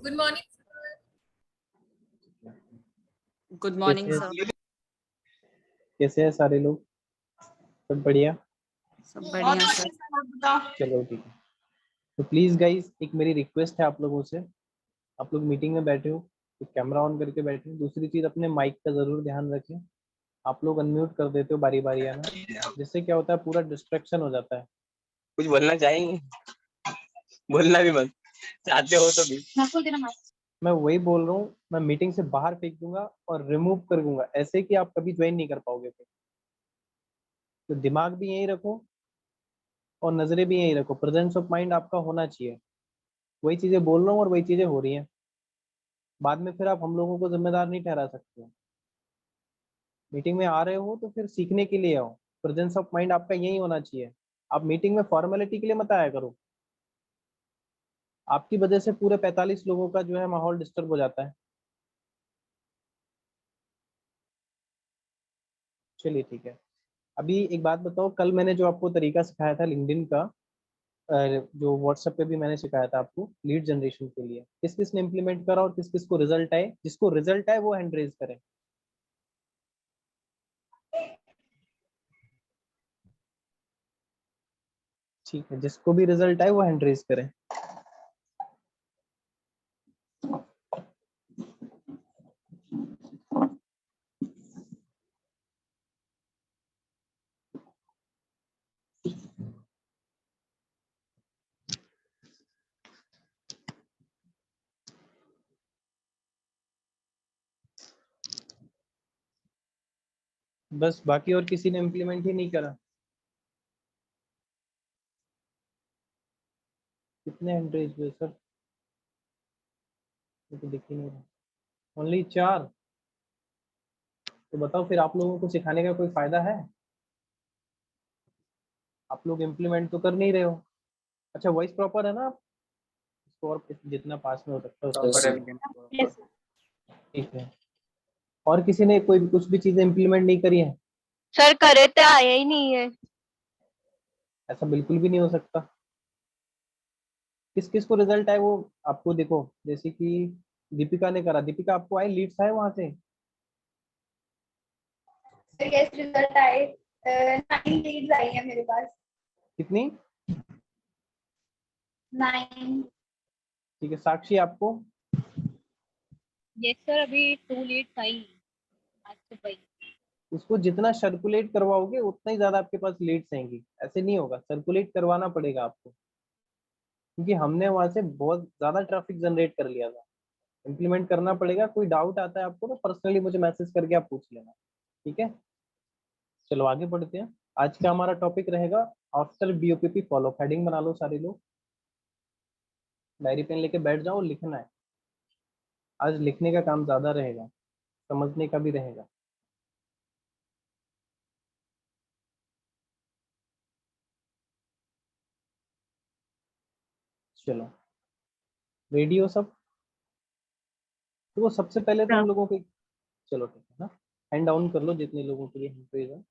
Good morning. Good morning कैसे sir. कैसे हैं सारे लोग? सब बढ़िया? सब बढ़िया सर। चलो ठीक है। तो प्लीज गाइस, एक मेरी रिक्वेस्ट है आप लोगों से। आप लोग मीटिंग में बैठे हो तो कैमरा ऑन करके बैठे हो। दूसरी चीज, अपने माइक का जरूर ध्यान रखें। आप लोग अनम्यूट कर देते हो बारी बारी आना, जिससे क्या होता है पूरा डिस्ट्रैक्शन हो जाता है। कुछ बोलना चाहेंगे? बोलना भी मत चाहते हो तो भी। मैं वही बोल रहा हूँ, मैं मीटिंग से बाहर फेंक दूंगा और रिमूव कर दूंगा, ऐसे कि आप कभी ज्वाइन नहीं कर पाओगे फिर। तो दिमाग भी यही रखो और नजरें भी यही रखो, प्रेजेंस ऑफ माइंड आपका होना चाहिए। वही चीजें बोल रहा हूँ और वही चीजें हो रही हैं। बाद में फिर आप हम लोगों को जिम्मेदार नहीं ठहरा सकते हो। मीटिंग में आ रहे हो तो फिर सीखने के लिए आओ। प्रेजेंस ऑफ माइंड आपका यही होना चाहिए। आप मीटिंग में फॉर्मेलिटी के लिए मत आया करो। आपकी वजह से पूरे 45 लोगों का जो है माहौल डिस्टर्ब हो जाता है। चलिए ठीक है। अभी एक बात बताओ, कल मैंने जो आपको तरीका सिखाया था लिंक्डइन का, जो व्हाट्सएप पे भी मैंने सिखाया था आपको लीड जनरेशन के लिए, किस किस ने इम्प्लीमेंट करा और किस किस को रिजल्ट आए? जिसको रिजल्ट आए वो हैंड रेज करें। ठीक है, जिसको भी रिजल्ट आए वो हैंड रेज करें। बस, बाकी और किसी ने इम्प्लीमेंट ही नहीं करा? कितने हैंड रेज हुए सर? ये तो दिख ही नहीं रहा। ओनली 4? तो बताओ फिर आप लोगों को सिखाने का कोई फायदा है? आप लोग इम्प्लीमेंट तो कर नहीं रहे हो। अच्छा, वॉइस प्रॉपर है ना? आप इसको और जितना पास में हो सकता है उसको। ठीक है। और किसी ने कोई कुछ भी चीजें इम्प्लीमेंट नहीं करी है? सर करे तो आया ही नहीं है। ऐसा बिल्कुल भी नहीं हो सकता। किस किस को रिजल्ट आए वो आपको देखो, जैसे कि दीपिका ने करा। दीपिका, आपको आए लीड्स आए वहां से? यस, रिजल्ट आए। 9 लीड्स आई है मेरे पास। कितनी? 9। ठीक है। साक्षी, आपको? यस सर, अभी 2 लीड्स आई आज सुबह। उसको जितना सर्कुलेट करवाओगे उतना ही ज्यादा आपके पास लीड्स आएंगी। ऐसे नहीं होगा, सर्कुलेट करवाना पड़ेगा आपको, क्योंकि हमने वहां से बहुत ज्यादा ट्रैफिक जनरेट कर लिया था। इम्प्लीमेंट करना पड़ेगा। कोई डाउट आता है आपको तो पर्सनली मुझे मैसेज करके आप पूछ लेना। ठीक है, चलो आगे बढ़ते हैं। आज का हमारा टॉपिक रहेगा आफ्टर बीओपीपी फॉलो। हेडिंग बना लो सारे लोग, डायरी पेन लेके बैठ जाओ, लिखना है। आज लिखने का काम ज्यादा रहेगा, समझने का भी रहेगा। चलो, रेडियो सब? तो वो सबसे पहले तो हम लोगों को, चलो ठीक है ना, हैंड डाउन कर लो जितने लोगों के लिए हैंड रेज है।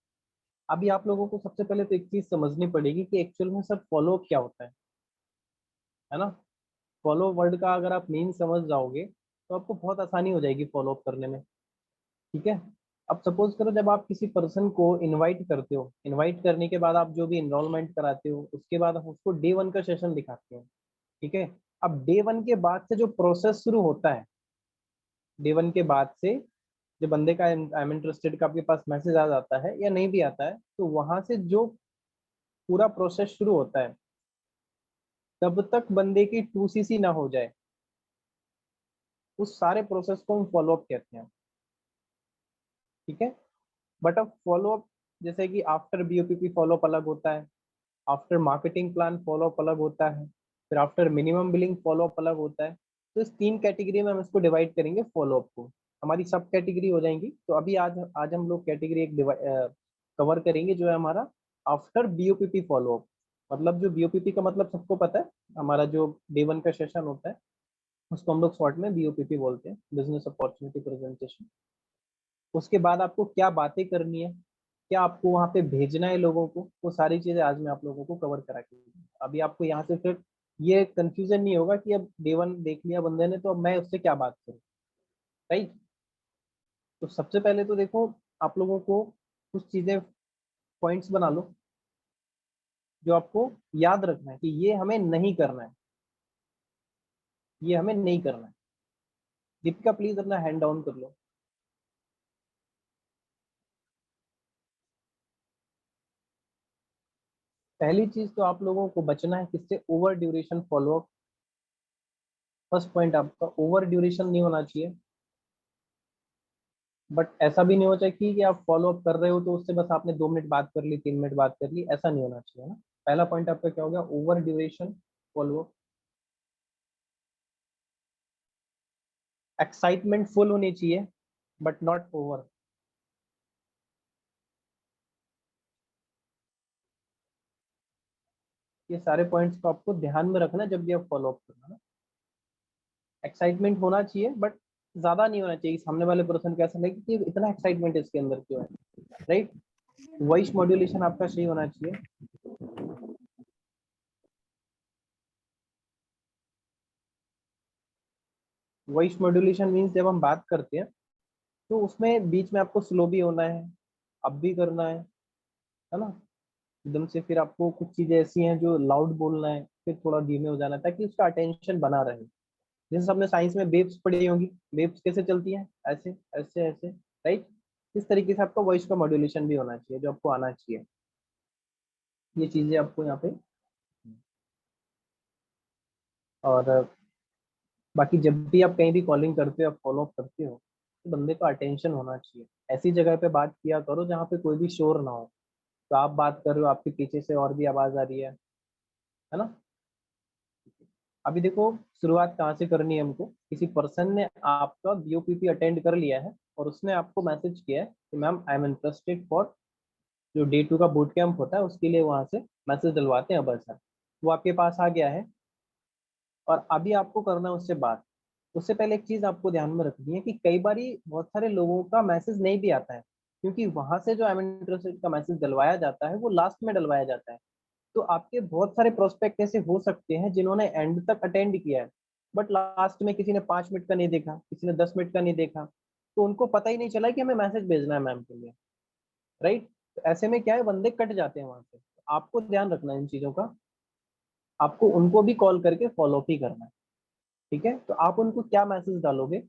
अभी आप लोगों को सबसे पहले तो एक चीज समझनी पड़ेगी कि एक्चुअल में सब फॉलो अप क्या होता है ना? फॉलो वर्ड का अगर आप मीन समझ जाओगे तो आपको बहुत आसानी हो जाएगी फॉलो अप करने में। ठीक है। अब सपोज करो, जब आप किसी पर्सन को इनवाइट करते हो, इनवाइट करने के बाद आप जो भी इनरोलमेंट कराते हो, उसके बाद आप उसको डे 1 का सेशन दिखाते हो। ठीक है। अब डे 1 के बाद से जो प्रोसेस शुरू होता है, डे 1 के बाद से जो बंदे का आई एम इंटरेस्टेड का आपके पास मैसेज आ जाता है या नहीं भी आता है, तो वहां से जो पूरा प्रोसेस शुरू होता है, तब तक बंदे की 2CC ना हो जाए, उस सारे प्रोसेस को हम फॉलो अप कहते हैं। ठीक है। बट अब फॉलो अप, जैसे कि आफ्टर बीओपीपी फॉलो अप अलग होता है, after marketing plan follow up अलग होता है, फिर after minimum billing follow up अलग होता है। तो इस 3 कैटेगरी में हम इसको डिवाइड करेंगे फॉलो अप को। हमारी सब कैटेगरी हो जाएंगी। तो अभी आज आज हम लोग कैटेगरी एक कवर करेंगे, जो है हमारा आफ्टर बीओपीपी फॉलो अप। मतलब जो बीओपीपी का मतलब सबको पता है, हमारा जो डे 1 का सेशन होता है उसको हम लोग शॉर्ट में बीओपीपी बोलते हैं, बिजनेस अपॉर्चुनिटी प्रेजेंटेशन। उसके बाद आपको क्या बातें करनी है, क्या आपको वहां पे भेजना है लोगों को, वो सारी चीजें आज मैं आप लोगों को कवर करा के दूंगा। अभी आपको यहाँ से फिर ये कंफ्यूजन नहीं होगा कि अब डे 1 देख लिया बंदे ने तो अब मैं उससे क्या बात करूं, राइट। तो सबसे पहले तो देखो, आप लोगों को कुछ चीजें पॉइंट्स बना लो जो आपको याद रखना है कि ये हमें नहीं करना है, ये हमें नहीं करना है। दीपिका प्लीज अपना हैंड डाउन कर लो। पहली चीज तो आप लोगों को बचना है किससे, over duration follow up. First point आपका ओवर ड्यूरेशन नहीं होना चाहिए, बट ऐसा भी नहीं होना चाहिए कि आप फॉलो अप कर रहे हो तो उससे बस आपने 2 मिनट बात कर ली, 3 मिनट बात कर ली, ऐसा नहीं होना चाहिए ना। पहला पॉइंट आपका क्या हो गया, over duration follow up. Excitement full होनी चाहिए बट नॉट ओवर। ये सारे पॉइंट्स को आपको ध्यान में रखना जब भी आप फॉलो अप करना ना। एक्साइटमेंट होना चाहिए बट ज्यादा नहीं होना चाहिए, सामने वाले पर्सन को ऐसा लगे कि इतना एक्साइटमेंट इसके अंदर क्यों है, राइट। वॉइस मॉड्यूलेशन आपका सही होना चाहिए। वॉइस मॉड्यूलेशन मीन्स जब हम बात करते हैं तो उसमें बीच में आपको स्लो भी होना है, अप भी करना है ना। एकदम से फिर आपको कुछ चीजें ऐसी हैं जो लाउड बोलना है, फिर थोड़ा धीमे हो जाना है ताकि उसका अटेंशन बना रहे। जैसे सबने साइंस में वेव्स पढ़ी होंगी, वेव्स कैसे चलती हैं, ऐसे ऐसे ऐसे, राइट। इस तरीके से आपका वॉइस का मॉड्यूलेशन भी होना चाहिए जो आपको आना चाहिए। ये चीजें आपको यहाँ पे, और बाकी जब भी आप कहीं भी कॉलिंग करते हो, आप फॉलो अप करते हो तो बंदे को अटेंशन होना चाहिए। ऐसी जगह पे बात किया करो जहाँ पे कोई भी शोर ना हो। तो आप बात कर रहे हो, आपके पीछे से और भी आवाज आ रही है ना। अभी देखो, शुरुआत कहाँ से करनी है हमको। किसी पर्सन ने आपका बीओपीपी अटेंड कर लिया है और उसने आपको मैसेज किया है कि ma'am I am interested for जो डे 2 का बूट कैंप होता है उसके लिए, वहां से मैसेज डलवाते हैं बस। वो आपके पास आ गया है और अभी आपको करना है उससे बात। उससे पहले एक चीज आपको ध्यान में रखनी है कि कई बारी बहुत सारे लोगों का मैसेज नहीं भी आता है, क्योंकि वहां से जो आई एम इंटरेस्टेड का मैसेज डलवाया जाता है वो लास्ट में डलवाया जाता है। तो आपके बहुत सारे प्रोस्पेक्ट ऐसे हो सकते हैं जिन्होंने एंड तक अटेंड किया है, बट लास्ट में किसी ने 5 मिनट का नहीं देखा, किसी ने 10 मिनट का नहीं देखा, तो उनको पता ही नहीं चला कि हमें मैसेज भेजना है मैम के लिए, राइट। तो ऐसे में क्या है, बंदे कट जाते हैं वहां से। तो आपको ध्यान रखना है इन चीजों का। आपको उनको भी कॉल करके फॉलो ही करना है, ठीक है। तो आप उनको क्या मैसेज डालोगे,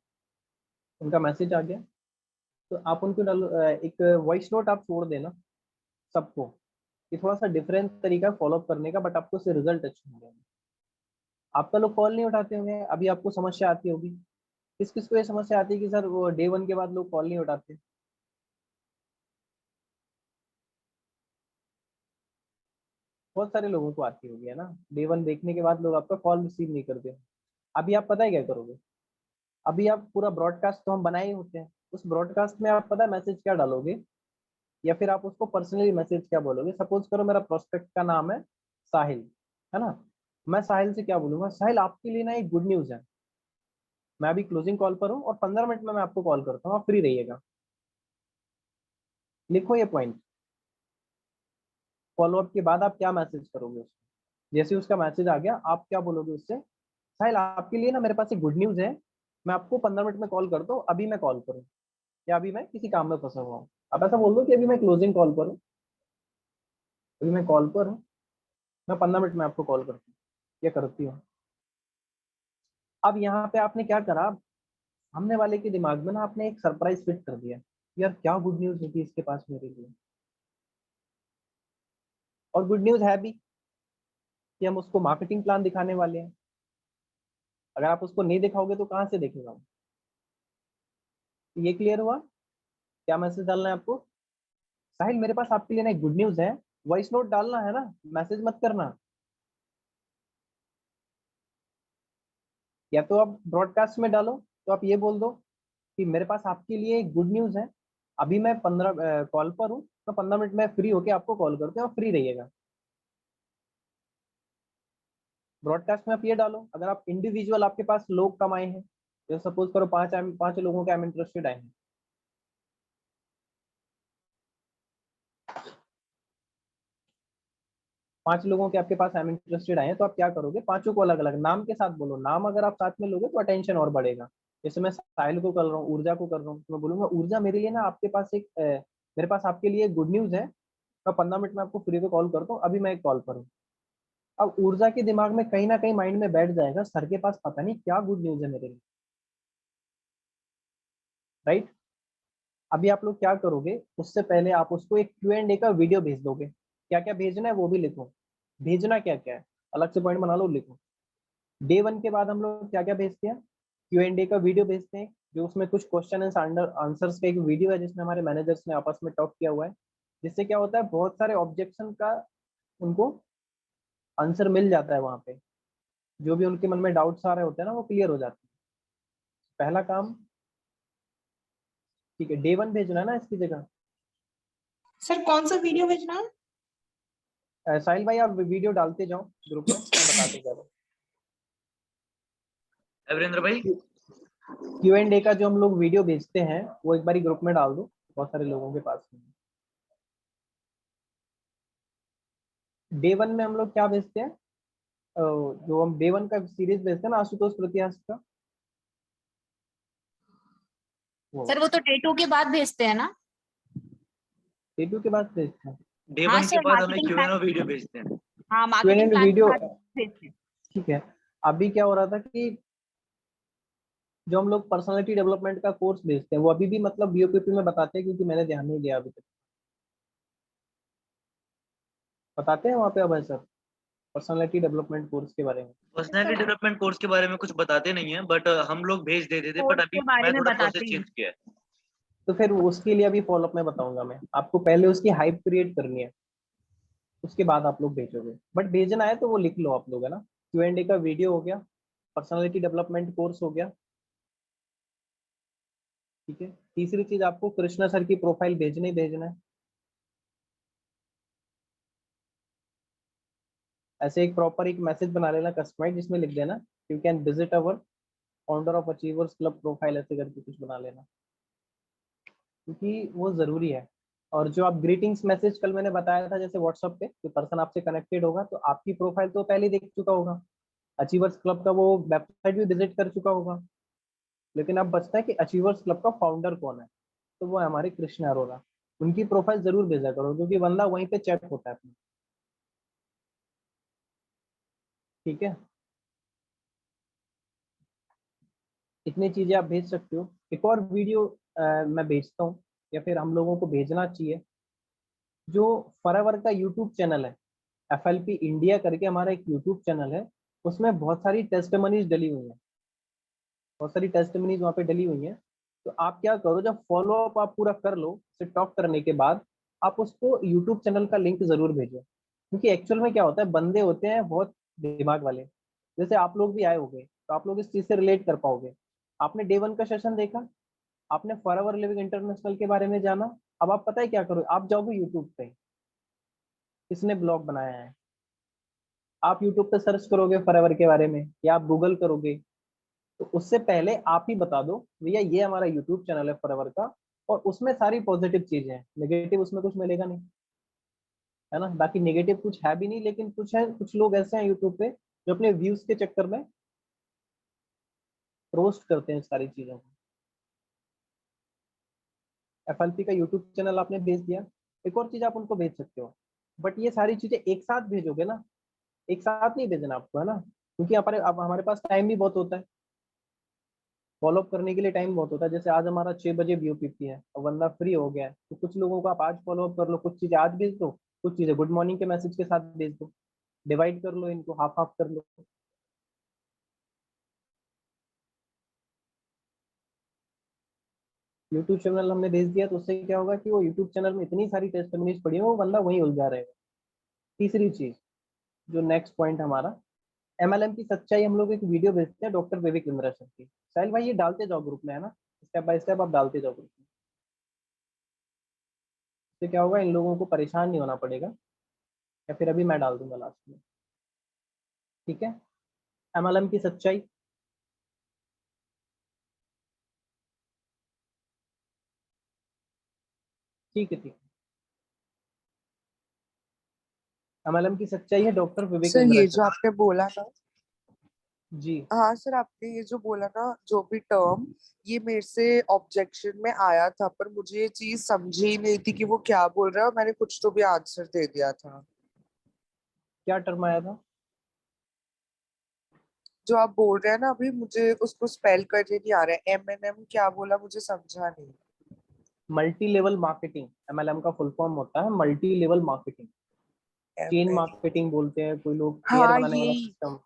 उनका मैसेज आ गया तो आप उनको डालो एक वॉइस नोट आप छोड़ देना सबको। ये थोड़ा सा डिफरेंट तरीका है फॉलो अप करने का, बट आपको उससे रिजल्ट अच्छे मिलेंगे। आपका लोग कॉल नहीं उठाते होंगे, अभी आपको समस्या आती होगी। किस किस को ये समस्या आती है कि सर वो डे 1 के बाद लोग कॉल नहीं उठाते। बहुत सारे लोगों को आती होगी, है ना। डे 1 देखने के बाद लोग आपका कॉल रिसीव नहीं करते। अभी आप पता है क्या करोगे, अभी आप पूरा ब्रॉडकास्ट तो हम बनाए ही होते हैं, उस ब्रॉडकास्ट में आप पता है मैसेज क्या डालोगे, या फिर आप उसको पर्सनली मैसेज क्या बोलोगे। सपोज करो मेरा प्रोस्पेक्ट का नाम है साहिल, है ना। मैं साहिल से क्या बोलूंगा, साहिल आपके लिए ना एक गुड न्यूज है, मैं अभी क्लोजिंग कॉल पर हूँ और 15 मिनट में मैं आपको कॉल करता हूँ, आप फ्री रहिएगा। लिखो ये पॉइंट। फॉलोअप के बाद आप क्या मैसेज करोगे उसको, जैसे उसका मैसेज आ गया आप क्या बोलोगे उससे, साहिल आपके लिए ना मेरे पास एक गुड न्यूज है, मैं आपको 15 मिनट में कॉल करता हूँ, अभी मैं कॉल करूँ या अभी मैं किसी काम में फंसा हुआ हूँ। आप ऐसा बोल दो कि अभी मैं क्लोजिंग कॉल पर हूँ, अभी मैं कॉल पर हूँ, मैं 15 मिनट में आपको कॉल करती हूँ या करती हूँ। अब यहाँ पे आपने क्या करा, सामने वाले के दिमाग में ना आपने एक सरप्राइज फिट कर दिया, यार क्या गुड न्यूज होगी इसके पास मेरे लिए। और गुड न्यूज है भी कि हम उसको मार्केटिंग प्लान दिखाने वाले हैं। अगर आप उसको नहीं दिखाओगे तो कहाँ से देखेगा वो। ये क्लियर हुआ, क्या मैसेज डालना है आपको, साहिल मेरे पास आपके लिए ना एक गुड न्यूज है। वॉइस नोट डालना है ना, मैसेज मत करना। या तो आप ब्रॉडकास्ट में डालो, तो आप ये बोल दो कि मेरे पास आपके लिए एक गुड न्यूज है, अभी मैं 15 कॉल पर हूँ, तो 15 मिनट में फ्री होके आपको कॉल करते हैं और फ्री रहिएगा। ब्रॉडकास्ट में आप ये डालो। अगर आप इंडिविजुअल आपके पास लोग कम आए हैं, तो सपोज करो 5 लोगों के आई एम इंटरेस्टेड आए हैं, 5 लोगों के आपके पास आई एम इंटरेस्टेड आए हैं, तो आप क्या करोगे, पांचों को अलग अलग नाम के साथ बोलो। नाम अगर आप साथ में लोगे तो अटेंशन और बढ़ेगा। जैसे मैं साहिल को कर रहा हूँ, ऊर्जा को कर रहा हूँ, तो मैं बोलूंगा ऊर्जा मेरे लिए ना आपके पास मेरे पास आपके लिए गुड न्यूज है, मैं 15 मिनट में आपको फ्री पे कॉल करता हूँ, अभी मैं एक कॉल पर हूँ। अब ऊर्जा के दिमाग में कहीं ना कहीं माइंड में बैठ जाएगा, सर के पास पता नहीं क्या गुड न्यूज है मेरे लिए, राइट। अभी आप लोग क्या करोगे, उससे पहले आप उसको एक Q&A का वीडियो भेज दोगे। क्या क्या भेजना है वो भी लिखो, भेजना क्या क्या है अलग से पॉइंट बना लो, लिखो। डे 1 के बाद हम लोग क्या क्या भेजते हैं, Q&A का वीडियो भेजते हैं, जो उसमें कुछ क्वेश्चन एंड आंसर्स का एक वीडियो है, जिसमें हमारे मैनेजर्स ने आपस में टॉक किया हुआ है, जिससे क्या होता है बहुत सारे ऑब्जेक्शन का उनको आंसर मिल जाता है वहां पे। जो भी उनके मन में डाउट्स आ रहे होते हैं ना, वो क्लियर हो जाते हैं। पहला काम, ठीक है, डे 1 भेजना है ना इसकी जगह। सर कौन सा वीडियो भेजना है? साहिल भाई आप वीडियो डालते जाओ ग्रुप में, मैं बताते जा रहा अवरेंद्र भाई हूँ। Q&A का जो हम लोग वीडियो भेजते हैं वो एक बार ग्रुप में डाल दो, बहुत सारे लोगों के पास में। डे 1 में हम लोग क्या भेजते हैं, जो हम डे 1 का सीरीज भेजते हैं ना आशुतोष प्रत्याश का, वो सर वो तो डे 2 के बाद भेजते हैं ना? डे 2 के बाद भेजते हैं। डे हाँ 1 के सर, बाद हमें marketing Q plan. And video भेजते हैं। हाँ, Q&A मार्केटिंग प्लान के वीडियो, बाद भेजते हैं। ठीक है। अभी क्या हो रहा था कि जो हम लोग पर्सनालिटी डेवलपमेंट का कोर्स भेजते हैं वो अभी भी मतलब BOPP में बताते हैं, क्योंकि मैंने ध्यान नहीं दिया अभी तक। बताते हैं वहाँ पे अब सर पर्सनालिटी डेवलपमेंट कोर्स के बारे में। पर्सनैलिटी डेवलपमेंट कोर्स के बारे में कुछ बताते नहीं है, बट हम लोग भेज देते थे, बट कोर्स अभी के बारे मैं में थोड़ा बताते प्रोसेस हैं। चेंज किया है। तो फिर उसके लिए अभी फॉलोअप में बताऊंगा मैं आपको, पहले उसकी हाइप क्रिएट करनी है, उसके बाद आप लोग भेजोगे। बट भेजना है तो वो लिख लो आप लोग, है ना। Q&A का वीडियो हो गया, पर्सनालिटी डेवलपमेंट कोर्स हो गया, ठीक है। तीसरी चीज आपको कृष्णा सर की प्रोफाइल भेजना ही भेजना है। ऐसे एक प्रॉपर एक मैसेज बना लेना कस्टमाइज, जिसमें लिख देना you can visit our founder of achievers club profile, ऐसे करके कुछ बना लेना, क्योंकि वो जरूरी है। और जो आप ग्रीटिंग्स मैसेज कल मैंने बताया था, जैसे व्हाट्सएप पे कोई पर्सन आपसे कनेक्टेड होगा तो आपकी प्रोफाइल तो पहले ही देख चुका होगा, अचीवर्स क्लब का वो वेबसाइट भी विजिट कर चुका होगा, लेकिन अब बचता है कि अचीवर्स क्लब का फाउंडर कौन है, तो वो है हमारे कृष्ण अरोरा। उनकी प्रोफाइल जरूर भेजा करो, क्योंकि बंदा वहीं पे चेक होता है अपना, ठीक है। इतनी चीजें आप भेज सकते हो। एक और वीडियो मैं भेजता हूँ, या फिर हम लोगों को भेजना चाहिए, जो फॉरएवर का यूट्यूब चैनल है, FLP इंडिया करके हमारा एक यूट्यूब चैनल है, उसमें बहुत सारी टेस्टमनीज डली हुई हैं, बहुत सारी टेस्टमनीज वहाँ पे डली हुई हैं। तो आप क्या करो, जब फॉलो अप आप पूरा कर लो से टॉक करने के बाद, आप उसको यूट्यूब चैनल का लिंक जरूर भेजो, क्योंकि एक्चुअल में क्या होता है, बंदे होते हैं बहुत दिमाग वाले, जैसे आप लोग भी आए होंगे, तो आप लोग इस चीज से रिलेट कर पाओगे। आपने डे 1 का सेशन देखा, आपने फॉरएवर लिविंग इंटरनेशनल के बारे में जाना, अब आप पता है क्या करो, आप जाओगे यूट्यूब पे, किसने ब्लॉग बनाया है, आप यूट्यूब पे सर्च करोगे फॉरएवर के बारे में, या आप गूगल करोगे, तो उससे पहले आप ही बता दो भैया ये हमारा यूट्यूब चैनल है फॉरएवर का, और उसमें सारी पॉजिटिव चीजें हैं, नेगेटिव उसमें कुछ मिलेगा नहीं, है ना। बाकी नेगेटिव कुछ है भी नहीं, लेकिन कुछ है, कुछ लोग ऐसे हैं यूट्यूब पे जो अपने व्यूज के चक्कर में रोस्ट करते हैं सारी चीजों को। FLP का यूट्यूब चैनल आपने भेज दिया। एक और चीज आप उनको भेज सकते हो, बट ये सारी चीजें एक साथ भेजोगे ना, एक साथ नहीं भेजना आपको, है ना, क्योंकि हमारे अब हमारे पास टाइम भी बहुत होता है, फॉलो अप करने के लिए टाइम बहुत होता है। जैसे आज हमारा 6 बजे BOPP है और बंदा फ्री हो गया है, तो कुछ लोगों को आप आज फॉलो अप कर लो, कुछ चीजें आज भेज दो, कुछ चीजें गुड मॉर्निंग के मैसेज के साथ भेज दो, डिवाइड कर लो इनको, हाफ हाफ कर लो। यूट्यूब चैनल हमने भेज दिया, तो उससे क्या होगा कि वो यूट्यूब चैनल में इतनी सारी टेस्टमनीज पड़ी है, वो बंदा वहीं उलझा रहेगा। तीसरी चीज, जो नेक्स्ट पॉइंट हमारा, MLM की सच्चाई, हम लोग एक वीडियो भेजते हैं डॉक्टर विवेक इंद्रा सर की। साहिल भाई ये डालते जाओ ग्रुप में, है ना, स्टेप बाय स्टेप आप डालते जाओ ग्रुप में, इससे क्या होगा, इन लोगों को परेशान नहीं होना पड़ेगा, या फिर अभी मैं डाल दूंगा लास्ट में, ठीक है। MLM की सच्चाई, ठीक है, ठीक है। एमएलएम की सच्चाई है डॉक्टर विवेक सर ये जो इंद्रा आपने बोला ना, जी। हाँ सर आपने ये जो बोला ना, जो भी टर्म, ये मेरे से ऑब्जेक्शन में आया था, पर मुझे ये चीज समझी ही नहीं थी कि वो क्या बोल रहा है, और मैंने कुछ तो भी आंसर दे दिया था। क्या टर्म आया था? जो आप बोल रहे हैं ना अभी, मुझे उसको स्पेल करने नहीं आ रहा है, MNM क्या बोला मुझे समझा नहीं। मल्टी लेवल मार्केटिंग, एमएलएम का फुल फॉर्म होता है multi level marketing. Chain MN, marketing बोलते हैं, कोई लोग पेयर हाँ बनाने वाला यही, सिस्टम।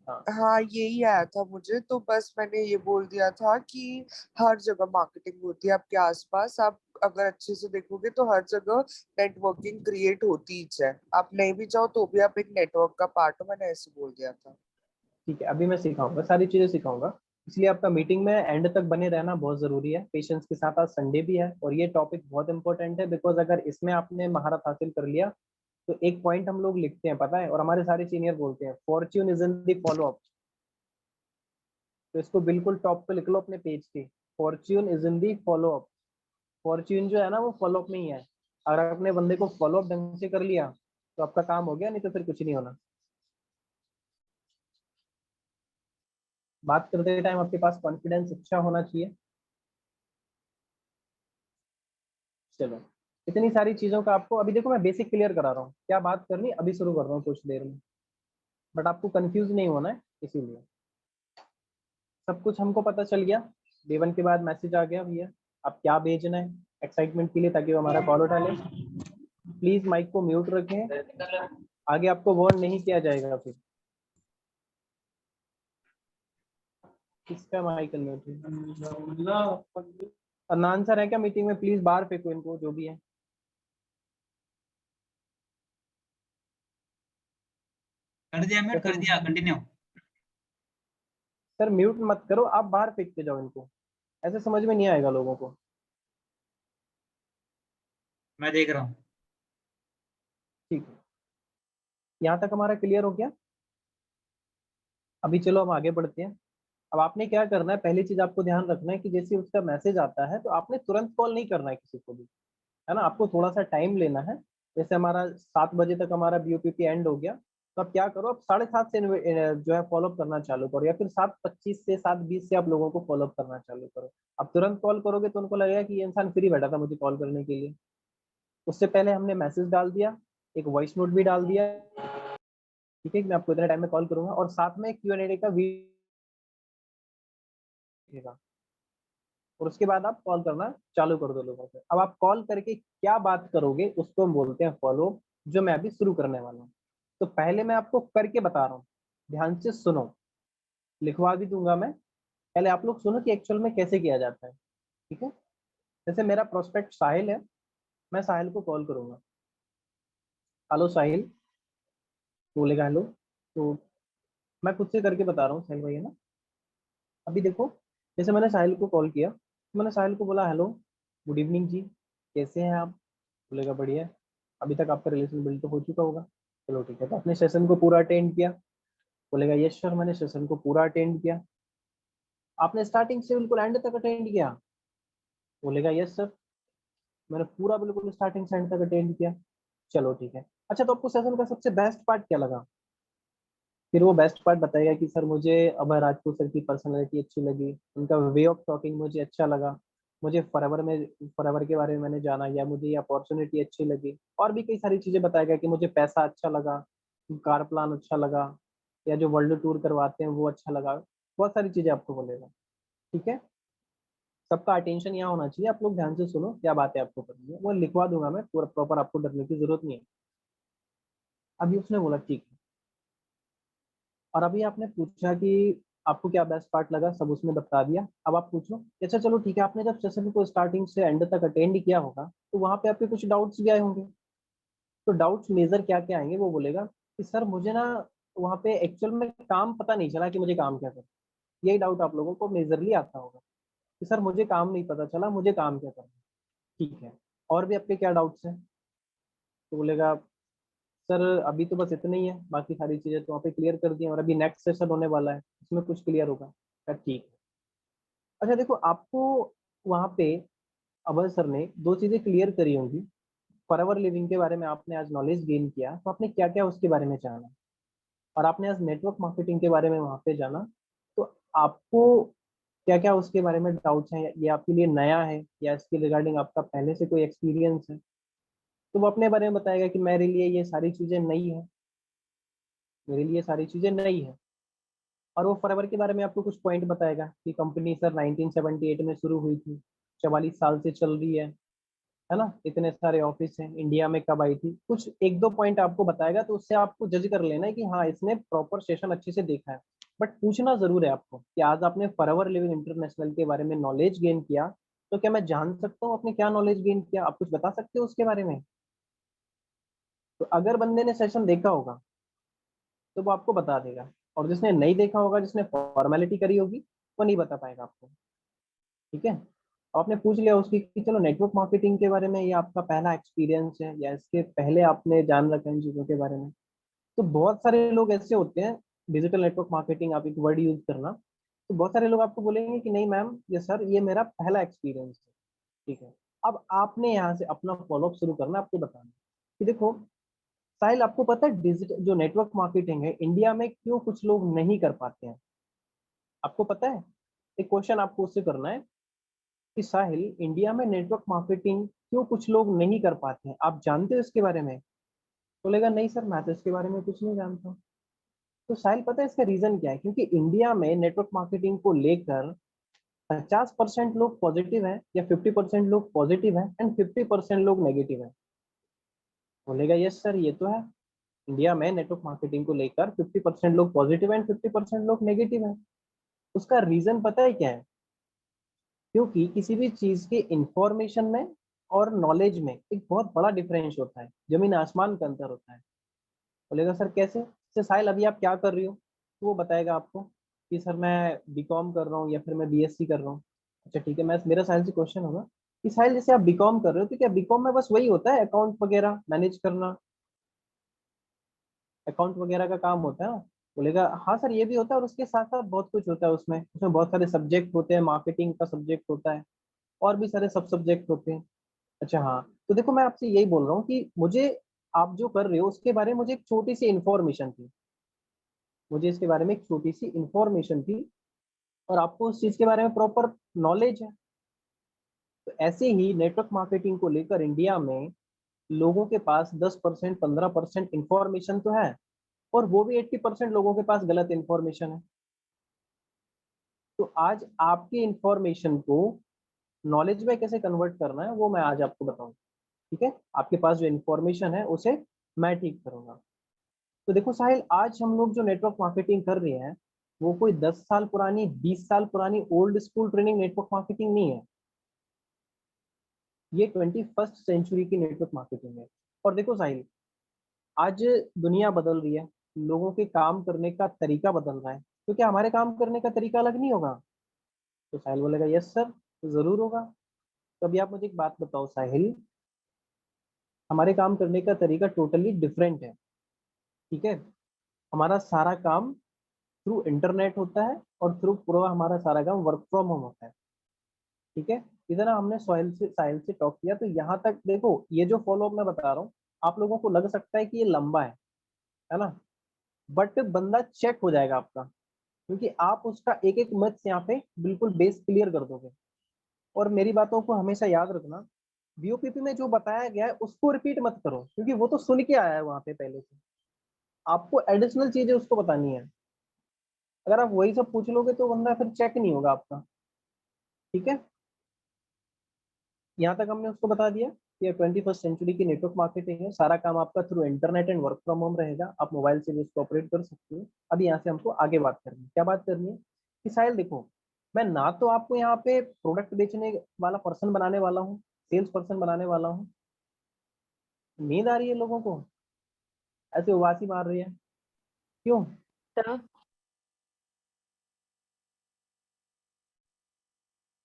हाँ हाँ यही आया था मुझे, तो बस मैंने ये बोल दिया था कि हर जगह मार्केटिंग होती है आपके आसपास, आप अगर अच्छे से देखोगे तो हर जगह नेटवर्किंग क्रिएट होती ही है, आप नहीं भी चाहो तो भी आप एक नेटवर्क का पार्ट हो, मैंने ऐसे बोल दिया था। ठीक है, अभी मैं सिखाऊंगा, सारी चीजें सिखाऊंगा। इसलिए आपका मीटिंग में एंड तक बने रहना बहुत जरूरी है, पेशेंस के साथ। आज संडे भी है और ये टॉपिक बहुत इंपॉर्टेंट है, बिकॉज अगर इसमें आपने महारत हासिल कर लिया तो एक पॉइंट हम लोग लिखते हैं पता है, और हमारे सारे सीनियर बोलते हैं, Fortune is in the follow up. तो इसको बिल्कुल टॉप पे लिख लो अपने पेज के, Fortune is in the follow up. Fortune जो है ना वो फॉलो अप में ही है। अगर अपने बंदे को फॉलो अप ढंग से कर लिया तो आपका काम हो गया, नहीं तो फिर कुछ नहीं होना। बात करते टाइम आपके पास कॉन्फिडेंस अच्छा होना चाहिए। चलो, इतनी सारी चीजों का आपको अभी देखो मैं बेसिक क्लियर करा रहा हूँ, क्या बात करनी अभी शुरू कर रहा हूँ कुछ देर में, बट आपको कंफ्यूज नहीं होना है इसीलिए। सब कुछ हमको पता चल गया। D1 के बाद मैसेज आ गया भैया, आप क्या भेजना है एक्साइटमेंट के लिए, ताकि वो हमारा कॉल उठा ले। प्लीज माइक को म्यूट रखें, आगे आपको वार्न नहीं किया जाएगा फिर। किसका माइक म्यूट है? अदनान सर है क्या मीटिंग में? प्लीज बाहर फेंको इनको, जो भी है। कर दिया म्यूट, कर दिया, कंटिन्यू। सर म्यूट मत करो, आप बाहर फेंक के जाओ इनको, ऐसे समझ में नहीं आएगा लोगों को। मैं देख रहा हूँ। ठीक है, यहाँ तक हमारा क्लियर हो गया। अभी चलो हम आगे बढ़ते हैं। अब आपने क्या करना है, पहली चीज आपको ध्यान रखना है कि जैसे उसका मैसेज आता है तो आपने तुरंत कॉल नहीं करना है किसी को भी, है ना। आपको थोड़ा सा टाइम लेना है। जैसे हमारा 7 बजे तक हमारा BOPP एंड हो गया, तो आप क्या करो, आप 7:30 से जो है फॉलोअप करना चालू करो, या फिर 7:25 से 7:20 से आप लोगों को फॉलोअप करना चालू करो। आप तुरंत कॉल करोगे तो उनको लगेगा कि ये इंसान फ्री बैठा था मुझे कॉल करने के लिए। उससे पहले हमने मैसेज डाल दिया, एक वॉइस नोट भी डाल दिया, ठीक है, मैं आपको इतने टाइम में कॉल करूंगा, और साथ में Q&A का वीडियो, और उसके बाद आप कॉल करना चालू कर दो लोगों से। अब आप कॉल करके क्या बात करोगे उसको हम बोलते हैं फॉलो, जो मैं अभी शुरू करने वाला हूँ। तो पहले मैं आपको करके बता रहा हूँ, ध्यान से सुनो, लिखवा भी दूंगा मैं। पहले आप लोग सुनो कि एक्चुअल में कैसे किया जाता है, ठीक है। जैसे मेरा प्रोस्पेक्ट साहिल है, मैं साहिल को कॉल करूंगा, हेलो साहिल, बोलेगा हेलो। तो मैं खुद से करके बता रहा हूँ साहिल भाई, है ना। अभी देखो, जैसे मैंने साहिल को कॉल किया, तो मैंने साहिल को बोला हेलो, गुड इवनिंग जी, कैसे हैं आप? बोलेगा बढ़िया। अभी तक आपका रिलेशन बिल्ड तो हो चुका होगा, चलो ठीक है। तो आपने सेशन को पूरा अटेंड किया? बोलेगा यस सर, मैंने सेशन को पूरा अटेंड किया। आपने स्टार्टिंग से बिल्कुल एंड तक अटेंड किया? बोलेगा यस सर, मैंने पूरा बिल्कुल स्टार्टिंग से एंड तक अटेंड किया। चलो ठीक है। अच्छा, तो आपको सेशन का सबसे बेस्ट पार्ट क्या लगा? फिर वो बेस्ट पार्ट बताएगा कि सर मुझे अभय राजपूत सर की पर्सनैलिटी अच्छी लगी, उनका वे ऑफ टॉकिंग मुझे अच्छा लगा, मुझे फॉरएवर के बारे में मैंने जाना, या मुझे ये अपॉर्चुनिटी अच्छी लगी। और भी कई सारी चीज़ें बताएगा कि मुझे पैसा अच्छा लगा, कार प्लान अच्छा लगा, या जो वर्ल्ड टूर करवाते हैं वो अच्छा लगा। बहुत सारी चीज़ें आपको बोलेगा, ठीक है। सबका अटेंशन यहाँ होना चाहिए, आप लोग ध्यान से सुनो क्या बात है आपको करनी है, वो लिखवा दूंगा मैं पूरा प्रॉपर, आपको डरने की जरूरत नहीं है। अभी उसने बोला ठीक है, और अभी आपने पूछा कि आपको क्या बेस्ट पार्ट लगा, सब उसने बता दिया। अब आप पूछो, अच्छा चलो ठीक है, आपने जब सेशन को स्टार्टिंग से एंड तक अटेंड किया होगा तो वहां पे आपके कुछ डाउट्स भी आए होंगे। तो डाउट्स मेजर क्या क्या आएंगे, वो बोलेगा कि सर मुझे ना वहाँ पे एक्चुअल में काम पता नहीं चला कि मुझे काम क्या करना। यही डाउट आप लोगों को मेजरली आता होगा कि सर मुझे काम नहीं पता चला, मुझे काम क्या करना है। ठीक है, और भी आपके क्या डाउट्स हैं? तो बोलेगा सर अभी तो बस इतना ही है, बाकी सारी चीज़ें तो वहाँ पे क्लियर कर दी हैं, और अभी नेक्स्ट सेशन होने वाला है उसमें कुछ क्लियर होगा। क्या? ठीक है। अच्छा देखो, आपको वहाँ पे अभय सर ने दो चीज़ें क्लियर करी होंगी। फॉरएवर लिविंग के बारे में आपने आज नॉलेज गेन किया, तो आपने क्या क्या उसके बारे में जाना, और आपने आज नेटवर्क मार्केटिंग के बारे में वहां पे जाना, तो आपको क्या क्या उसके बारे में डाउट्स हैं, ये आपके लिए नया है या इसके रिगार्डिंग आपका पहले से कोई एक्सपीरियंस है, तो वो अपने बारे में बताएगा कि मेरे लिए ये सारी चीजें नई है, मेरे लिए सारी चीजें नई है। और वो फॉरएवर के बारे में आपको कुछ पॉइंट बताएगा कि कंपनी सर 1978 में शुरू हुई थी, 44 साल से चल रही है ना, इतने सारे ऑफिस हैं, इंडिया में कब आई थी, कुछ एक दो पॉइंट आपको बताएगा, तो उससे आपको जज कर लेना है कि हाँ इसने प्रॉपर सेशन अच्छे से देखा है। बट पूछना जरूर है आपको कि आज आपने फॉरएवर लिविंग इंटरनेशनल के बारे में नॉलेज गेन किया, तो क्या मैं जान सकता हूँ आपने क्या नॉलेज गेन किया, आप कुछ बता सकते हो उसके बारे में? तो अगर बंदे ने सेशन देखा होगा तो वो आपको बता देगा, और जिसने नहीं देखा होगा, जिसने फॉर्मेलिटी करी होगी, वो नहीं बता पाएगा आपको। ठीक है, आपने पूछ लिया उसकी कि चलो नेटवर्क मार्केटिंग के बारे में ये आपका पहला एक्सपीरियंस है या इसके पहले आपने जान रखा है इन चीज़ों के बारे में। तो बहुत सारे लोग ऐसे होते हैं, डिजिटल नेटवर्क मार्केटिंग आप एक वर्ड यूज करना, तो बहुत सारे लोग आपको बोलेंगे कि नहीं मैम ये सर ये मेरा पहला एक्सपीरियंस है। ठीक है, अब आपने यहाँ से अपना फॉलोअप शुरू करना, आपको बताना कि देखो साहिल, आपको पता है डिजिटल जो नेटवर्क मार्केटिंग है इंडिया में क्यों कुछ लोग नहीं कर पाते हैं? आपको पता है? एक क्वेश्चन आपको उससे करना है कि साहिल, इंडिया में नेटवर्क मार्केटिंग क्यों कुछ लोग नहीं कर पाते हैं, आप जानते हो इसके बारे में? बोलेगा नहीं सर मैं तो इसके बारे में कुछ नहीं जानता हूँ। तो साहिल पता है इसका रीजन क्या है? क्योंकि इंडिया में नेटवर्क मार्केटिंग को लेकर 50% लोग पॉजिटिव हैं या 50% लोग पॉजिटिव हैं एंड 50% लोग नेगेटिव हैं। बोलेगा यस सर ये तो है, इंडिया में नेटवर्क मार्केटिंग को लेकर 50% लोग पॉजिटिव एंड 50% लोग नेगेटिव हैं। उसका रीजन पता है क्या है? क्योंकि किसी भी चीज के इंफॉर्मेशन में और नॉलेज में एक बहुत बड़ा डिफरेंस होता है, जमीन आसमान का अंतर होता है। बोलेगा सर कैसे? जैसे साहिल अभी आप क्या कर रही हो, तो वो बताएगा आपको कि सर मैं बीकॉम कर रहा हूँ या फिर मैं बीएससी कर रहा हूँ। अच्छा ठीक है, मैं मेरा साहिल से क्वेश्चन होगा कि साहिल जैसे आप बीकॉम कर रहे हो, तो क्या बीकॉम में बस वही होता है अकाउंट वगैरह मैनेज करना, अकाउंट वगैरह का काम होता है ना? बोलेगा हाँ सर ये भी होता है, और उसके साथ साथ बहुत कुछ होता है, उसमें उसमें बहुत सारे सब्जेक्ट होते हैं, मार्केटिंग का सब्जेक्ट होता है और भी सारे सब सब्जेक्ट होते हैं। अच्छा हाँ, तो देखो मैं आपसे यही बोल रहा हूँ कि मुझे आप जो कर रहे हो उसके बारे में मुझे एक छोटी सी इन्फॉर्मेशन थी, मुझे इसके बारे में एक छोटी सी इन्फॉर्मेशन थी, और आपको उस चीज के बारे में प्रॉपर नॉलेज है। तो ऐसे ही नेटवर्क मार्केटिंग को लेकर इंडिया में लोगों के पास 10% 15% इंफॉर्मेशन तो है, और वो भी 80% लोगों के पास गलत इंफॉर्मेशन है। तो आज आपके इंफॉर्मेशन को नॉलेज में कैसे कन्वर्ट करना है वो मैं आज आपको बताऊंगा। ठीक है, आपके पास जो इंफॉर्मेशन है उसे मैं ठीक करूंगा। तो देखो साहिल, आज हम लोग जो नेटवर्क मार्केटिंग कर रहे हैं वो कोई 10 साल पुरानी 20 साल पुरानी old school training network marketing नहीं है, ये 21st सेंचुरी की नेटवर्क मार्केटिंग है। और देखो साहिल, आज दुनिया बदल रही है, लोगों के काम करने का तरीका बदल रहा है, तो क्या हमारे काम करने का तरीका अलग नहीं होगा? तो साहिल बोलेगा यस सर, तो जरूर होगा। तो अभी आप मुझे एक बात बताओ साहिल, हमारे काम करने का तरीका टोटली डिफरेंट है। ठीक है, हमारा सारा काम थ्रू इंटरनेट होता है और थ्रू पूरा हमारा सारा काम वर्क फ्रॉम होम होता है। ठीक है, इधर हमने साहिल से टॉक किया, तो यहाँ तक देखो ये जो फॉलो अप मैं बता रहा हूँ आप लोगों को लग सकता है कि ये लंबा है ना, बट बंदा चेक हो जाएगा आपका, क्योंकि आप उसका एक एक मैथ्स यहाँ पे बिल्कुल बेस क्लियर कर दोगे। और मेरी बातों को हमेशा याद रखना, बीओपीपी में जो बताया गया है उसको रिपीट मत करो, क्योंकि वो तो सुन के आया है वहां पे पहले से, आपको एडिशनल चीजें उसको बतानी है। अगर आप वही सब पूछ लोगे तो बंदा फिर चेक नहीं होगा आपका। ठीक है, यहाँ तक हमने उसको बता दिया कि 21st सेंचुरी की नेटवर्क मार्केटिंग है, सारा काम आपका through internet and work from home रहेगा, आप मोबाइल से भी उसको ऑपरेट कर सकते हो। अभी यहाँ से हमको आगे बात करनी है, क्या बात करनी है कि साहिल देखो, मैं ना तो आपको यहाँ पे प्रोडक्ट बेचने वाला पर्सन बनाने वाला हूँ, सेल्स पर्सन बनाने वाला हूँ। नींद आ रही है लोगों को, ऐसे उबासी मार रही है क्यों? चलो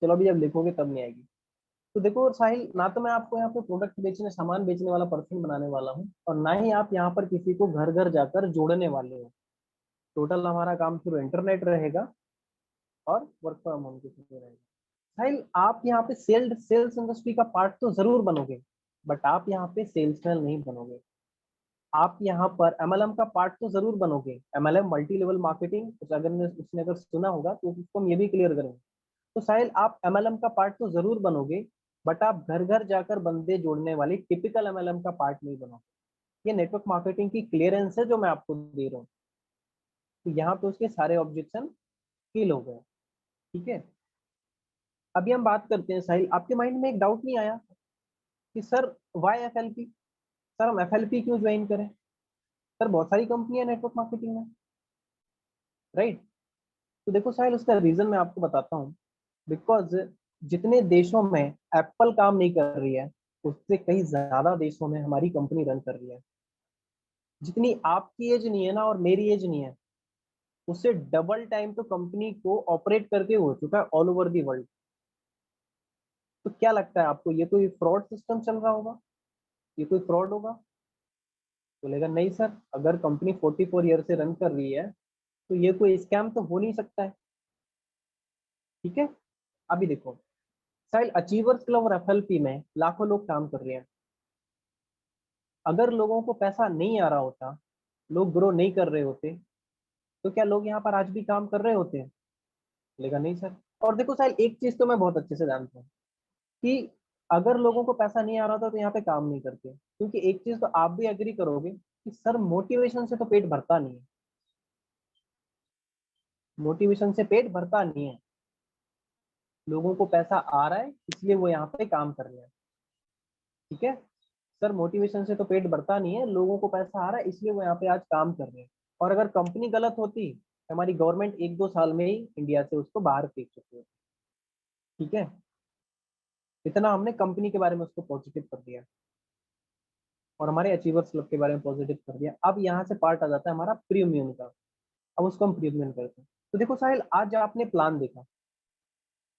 अभी जब लिखोगे तब नहीं आएगी। तो देखो साहिल, ना तो मैं आपको यहाँ पे प्रोडक्ट बेचने सामान बेचने वाला पर्सन बनाने वाला हूँ, और ना ही आप यहाँ पर किसी को घर घर जाकर जोड़ने वाले हो। टोटल हमारा काम थ्रू इंटरनेट रहेगा और वर्क फ्रॉम होम के थ्रू रहेगा। साहिल आप यहाँ पे सेल्स इंडस्ट्री का पार्ट तो जरूर बनोगे, बट आप यहाँ पे सेल्समैन नहीं बनोगे। आप यहाँ पर MLM का पार्ट तो जरूर बनोगे, MLM मल्टी लेवल मार्केटिंग, उसने अगर सुना होगा तो उसको हम ये भी क्लियर करेंगे। तो साहिल आप MLM का पार्ट तो जरूर बनोगे, बट आप घर घर जाकर बंदे जोड़ने वाली टिपिकल MLM का पार्ट नहीं बनोगे। ये नेटवर्क मार्केटिंग की क्लियरेंस है जो मैं आपको दे रहा हूँ। तो यहाँ पे उसके सारे ऑब्जेक्शन किल हो गए। ठीक है, अभी हम बात करते हैं साहिल, आपके माइंड में एक डाउट नहीं आया कि सर वाई FLP, सर हम FLP क्यों ज्वाइन करें? सर बहुत सारी कंपनियां नेटवर्क मार्केटिंग में, राइट? तो देखो साहिल, उसका रीजन मैं आपको बताता हूँ। बिकॉज जितने देशों में एप्पल काम नहीं कर रही है, उससे कई ज्यादा देशों में हमारी कंपनी रन कर रही है। जितनी आपकी एज नहीं है ना और मेरी एज नहीं है, उससे डबल टाइम तो कंपनी को ऑपरेट करके हो चुका है ऑल ओवर दी वर्ल्ड। तो क्या लगता है आपको, ये कोई फ्रॉड सिस्टम चल रहा होगा? ये कोई फ्रॉड होगा? बोलेगा नहीं सर, अगर कंपनी 44 ईयर से रन कर रही है तो ये कोई स्कैम तो हो नहीं सकता है। ठीक है, अभी देखो साहिल, अचीवर्स क्लब और FLP में लाखों लोग काम कर रहे हैं। अगर लोगों को पैसा नहीं आ रहा होता, लोग ग्रो नहीं कर रहे होते, तो क्या लोग यहाँ पर आज भी काम कर रहे होते हैं? बोलेगा नहीं सर। और देखो साहिल, एक चीज तो मैं बहुत अच्छे से जानता हूँ कि अगर लोगों को पैसा नहीं आ रहा था तो यहाँ पे काम नहीं करते, क्योंकि एक चीज तो आप भी एग्री करोगे कि सर मोटिवेशन से तो पेट भरता नहीं है। मोटिवेशन से पेट भरता नहीं है। लोगों को पैसा आ रहा है इसलिए वो यहाँ पे काम कर रहे हैं। ठीक है सर, मोटिवेशन से तो पेट भरता नहीं है, लोगों को पैसा आ रहा है इसलिए वो यहाँ पे आज काम कर रहे हैं। और अगर कंपनी गलत होती, हमारी गवर्नमेंट 1-2 साल में ही इंडिया से उसको बाहर फेंक चुकी होती। ठीक है, इतना हमने कंपनी के बारे में उसको पॉजिटिव कर दिया और हमारे अचीवर्स क्लब के बारे में पॉजिटिव कर दिया। अब यहाँ से पार्ट आ जाता है हमारा प्रीमियम का। अब उसको हम प्रीमियम करते हैं। तो देखो साहिल, आज आपने प्लान देखा,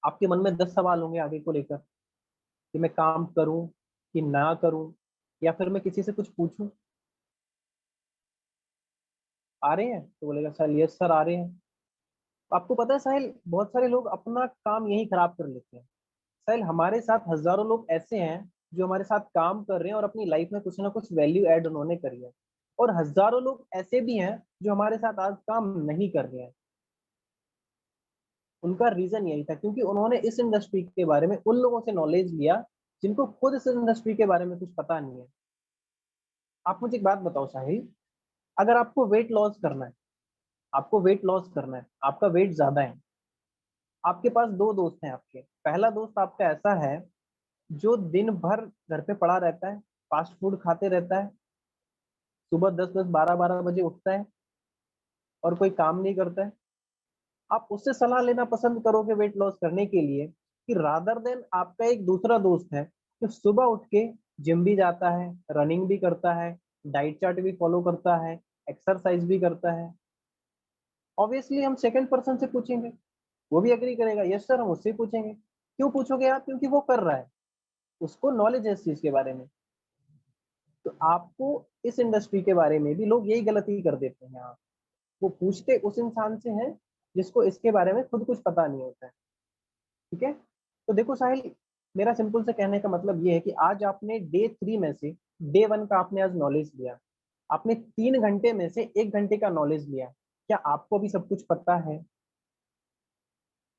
आपके मन में 10 सवाल होंगे आगे को लेकर कि मैं काम करूं कि ना करूं, या फिर मैं किसी से कुछ पूछूं। आ रहे हैं? तो बोलेगा सर यस सर आ रहे हैं। आपको पता है साहिल, बहुत सारे लोग अपना काम यही खराब कर लेते हैं। साहिल, हमारे साथ हजारों लोग ऐसे हैं जो हमारे साथ काम कर रहे हैं और अपनी लाइफ में कुछ ना कुछ वैल्यू ऐड उन्होंने करी है, और हजारों लोग ऐसे भी हैं जो हमारे साथ आज काम नहीं कर रहे हैं। उनका रीजन यही था क्योंकि उन्होंने इस इंडस्ट्री के बारे में उन लोगों से नॉलेज लिया जिनको खुद इस इंडस्ट्री के बारे में कुछ पता नहीं है। आप मुझे एक बात बताओ साहिल, अगर आपको वेट लॉस करना है, आपको वेट लॉस करना है, आपका वेट ज्यादा है, आपके पास दो दोस्त हैं आपके। पहला दोस्त आपका ऐसा है जो दिन भर घर पे पड़ा रहता है, फास्ट फूड खाते रहता है, सुबह 10-10, 12-12 बजे उठता है और कोई काम नहीं करता है। आप उससे सलाह लेना पसंद करोगे वेट लॉस करने के लिए, कि रादर देन आपका एक दूसरा दोस्त है जो सुबह उठ के जिम भी जाता है, रनिंग भी करता है, डाइट चार्ट भी फॉलो करता है, एक्सरसाइज भी करता है? ऑब्वियसली हम सेकंड पर्सन से पूछेंगे, वो भी एग्री करेगा, यस सर हम उससे पूछेंगे। क्यों पूछोगे आप? क्योंकि वो कर रहा है, उसको नॉलेज है इस चीज के बारे में। तो आपको इस इंडस्ट्री के बारे में भी लोग यही गलती कर देते हैं। यहाँ वो पूछते उस इंसान से हैं जिसको इसके बारे में खुद कुछ पता नहीं होता है। ठीक है, तो देखो साहिल, मेरा सिंपल से कहने का मतलब ये है कि आज आपने डे 3 में से डे 1 का आपने आज नॉलेज लिया, आपने 3 घंटे में से 1 घंटे का नॉलेज लिया। क्या आपको भी सब कुछ पता है?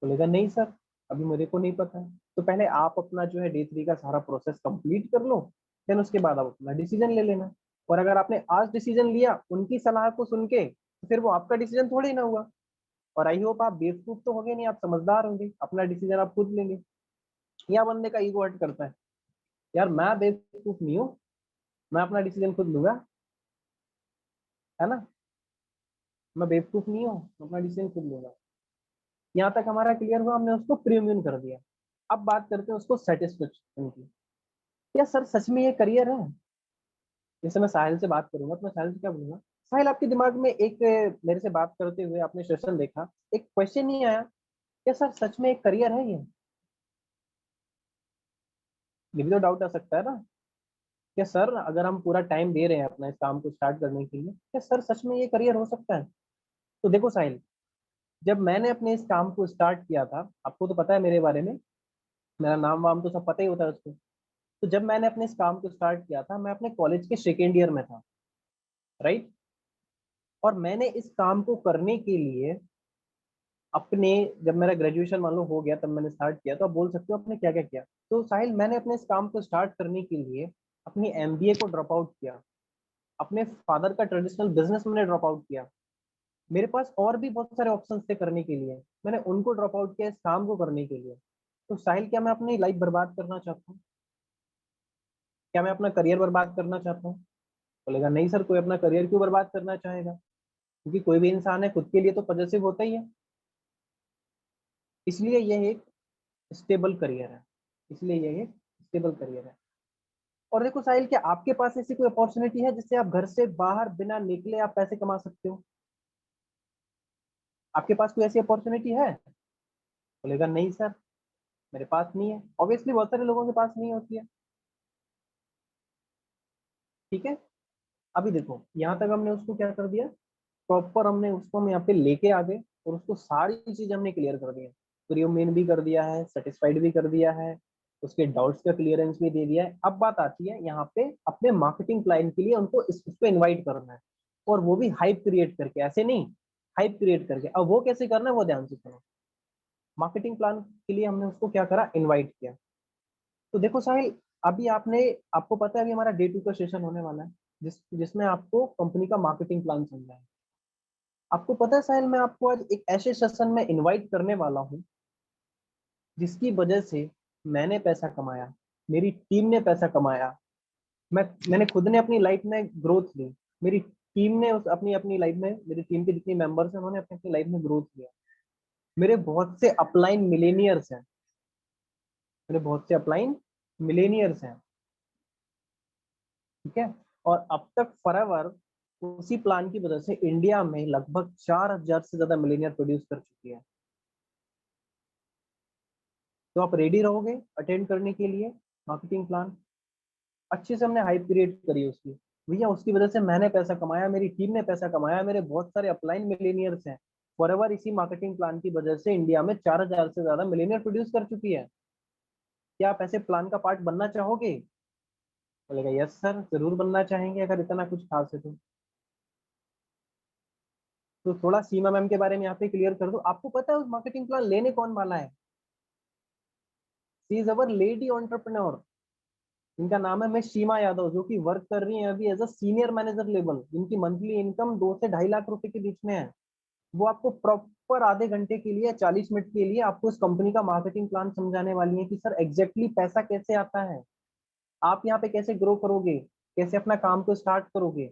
बोलेगा नहीं सर, अभी मेरे को नहीं पता है। तो पहले आप अपना जो है डे 3 का सारा प्रोसेस कंप्लीट कर लो, देन उसके बाद आप अपना डिसीजन ले लेना। और अगर आपने आज डिसीजन लिया उनकी सलाह को सुन के, तो फिर वो आपका डिसीजन थोड़ी ना हुआ। और आई होप आप बेवकूफ तो होंगे नहीं, आप समझदार होंगे, अपना डिसीजन आप खुद लेंगे। या बंदे का ईगो हर्ट करता है, यार मैं बेवकूफ नहीं हूँ, मैं अपना डिसीजन खुद लूंगा, है ना, मैं बेवकूफ नहीं हूँ, मैं अपना डिसीजन खुद लूंगा। यहाँ तक हमारा क्लियर हुआ, हमने उसको प्रीमियम कर दिया। अब बात करते हैं उसको सेटिस्फेक्शन की। क्या सर सच में ये करियर है? जैसे मैं साहिल से बात करूंगा तो मैं साहिल से क्या बोलूंगा, साहिल आपके दिमाग में एक, मेरे से बात करते हुए आपने सेशन देखा, एक क्वेश्चन नहीं आया क्या सर सच में एक करियर है ये भी तो डाउट आ सकता है ना। क्या सर अगर हम पूरा टाइम दे रहे हैं अपना इस काम को स्टार्ट करने के लिए, क्या सर सच में ये करियर हो सकता है? तो देखो साहिल, जब मैंने अपने इस काम को स्टार्ट किया था, आपको तो पता है मेरे बारे में, मेरा नाम वाम तो सब पता ही होता है उसको। तो जब मैंने अपने इस काम को स्टार्ट किया था, मैं अपने कॉलेज के सेकेंड ईयर में था, राइट। और मैंने इस काम को करने के लिए अपने, जब मेरा ग्रेजुएशन मान लो हो गया तब मैंने स्टार्ट किया, तो आप बोल सकते हो आपने क्या क्या किया। तो साहिल, मैंने अपने इस काम को स्टार्ट करने के लिए अपनी एमबीए को ड्रॉप आउट किया, अपने फादर का ट्रेडिशनल बिजनेस मैंने ड्रॉप आउट किया। मेरे पास और भी बहुत सारे ऑप्शंस थे करने के लिए, मैंने उनको ड्रॉप आउट किया इस काम को करने के लिए। तो साहिल, क्या मैं अपनी लाइफ बर्बाद करना चाहता हूँ? क्या मैं अपना करियर बर्बाद करना चाहता हूँ? बोलेगा नहीं सर, कोई अपना करियर क्यों बर्बाद करना चाहेगा, क्योंकि कोई भी इंसान है खुद के लिए तो पॉजिटिव होता ही है। इसलिए यह एक स्टेबल करियर है, इसलिए यह एक स्टेबल करियर है। और देखो साहिल, क्या आपके पास ऐसी कोई अपॉर्चुनिटी है जिससे आप घर से बाहर बिना निकले आप पैसे कमा सकते हो? आपके पास कोई ऐसी अपॉर्चुनिटी है? बोलेगा नहीं सर, मेरे पास नहीं है। ऑब्वियसली बहुत सारे लोगों के पास नहीं होती है, ठीक है। अभी देखो यहाँ तक हमने उसको क्या कर दिया, प्रॉपर हमने उसको हम यहाँ पे लेके आ गए और उसको सारी चीज हमने क्लियर कर दी है। प्री मेन भी कर दिया है, सेटिस्फाइड भी कर दिया है, उसके डाउट्स का क्लियरेंस भी दे दिया है। अब बात आती है यहाँ पे अपने मार्केटिंग प्लान के लिए उनको इसको इन्वाइट करना है, और वो भी हाइप क्रिएट करके, ऐसे नहीं, हाइप क्रिएट करके। अब वो कैसे करना है वो ध्यान से सुनो। मार्केटिंग प्लान के लिए हमने उसको क्या करा, इन्वाइट किया। तो देखो साहिल, अभी आपको पता है अभी हमारा डे 2 का सेशन होने वाला है, जिसमें आपको कंपनी का मार्केटिंग प्लान समझा है। आपको पता है साहिल, मैं आपको आज एक ऐसे सेशन में इनवाइट करने वाला हूँ जिसकी वजह से मैंने पैसा कमाया, मेरी टीम ने पैसा कमाया, मैंने खुद ने अपनी लाइफ में ग्रोथ ली, मेरी टीम ने अपनी अपनी लाइफ में, मेरी टीम के जितने मेंबर्स हैं उन्होंने अपनी अपनी लाइफ में ग्रोथ किया। मेरे बहुत से अपलाइन मिलेनियर्स हैं, मेरे बहुत से अपलाइन मिलेनियर्स हैं, ठीक है। और अब तक फॉरएवर उसी प्लान की वजह से इंडिया में लगभग 4000 से ज्यादा मिलेनियर प्रोड्यूस कर चुकी है। तो आप रेडी रहोगे अटेंड करने के लिए मार्केटिंग प्लान? अच्छे से हमने हाइप क्रिएट करी उसकी, भैया उसकी वजह से मैंने पैसा कमाया, मेरी टीम ने पैसा कमाया, मेरे बहुत सारे अपलाइन मिलेनियर्स हैं। फॉरएवर इसी मार्केटिंग प्लान की वजह से इंडिया में 4000 से ज्यादा मिलेनियर प्रोड्यूस कर चुकी है। क्या आप ऐसे प्लान का पार्ट बनना चाहोगे? बोलेगा यस सर, जरूर बनना चाहेंगे अगर इतना कुछ खास है तो थोड़ा सीमा मैम के बारे में यहाँ पे क्लियर कर दो। आपको पता है उस मार्केटिंग प्लान लेने कौन वाला है? She is our lady entrepreneur, इनका नाम है मिस सीमा यादव, जो कि वर्क कर रही है अभी as a senior manager level. जिनकी मंथली इनकम 2 से 2.5 लाख रुपए के बीच में है। वो आपको प्रॉपर आधे घंटे के लिए, 40 मिनट के लिए आपको इस कंपनी का मार्केटिंग प्लान समझाने वाली है कि सर एग्जैक्टली पैसा कैसे आता है, आप यहाँ पे कैसे ग्रो करोगे, कैसे अपना काम को स्टार्ट करोगे।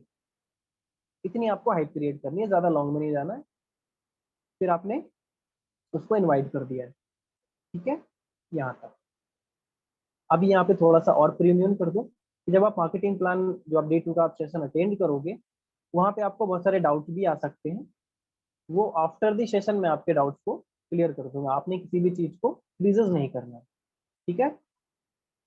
इतनी आपको हाइप क्रिएट करनी है, ज्यादा लॉन्ग में नहीं जाना है। फिर आपने उसको इन्वाइट कर दिया है, ठीक है, यहाँ तक। अभी यहाँ पे थोड़ा सा और प्रीमियम कर दो कि जब आप मार्केटिंग प्लान, जो आप डे 2 का आप सेशन अटेंड करोगे, वहाँ पे आपको बहुत सारे डाउट भी आ सकते हैं। वो आफ्टर द सेशन में आपके डाउट्स को क्लियर कर दूंगा। आपने किसी भी चीज को प्लीजेस नहीं करना है, ठीक है।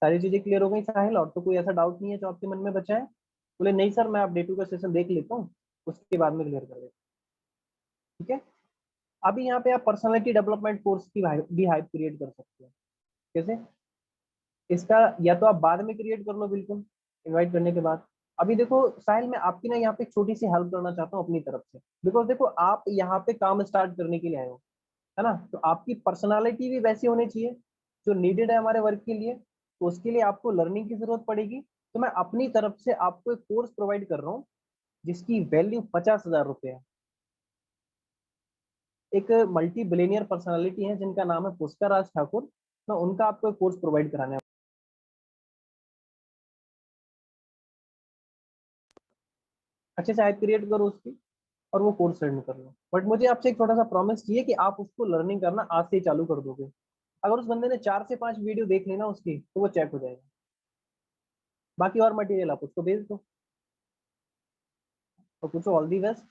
सारी चीजें क्लियर हो गई साहिल? और तो कोई ऐसा डाउट नहीं है जो आपके मन में बचा है? बोले नहीं सर, मैं आप डे 2 का सेशन देख लेता हूँ, उसके बाद में क्लियर कर देता हूँ, ठीक है। अभी यहाँ पे आप पर्सनालिटी डेवलपमेंट कोर्स की भी हाइप क्रिएट कर सकते हैं। कैसे? इसका या तो आप बाद में क्रिएट कर लो, बिल्कुल इनवाइट करने के बाद। अभी देखो साहिल, मैं आपकी ना यहाँ पे छोटी सी हेल्प करना चाहता हूँ अपनी तरफ से। बिकॉज देखो आप यहाँ पे काम स्टार्ट करने के लिए आए हो, है ना, तो आपकी पर्सनालिटी भी वैसी होनी चाहिए जो नीडेड है हमारे वर्क के लिए। तो उसके लिए आपको लर्निंग की जरूरत पड़ेगी। तो मैं अपनी तरफ से आपको एक कोर्स प्रोवाइड कर रहा हूँ जिसकी वैल्यू 50,000 रुपये है। एक मल्टी बिलियनियर पर्सनालिटी है जिनका नाम है पुष्कर राज ठाकुर। मैं उनका आपको एक कोर्स प्रोवाइड कराने, अच्छे से हाइप क्रिएट करो उसकी और वो कोर्स रन कर लो। बट मुझे आपसे एक छोटा सा प्रॉमिस चाहिए कि आप उसको लर्निंग करना आज से ही चालू कर दोगे। अगर उस बंदे ने 4 से 5 वीडियो देख ली ना उसकी, तो वो चेक हो जाएगा। बाकी और मटेरियल आप उसको भेज दो और पूछो all the best,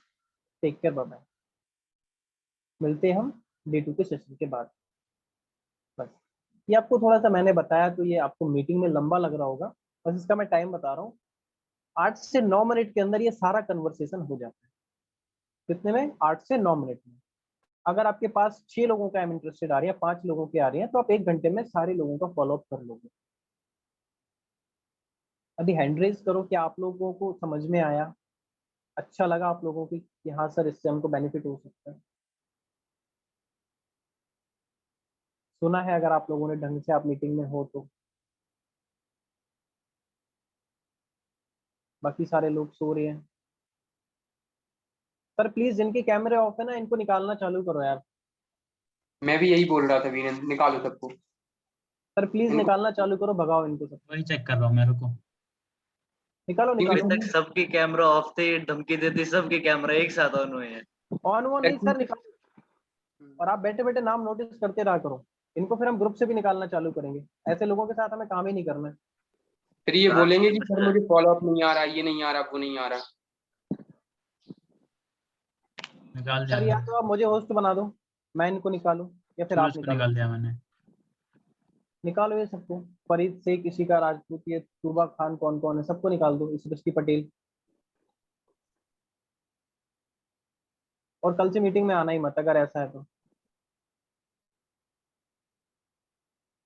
take care, bye bye. मिलते हैं हम डे 2 के सेशन के बाद। बस ये आपको थोड़ा सा मैंने बताया तो ये आपको मीटिंग में लंबा लग रहा होगा, बस इसका मैं टाइम बता रहा हूँ। 8 से 9 मिनट के अंदर ये सारा कन्वर्सेशन हो जाता है। कितने में? 8 से 9 मिनट में। अगर आपके पास 6 लोगों का इंटरेस्टेड आ रही है, 5 लोगों के आ रही है, तो आप 1 घंटे में सारे लोगों का फॉलोअप कर लोगे। अभी हैंड रेज करो कि आप लोगों को समझ में आया, अच्छा लगा आप लोगों की कि हाँ सर इससे हमको बेनिफिट हो सकता है। सुना है अगर आप लोगों ने ढंग से, आप मीटिंग में हो तो। बाकी सारे लोग सो रहे हैं। सर प्लीज जिनके कैमरे ऑफ है ना, इनको निकालना चालू करो यार। मैं भी यही बोल रहा था वीरेंद्र, निकालो सबको। सर प्लीज इनको निकालना चालू करो, भगाओ इनको सब। वही चेक कर रहा हूँ मेरे को। निकालो अभी निकालो। तक सबके कैमरा ऑफ थे, धमकी देते सबके कैमरा एक साथ ऑन हुए हैं। ऑन वो नहीं सर, निकालो। और आप बैठे बैठे नाम नोटिस करते रहा करो। इनको फिर हम ग्रुप से भी निकालना चालू करेंगे। ऐसे लोगों के साथ हमें काम ही नहीं करना है। फिर ये रात बोलेंगे की कि सर समस्या है। मुझे फॉलो अप नहीं आ रहा, ये नहीं आ रहा, वो नहीं आ रहा। निकाल दिया सर या मैंने। तो आप मुझे होस्ट बना दो, मैं इनको निकालूं, या फिर आप सूरज को निकालो। निकाल दिया मैंने। निकालो ये सबको। फरीद शेख, इशिका राजपूत, ये तुबा खान, कौन कौन है, सबको निकाल दो। इस सृष्टि पटेल। और कल से मीटिंग में आना ही मत अगर ऐसा है तो।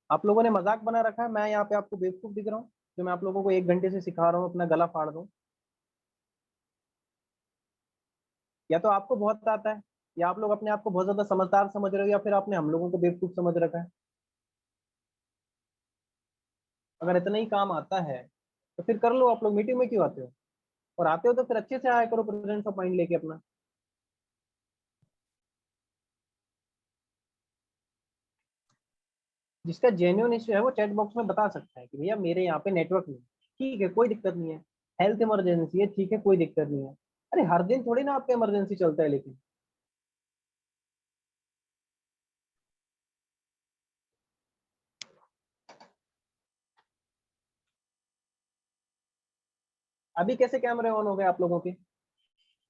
आप लोगों ने मजाक बना रखा है, मैं यहाँ पे आपको बेवकूफ दिख रहा हूँ जो मैं आप लोगों को 1 घंटे से सिखा रहा हूँ अपना गला फाड़ दूं? या तो आपको बहुत आता है, या आप लोग अपने आप को बहुत ज्यादा समझदार समझ रहे हो, या फिर आपने हम लोगों को बेवकूफ समझ रखा है। अगर इतना ही काम आता है तो फिर कर लो। आप लोग मीटिंग में क्यों आते हो? और आते हो तो फिर अच्छे से आया करो, प्रेजेंस ऑफ माइंड लेके अपना। जिसका जेन्युइन इश्यू है वो चैट बॉक्स में बता सकता है कि भैया मेरे यहाँ पे नेटवर्क नहीं है। ठीक है, कोई दिक्कत नहीं है। हेल्थ इमरजेंसी है, ठीक है, कोई दिक्कत नहीं है। अरे हर दिन थोड़ी ना आपका इमरजेंसी चलता है, लेकिन अभी कैसे कैमरे ऑन हो गए आप लोगों के?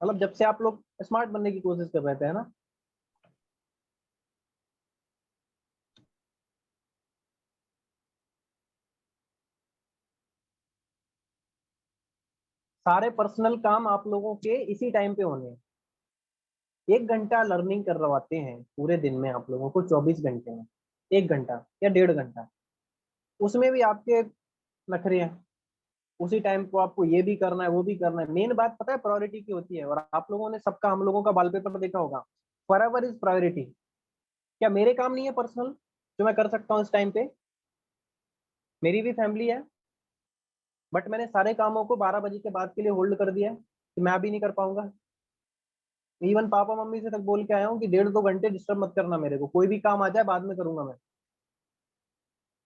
मतलब जब से आप लोग स्मार्ट बनने की कोशिश कर रहे थे, है ना? सारे पर्सनल काम आप लोगों के इसी टाइम पे होने हैं। 1 घंटा लर्निंग करवाते हैं पूरे दिन में आप लोगों को, 24 घंटे में 1 घंटा या 1.5 घंटा। उसमें भी आपके नखरे हैं। उसी टाइम को आपको ये भी करना है, वो भी करना है। मेन बात पता है प्रायोरिटी की होती है। और आप लोगों ने सबका, हम लोगों का वॉलपेपर देखा होगा, फॉरएवर इज प्रायोरिटी। क्या मेरे काम नहीं है पर्सनल जो मैं कर सकता हूँ इस टाइम पे? मेरी भी फैमिली है, बट मैंने सारे कामों को 12 बजे के बाद के लिए होल्ड कर दिया है कि मैं अभी नहीं कर पाऊंगा। इवन पापा मम्मी से तक बोल के आया हूँ कि 1.5-2 घंटे डिस्टर्ब मत करना मेरे को, कोई भी काम आ जाए बाद में करूंगा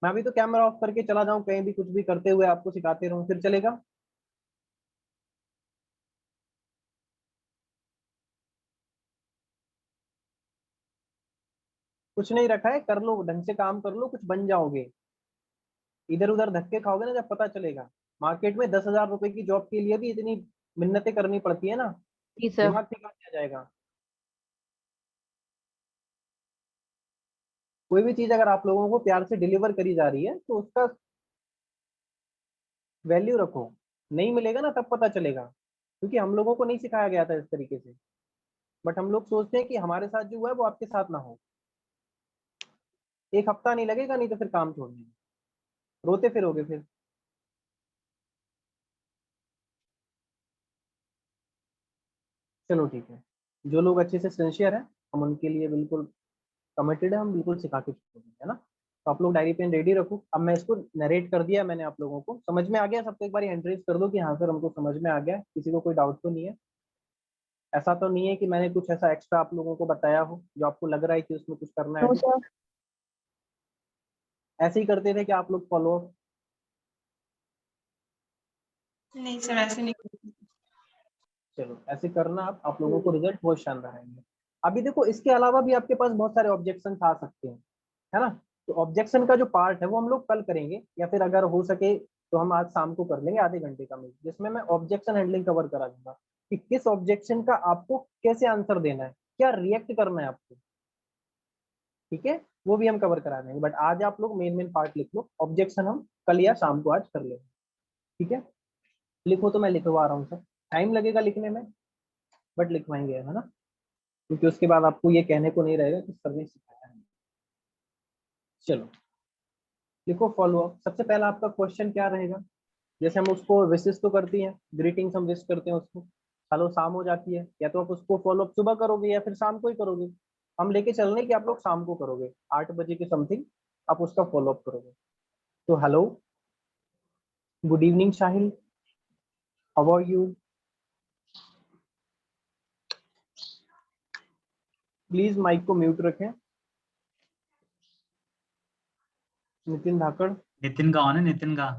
मैं अभी तो कैमरा ऑफ करके चला जाऊं कहीं भी, कुछ भी करते हुए आपको सिखाते रहूं, फिर चलेगा? कुछ नहीं रखा है, कर लो ढंग से, काम कर लो, कुछ बन जाओगे। इधर उधर धक्के खाओगे ना, जब पता चलेगा। मार्केट में 10,000 रुपए की जॉब के लिए भी इतनी मिन्नतें करनी पड़ती है ना, जी सर। दिमाग सिखा दिया जाएगा। कोई भी चीज अगर आप लोगों को प्यार से डिलीवर करी जा रही है तो उसका वैल्यू रखो। नहीं मिलेगा ना तब पता चलेगा, क्योंकि हम लोगों को नहीं सिखाया गया था इस तरीके से। बट हम लोग सोचते हैं कि हमारे साथ जो हुआ है वो आपके साथ ना हो। 1 हफ्ता नहीं लगेगा, नहीं तो फिर काम छोड़ने में रोते फिरोगे फिर। चलो ठीक है, जो लोग अच्छे से सिंसियर है हम उनके लिए बिल्कुल कमिटेड है, हम बिल्कुल सिखा के छोड़ेंगे, है ना? तो आप लोग डायरी पेन रेडी रखो। अब मैं इसको नरेट कर दिया मैंने, आप लोगों को समझ में आ गया सबको? एक बार हैंड रेज कर दो कि हाँ सर हमको समझ में आ गया। किसी को कोई डाउट तो नहीं है? ऐसा तो नहीं है कि मैंने कुछ ऐसा एक्स्ट्रा आप लोगों को बताया हो जो आपको लग रहा है कि उसमें कुछ करना है? No sir. ऐसे ही करते थे कि आप लोग फॉलो? नहीं सर, ऐसे नहीं। चलो ऐसे करना, आप लोगों को रिजल्ट बहुत शानदार आएंगे। अभी देखो, इसके अलावा भी आपके पास बहुत सारे ऑब्जेक्शन आ सकते हैं, है ना? तो ऑब्जेक्शन का जो पार्ट है वो हम लोग कल करेंगे, या फिर अगर हो सके तो हम आज शाम को कर लेंगे आधे घंटे का मीट, जिसमें मैं ऑब्जेक्शन हैंडलिंग कवर करा दूंगा कि किस ऑब्जेक्शन का आपको कैसे आंसर देना है, क्या रिएक्ट करना है आपको। ठीक है, वो भी हम कवर करा देंगे। बट आज आप लोग मेन मेन पार्ट लिख लो, ऑब्जेक्शन हम कल या शाम को आज कर लेंगे। ठीक है, लिखो तो मैं लिखवा रहा हूँ सर, टाइम लगेगा लिखने में बट लिखवाएंगे, है ना? क्योंकि उसके बाद आपको ये कहने को नहीं रहेगा कि सर ने सिखाया है। चलो लिखो फॉलो अप। सबसे पहला आपका क्वेश्चन क्या रहेगा? जैसे हम उसको विशेष तो करती हैं, ग्रीटिंग्स हम विश करते हैं उसको, हेलो शाम हो जाती है, या तो आप उसको फॉलो अप सुबह करोगे या फिर शाम को ही करोगे। हम लेके चल रहे हैं कि आप लोग शाम को करोगे, 8 बजे के समथिंग आप उसका फॉलो अप करोगे। तो hello, good evening Sahil, how are you, please mike को म्यूट रखें। नितिन धाकड़, नितिन का ऑन है, नितिन का।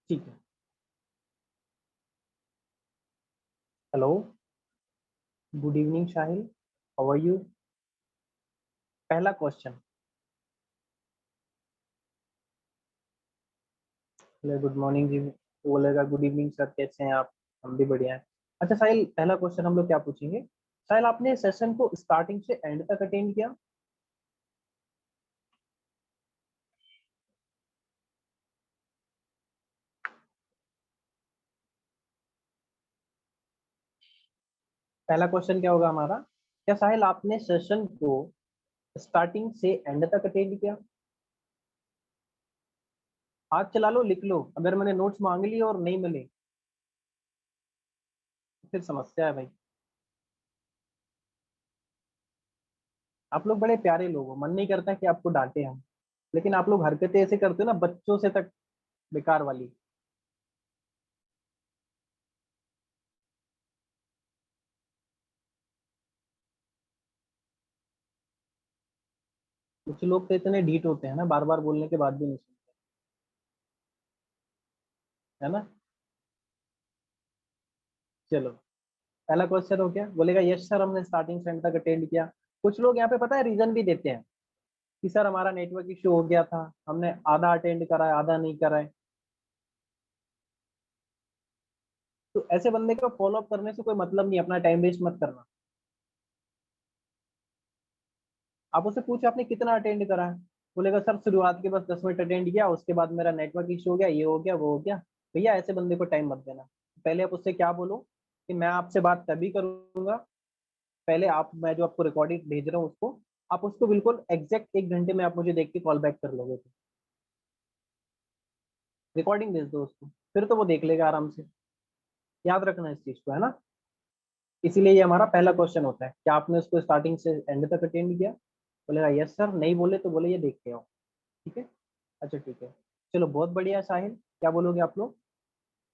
ठीक है। Hello, good evening Sahil, how are you. पहला क्वेश्चन, गुड मॉर्निंग जी, वो बोलेगा गुड इवनिंग सर, कैसे हैं आप। हम भी बढ़िया हैं। अच्छा साहिल, पहला क्वेश्चन हम लोग क्या पूछेंगे। साहिल, आपने सेशन को स्टार्टिंग से एंड तक अटेंड किया। पहला क्वेश्चन क्या होगा हमारा, क्या साहिल आपने सेशन को स्टार्टिंग से एंड तक अटेंड किया। हाथ चला लो, लिख लो, अगर मैंने नोट्स मांग लिए और नहीं मिले तो फिर समस्या है भाई। आप लोग बड़े प्यारे लोग हो, मन नहीं करता कि आपको डांटे हम, लेकिन आप लोग हरकतें ऐसे करते हो ना बच्चों से तक बेकार वाली। कुछ लोग तो इतने ढीठ होते हैं ना, बार बार बोलने के बाद भी नहीं सुनते, है ना। चलो, पहला क्वेश्चन हो गया, बोलेगा यस सर हमने स्टार्टिंग से एंड तक अटेंड किया। कुछ लोग यहाँ पे पता है रीजन भी देते हैं कि सर हमारा नेटवर्क इशू हो गया था, हमने आधा अटेंड करा है, आधा नहीं करा है। तो ऐसे बंदे को फॉलो अप करने से कोई मतलब नहीं, अपना टाइम वेस्ट मत करना। आप उससे पूछो आपने कितना अटेंड करा है, बोलेगा सर शुरुआत के बस 10 मिनट अटेंड किया, उसके बाद मेरा नेटवर्क इशू हो गया, ये हो गया वो हो गया। भैया ऐसे बंदे को टाइम मत देना। पहले आप उससे क्या बोलो कि मैं आपसे बात तभी करूंगा, पहले आप, मैं जो आपको रिकॉर्डिंग भेज रहा हूँ उसको, आप उसको बिल्कुल एग्जैक्ट 1 घंटे में आप मुझे देख के कॉल बैक कर लोगे। तो रिकॉर्डिंग भेज दो उसको, फिर तो वो देख लेगा आराम से। याद रखना इस चीज को, है ना। इसीलिए ये हमारा पहला क्वेश्चन होता है, क्या आपने उसको स्टार्टिंग से एंड तक अटेंड किया। बोलेगा यस सर, नहीं बोले तो बोले ये देख के आओ। ठीक है, अच्छा ठीक है। चलो बहुत बढ़िया साहिल, क्या बोलोगे आप लोग।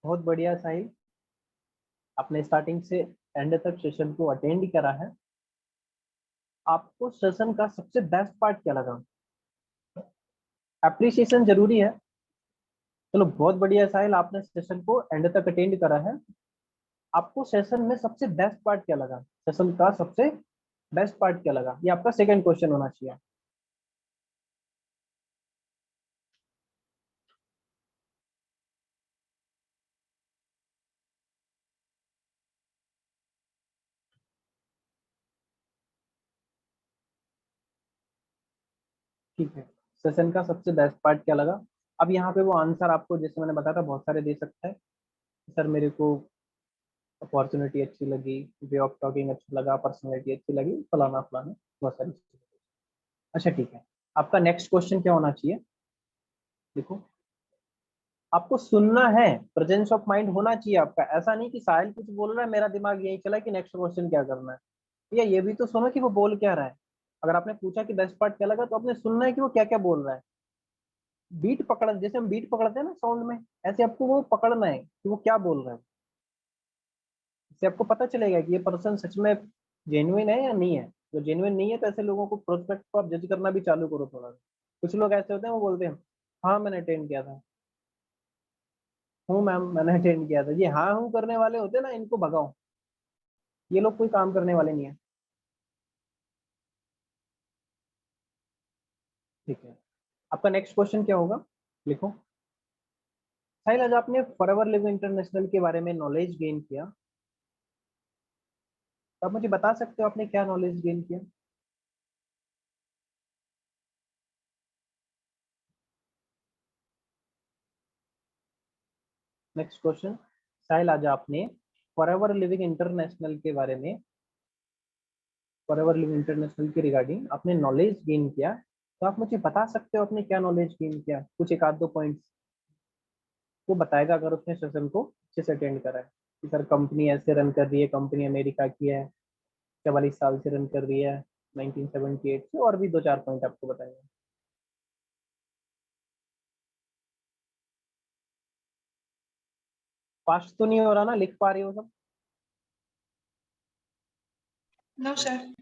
बहुत बढ़िया साहिल, आपने स्टार्टिंग से एंड तक सेशन को अटेंड करा है। आपको सेशन का सबसे बेस्ट पार्ट क्या लगा। एप्रिसिएशन जरूरी है। चलो बहुत बढ़िया साहिल, आपने सेशन को एंड तक अटेंड करा है। आपको सेशन में सबसे बेस्ट पार्ट क्या लगा, सेशन का सबसे बेस्ट पार्ट क्या लगा, ये आपका सेकंड क्वेश्चन होना चाहिए। ठीक है, सेशन का सबसे बेस्ट पार्ट क्या लगा। अब यहाँ पे वो आंसर आपको जैसे मैंने बताया था बहुत सारे दे सकता है। सर मेरे को अपॉर्चुनिटी अच्छी लगी, वे ऑफ टॉकिंग अच्छा लगा, पर्सनैलिटी अच्छी लगी, फलाना फलाना, बहुत सारी चीजें। अच्छा ठीक है, आपका नेक्स्ट क्वेश्चन क्या होना चाहिए। देखो, आपको सुनना है, प्रेजेंस ऑफ माइंड होना चाहिए आपका। ऐसा नहीं कि साहिल कुछ बोल रहा है मेरा दिमाग यही चला कि नेक्स्ट क्वेश्चन क्या करना है। भैया ये भी तो सुनो कि वो बोल क्या रहा है। अगर आपने पूछा कि बेस्ट पार्ट क्या लगा, तो आपने सुनना है कि वो क्या क्या बोल रहा है। बीट पकड़, जैसे हम बीट पकड़ते हैं ना साउंड में, ऐसे आपको वो पकड़ना है कि वो क्या बोल रहा है। इससे आपको पता चलेगा कि ये पर्सन सच में जेन्युइन है या नहीं है। जो जेन्युइन नहीं है तो ऐसे लोगों को, प्रोस्पेक्ट को आप जज करना भी चालू करो थोड़ा। कुछ लोग ऐसे होते हैं वो बोलते हैं हाँ मैंने अटेंड किया था, हूँ मैम मैंने अटेंड किया था। ये हाँ हूँ करने वाले होते हैं ना, इनको भगाओ, ये लोग कोई काम करने वाले नहीं है। ठीक है, आपका नेक्स्ट क्वेश्चन क्या होगा, लिखो। साहिल आज आपने फॉरएवर लिव इंटरनेशनल के बारे में नॉलेज गेन किया, तो आप मुझे बता सकते हो आपने क्या नॉलेज गेन किया। नेक्स्ट क्वेश्चन, साहिल आज आपने फॉरएवर लिविंग इंटरनेशनल के बारे में, फॉरएवर लिविंग इंटरनेशनल के रिगार्डिंग आपने नॉलेज गेन किया, तो आप मुझे बता सकते हो अपने क्या नॉलेज गेन किया, कुछ एक आध दो पॉइंट्स। वो बताएगा अगर उसने सेशन को अच्छे से अटेंड करा है कि सर कंपनी ऐसे रन कर रही है, कंपनी अमेरिका की है, 44 साल से रन कर रही है, 1978 से, और भी दो चार पॉइंट आपको बताएगा। फास्ट तो नहीं हो रहा ना, लिख पा रही हो सब? No sir.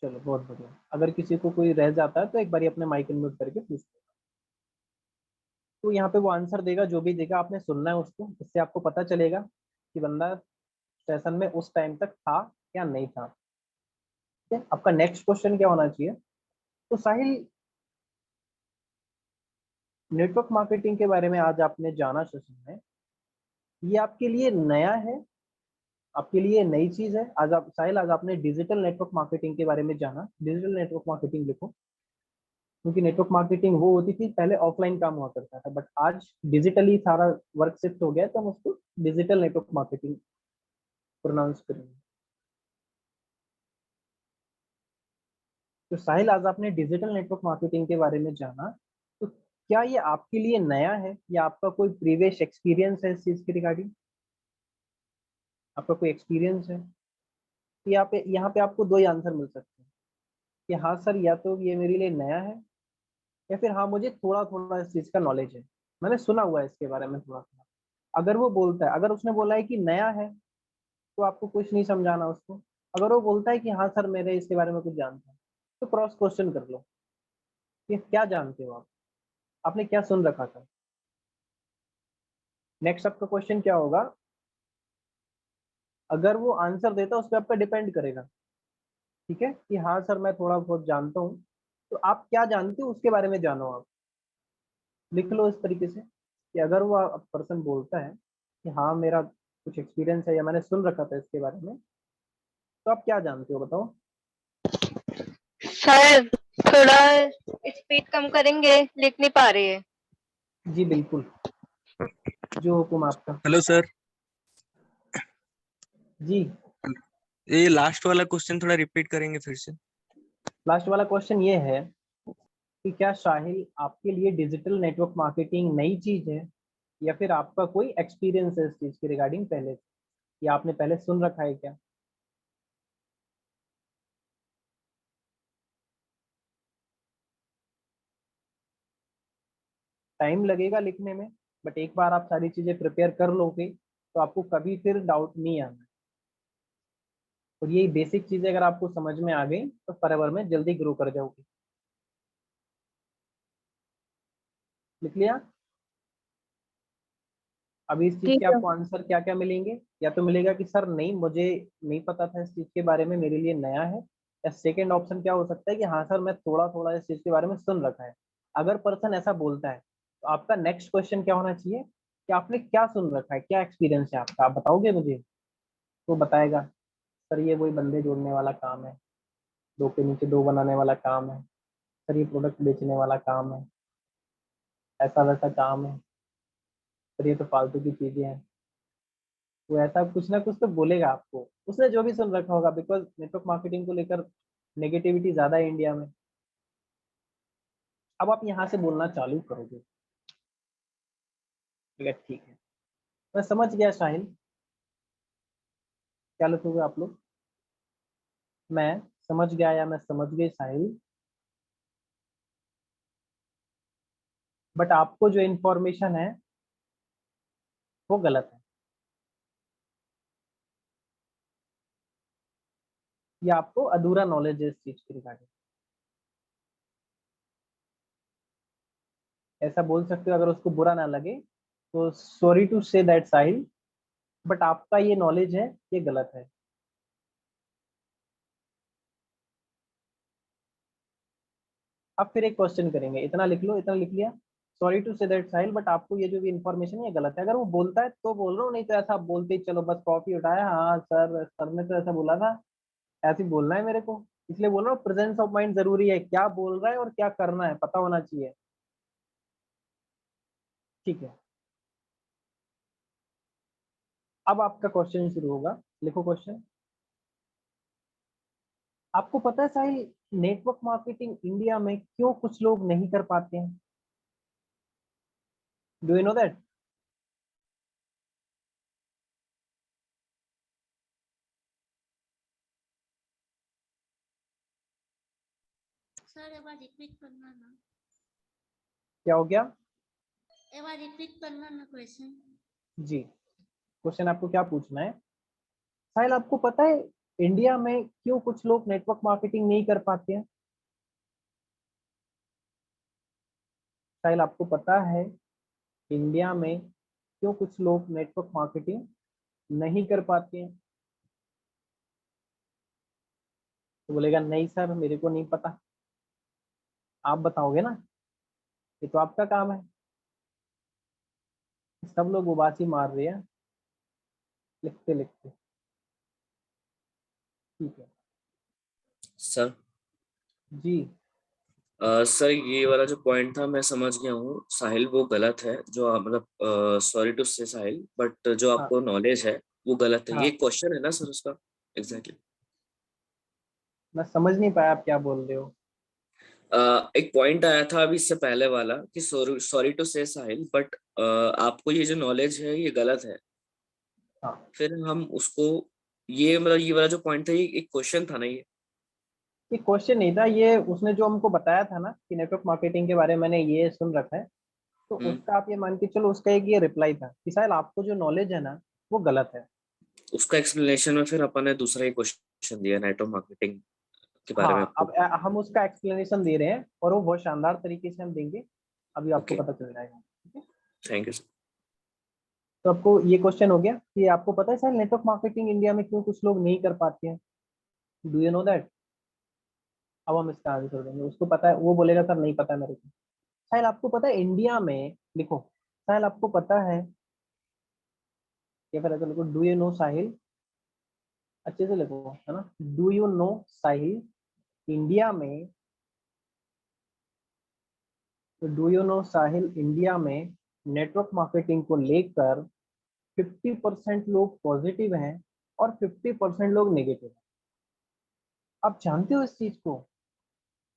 चलो बहुत बढ़िया। अगर किसी को कोई रह जाता है तो एक बार अपने माइक अनम्यूट करके पूछ लो। तो यहाँ पे वो आंसर देगा, जो भी देगा आपने सुनना है उसको, इससे आपको पता चलेगा कि बंदा सेशन में उस टाइम तक था या नहीं था। ठीक है, आपका नेक्स्ट क्वेश्चन क्या होना चाहिए? तो साहिल, नेटवर्क मार्केटिंग के बारे में आज आपने जाना सेशन में, ये आपके लिए नया है, आपके लिए नई चीज है? आज आप साहिल, आज आपने डिजिटल नेटवर्क मार्केटिंग के बारे में जाना। डिजिटल नेटवर्क मार्केटिंग लिखो, क्योंकि नेटवर्क मार्केटिंग वो होती थी पहले, ऑफलाइन काम हुआ करता था, बट आज डिजिटली सारा वर्क शिफ्ट हो गया, तो हम उसको डिजिटल नेटवर्क मार्केटिंग प्रोनाउंस करेंगे। तो साहिल, आज आपने डिजिटल नेटवर्क मार्केटिंग के बारे में जाना, तो क्या ये आपके लिए नया है या आपका कोई प्रीवियस एक्सपीरियंस है इस चीज के रिगार्डिंग? आपका कोई एक्सपीरियंस है? तो यहाँ पे आपको दो ही आंसर मिल सकते हैं कि हाँ सर, या तो ये मेरे लिए नया है, या फिर हाँ मुझे थोड़ा थोड़ा इस चीज का नॉलेज है, मैंने सुना हुआ है इसके बारे में थोड़ा थोड़ा। अगर वो बोलता है, अगर उसने बोला है कि नया है, तो आपको कुछ नहीं समझाना उसको। अगर वो बोलता है कि हाँ सर मेरे इसके बारे में कुछ जानता है, तो क्रॉस क्वेश्चन कर लो कि क्या जानते हो आप, आपने क्या सुन रखा था। नेक्स्ट आपका क्वेश्चन क्या होगा? अगर वो आंसर देता है उस पर आपका डिपेंड करेगा, ठीक है, कि हाँ सर मैं थोड़ा बहुत जानता हूँ, तो आप क्या जानते हो उसके बारे में जानो। आप लिख लो इस तरीके से कि अगर वो पर्सन बोलता है कि हाँ मेरा कुछ एक्सपीरियंस है या मैंने सुन रखा था इसके बारे में, तो आप क्या जानते हो बताओ। सर थोड़ा स्पीड कम करेंगे, लिख नहीं पा रही है। जी बिल्कुल, जो हुक्म आपका। हेलो सर, जी, ये लास्ट वाला क्वेश्चन थोड़ा रिपीट करेंगे फिर से? लास्ट वाला क्वेश्चन ये है कि क्या साहिल आपके लिए डिजिटल नेटवर्क मार्केटिंग नई चीज है, या फिर आपका कोई एक्सपीरियंस है इस चीज के रिगार्डिंग पहले से, या आपने पहले सुन रखा है क्या? टाइम लगेगा लिखने में, बट एक बार आप सारी चीजें प्रिपेयर कर लोगे तो आपको कभी फिर डाउट नहीं आना। और ये बेसिक चीजें अगर आपको समझ में आ गई तो फॉरएवर में जल्दी ग्रो कर जाओगे। लिख लिया? अभी इस चीज जी के सर। आपको आंसर क्या क्या मिलेंगे? या तो मिलेगा कि सर नहीं, मुझे नहीं पता था इस चीज के बारे में, मेरे लिए नया है। या सेकेंड ऑप्शन क्या हो सकता है कि हाँ सर मैं थोड़ा थोड़ा इस चीज के बारे में सुन रखा है। अगर पर्सन ऐसा बोलता है, तो आपका नेक्स्ट क्वेश्चन क्या होना चाहिए कि आपने क्या सुन रखा है, क्या एक्सपीरियंस है आपका, आप बताओगे मुझे? तो बताएगा सर ये वही बंदे जोड़ने वाला काम है, दो के नीचे दो बनाने वाला काम है, सर ये प्रोडक्ट बेचने वाला काम है, ऐसा वैसा काम है, सर ये तो फालतू की चीजें हैं। वो ऐसा कुछ ना कुछ तो बोलेगा आपको, उसने जो भी सुन रखा होगा, बिकॉज नेटवर्क मार्केटिंग को लेकर नेगेटिविटी ज्यादा है इंडिया में। अब आप यहाँ से बोलना चालू करोगे, ठीक है, मैं समझ गया साहिल, क्या लिखोगे आप लोग? मैं समझ गया या मैं समझ गई साहिल, बट आपको जो इन्फॉर्मेशन है वो गलत है, या आपको अधूरा नॉलेज है इस चीज के रिगार्डिंग। ऐसा बोल सकते हो, अगर उसको बुरा ना लगे तो sorry to say that Sahil, but आपका ये नॉलेज है ये गलत है। अब फिर एक क्वेश्चन करेंगे, इतना लिख लो, इतना लिख लिया। Sorry to say that Sahil, but आपको ये जो भी इन्फॉर्मेशन है ये गलत है। अगर वो बोलता है तो बोल रहा हूँ, नहीं तो ऐसा आप बोलते ही चलो बस कॉफी उठाया, हाँ सर सर ने तो ऐसा बोला था, ऐसे ही बोलना है मेरे को। इसलिए बोल रहा हूँ प्रेजेंस ऑफ माइंड जरूरी है, क्या बोल रहा है और क्या करना है पता होना चाहिए। ठीक है, अब आपका क्वेश्चन शुरू होगा, लिखो क्वेश्चन। आपको पता है साहिल, नेटवर्क मार्केटिंग इंडिया में क्यों कुछ लोग नहीं कर पाते हैं? Do you know that? Sir एक बार रिपीट करना ना, क्या हो गया? एक बार रिपीट करना ना क्वेश्चन। जी, क्वेश्चन आपको क्या पूछना है साहिल? आपको पता है इंडिया में क्यों कुछ लोग नेटवर्क मार्केटिंग नहीं कर पाते हैं? साहिल आपको पता है इंडिया में क्यों कुछ लोग नेटवर्क मार्केटिंग नहीं कर पाते हैं? तो बोलेगा नहीं सर मेरे को नहीं पता। आप बताओगे ना, ये तो आपका काम है। सब लोग उबासी मार रहे हैं लिखते लिखते। ठीक है सर जी। सर ये वाला जो पॉइंट था मैं समझ गया हूँ साहिल, वो गलत है जो मतलब सॉरी टू से साहिल, बट जो हाँ आपको नॉलेज है वो गलत है। ये हाँ, क्वेश्चन है ना सर उसका? एग्जैक्टली मैं समझ नहीं पाया आप क्या बोल रहे हो। एक पॉइंट आया था अभी इससे पहले वाला कि सॉरी सॉरी टू से साहिल, बट आपको ये जो नॉलेज है ये गलत है। हाँ, फिर हम उसको ये मतलब ये वाला जो पॉइंट था ये एक क्वेश्चन था ना ये? ये क्वेश्चन नहीं था, ये उसने जो हमको बताया था ना कि नेटवर्क मार्केटिंग के बारे में मैंने ये सुन रखा है, तो हम्म, उसका आप ये मान के चलो, उसका एक ये रिप्लाई था कि साहिल आपको जो नॉलेज है ना वो गलत है। उसका एक्सप्लेनेशन में फिर अपन ने दूसरा ही क्वेश्चन दिया नेटवर्क मार्केटिंग के बारे में हाँ, आपको। अब हम उसका एक्सप्लेनेशन दे रहे हैं और वो बहुत शानदार तरीके से हम देंगे, अभी आपको ओके, पता चल जाएगा। ठीक है, थैंक यू सर। तो आपको ये क्वेश्चन हो गया कि आपको पता है सर नेटवर्क मार्केटिंग इंडिया में क्यों कुछ लोग नहीं कर पाते हैं? Do you know that? अब हम इसका आंसर देंगे, उसको पता है, वो बोलेगा सर नहीं पता है मेरे को। साहिल आपको पता है इंडिया में, लिखो साहिल आपको पता है, या फिर ऐसा लिखो डू यू नो साहिल, अच्छे से लिखो है ना, do you know Sahil India में, तो do you know Sahil India में नेटवर्क मार्केटिंग को लेकर 50% लोग पॉजिटिव हैं और 50% लोग नेगेटिव हैं। आप जानते हो इस चीज को?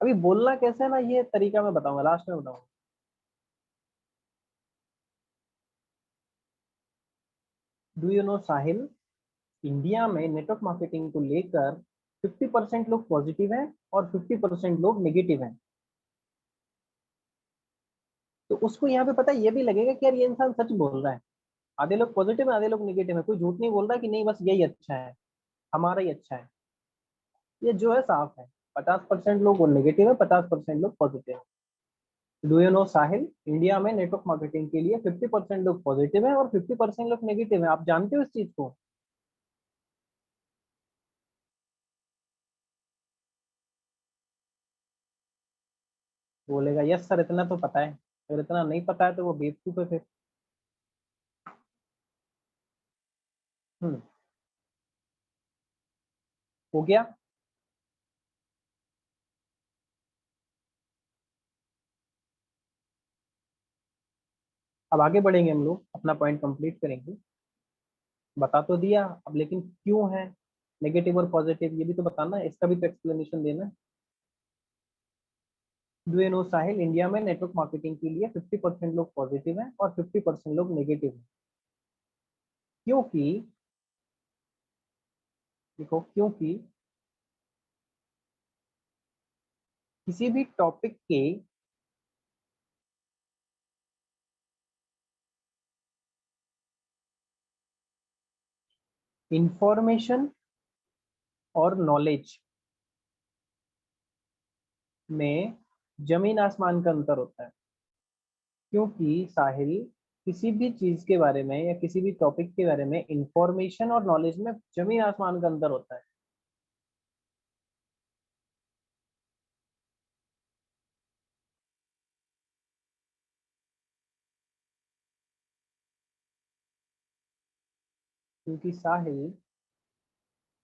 अभी बोलना कैसे है ना, ये तरीका मैं बताऊंगा, लास्ट में बताऊंगा। Do you know Sahil India में नेटवर्क मार्केटिंग को लेकर 50% लोग पॉजिटिव हैं और 50% लोग नेगेटिव हैं। तो उसको यहाँ पे पता है, ये भी लगेगा कि यार ये इंसान सच बोल रहा है। आधे लोग पॉजिटिव है, आधे लोग नेगेटिव है, कोई झूठ नहीं बोल रहा कि नहीं बस यही अच्छा है, हमारा ही अच्छा है। ये जो है साफ है, 50% लोग नेगेटिव है, 50% लोग पॉजिटिव है। Do you know Sahil India में नेटवर्क मार्केटिंग के लिए 50% लोग पॉजिटिव है और 50% लोग नेगेटिव है। आप जानते हो इस चीज को? बोलेगा यस सर इतना तो पता है, अगर इतना नहीं पता है तो वो बेवकूफ है फिर। हम्म, हो गया। अब आगे बढ़ेंगे, हम लोग अपना पॉइंट कंप्लीट करेंगे। बता तो दिया अब, लेकिन क्यों है नेगेटिव और पॉजिटिव ये भी तो बताना है, इसका भी तो एक्सप्लेनेशन देना है। Do you know Sahil India में नेटवर्क मार्केटिंग के लिए 50% लोग पॉजिटिव हैं और 50% लोग नेगेटिव हैं, क्योंकि देखो, क्योंकि किसी भी टॉपिक के इंफॉर्मेशन और नॉलेज में जमीन आसमान का अंतर होता है। क्योंकि साहिल किसी भी चीज के बारे में या किसी भी टॉपिक के बारे में इंफॉर्मेशन और नॉलेज में जमीन आसमान का अंतर होता है। क्योंकि साहिल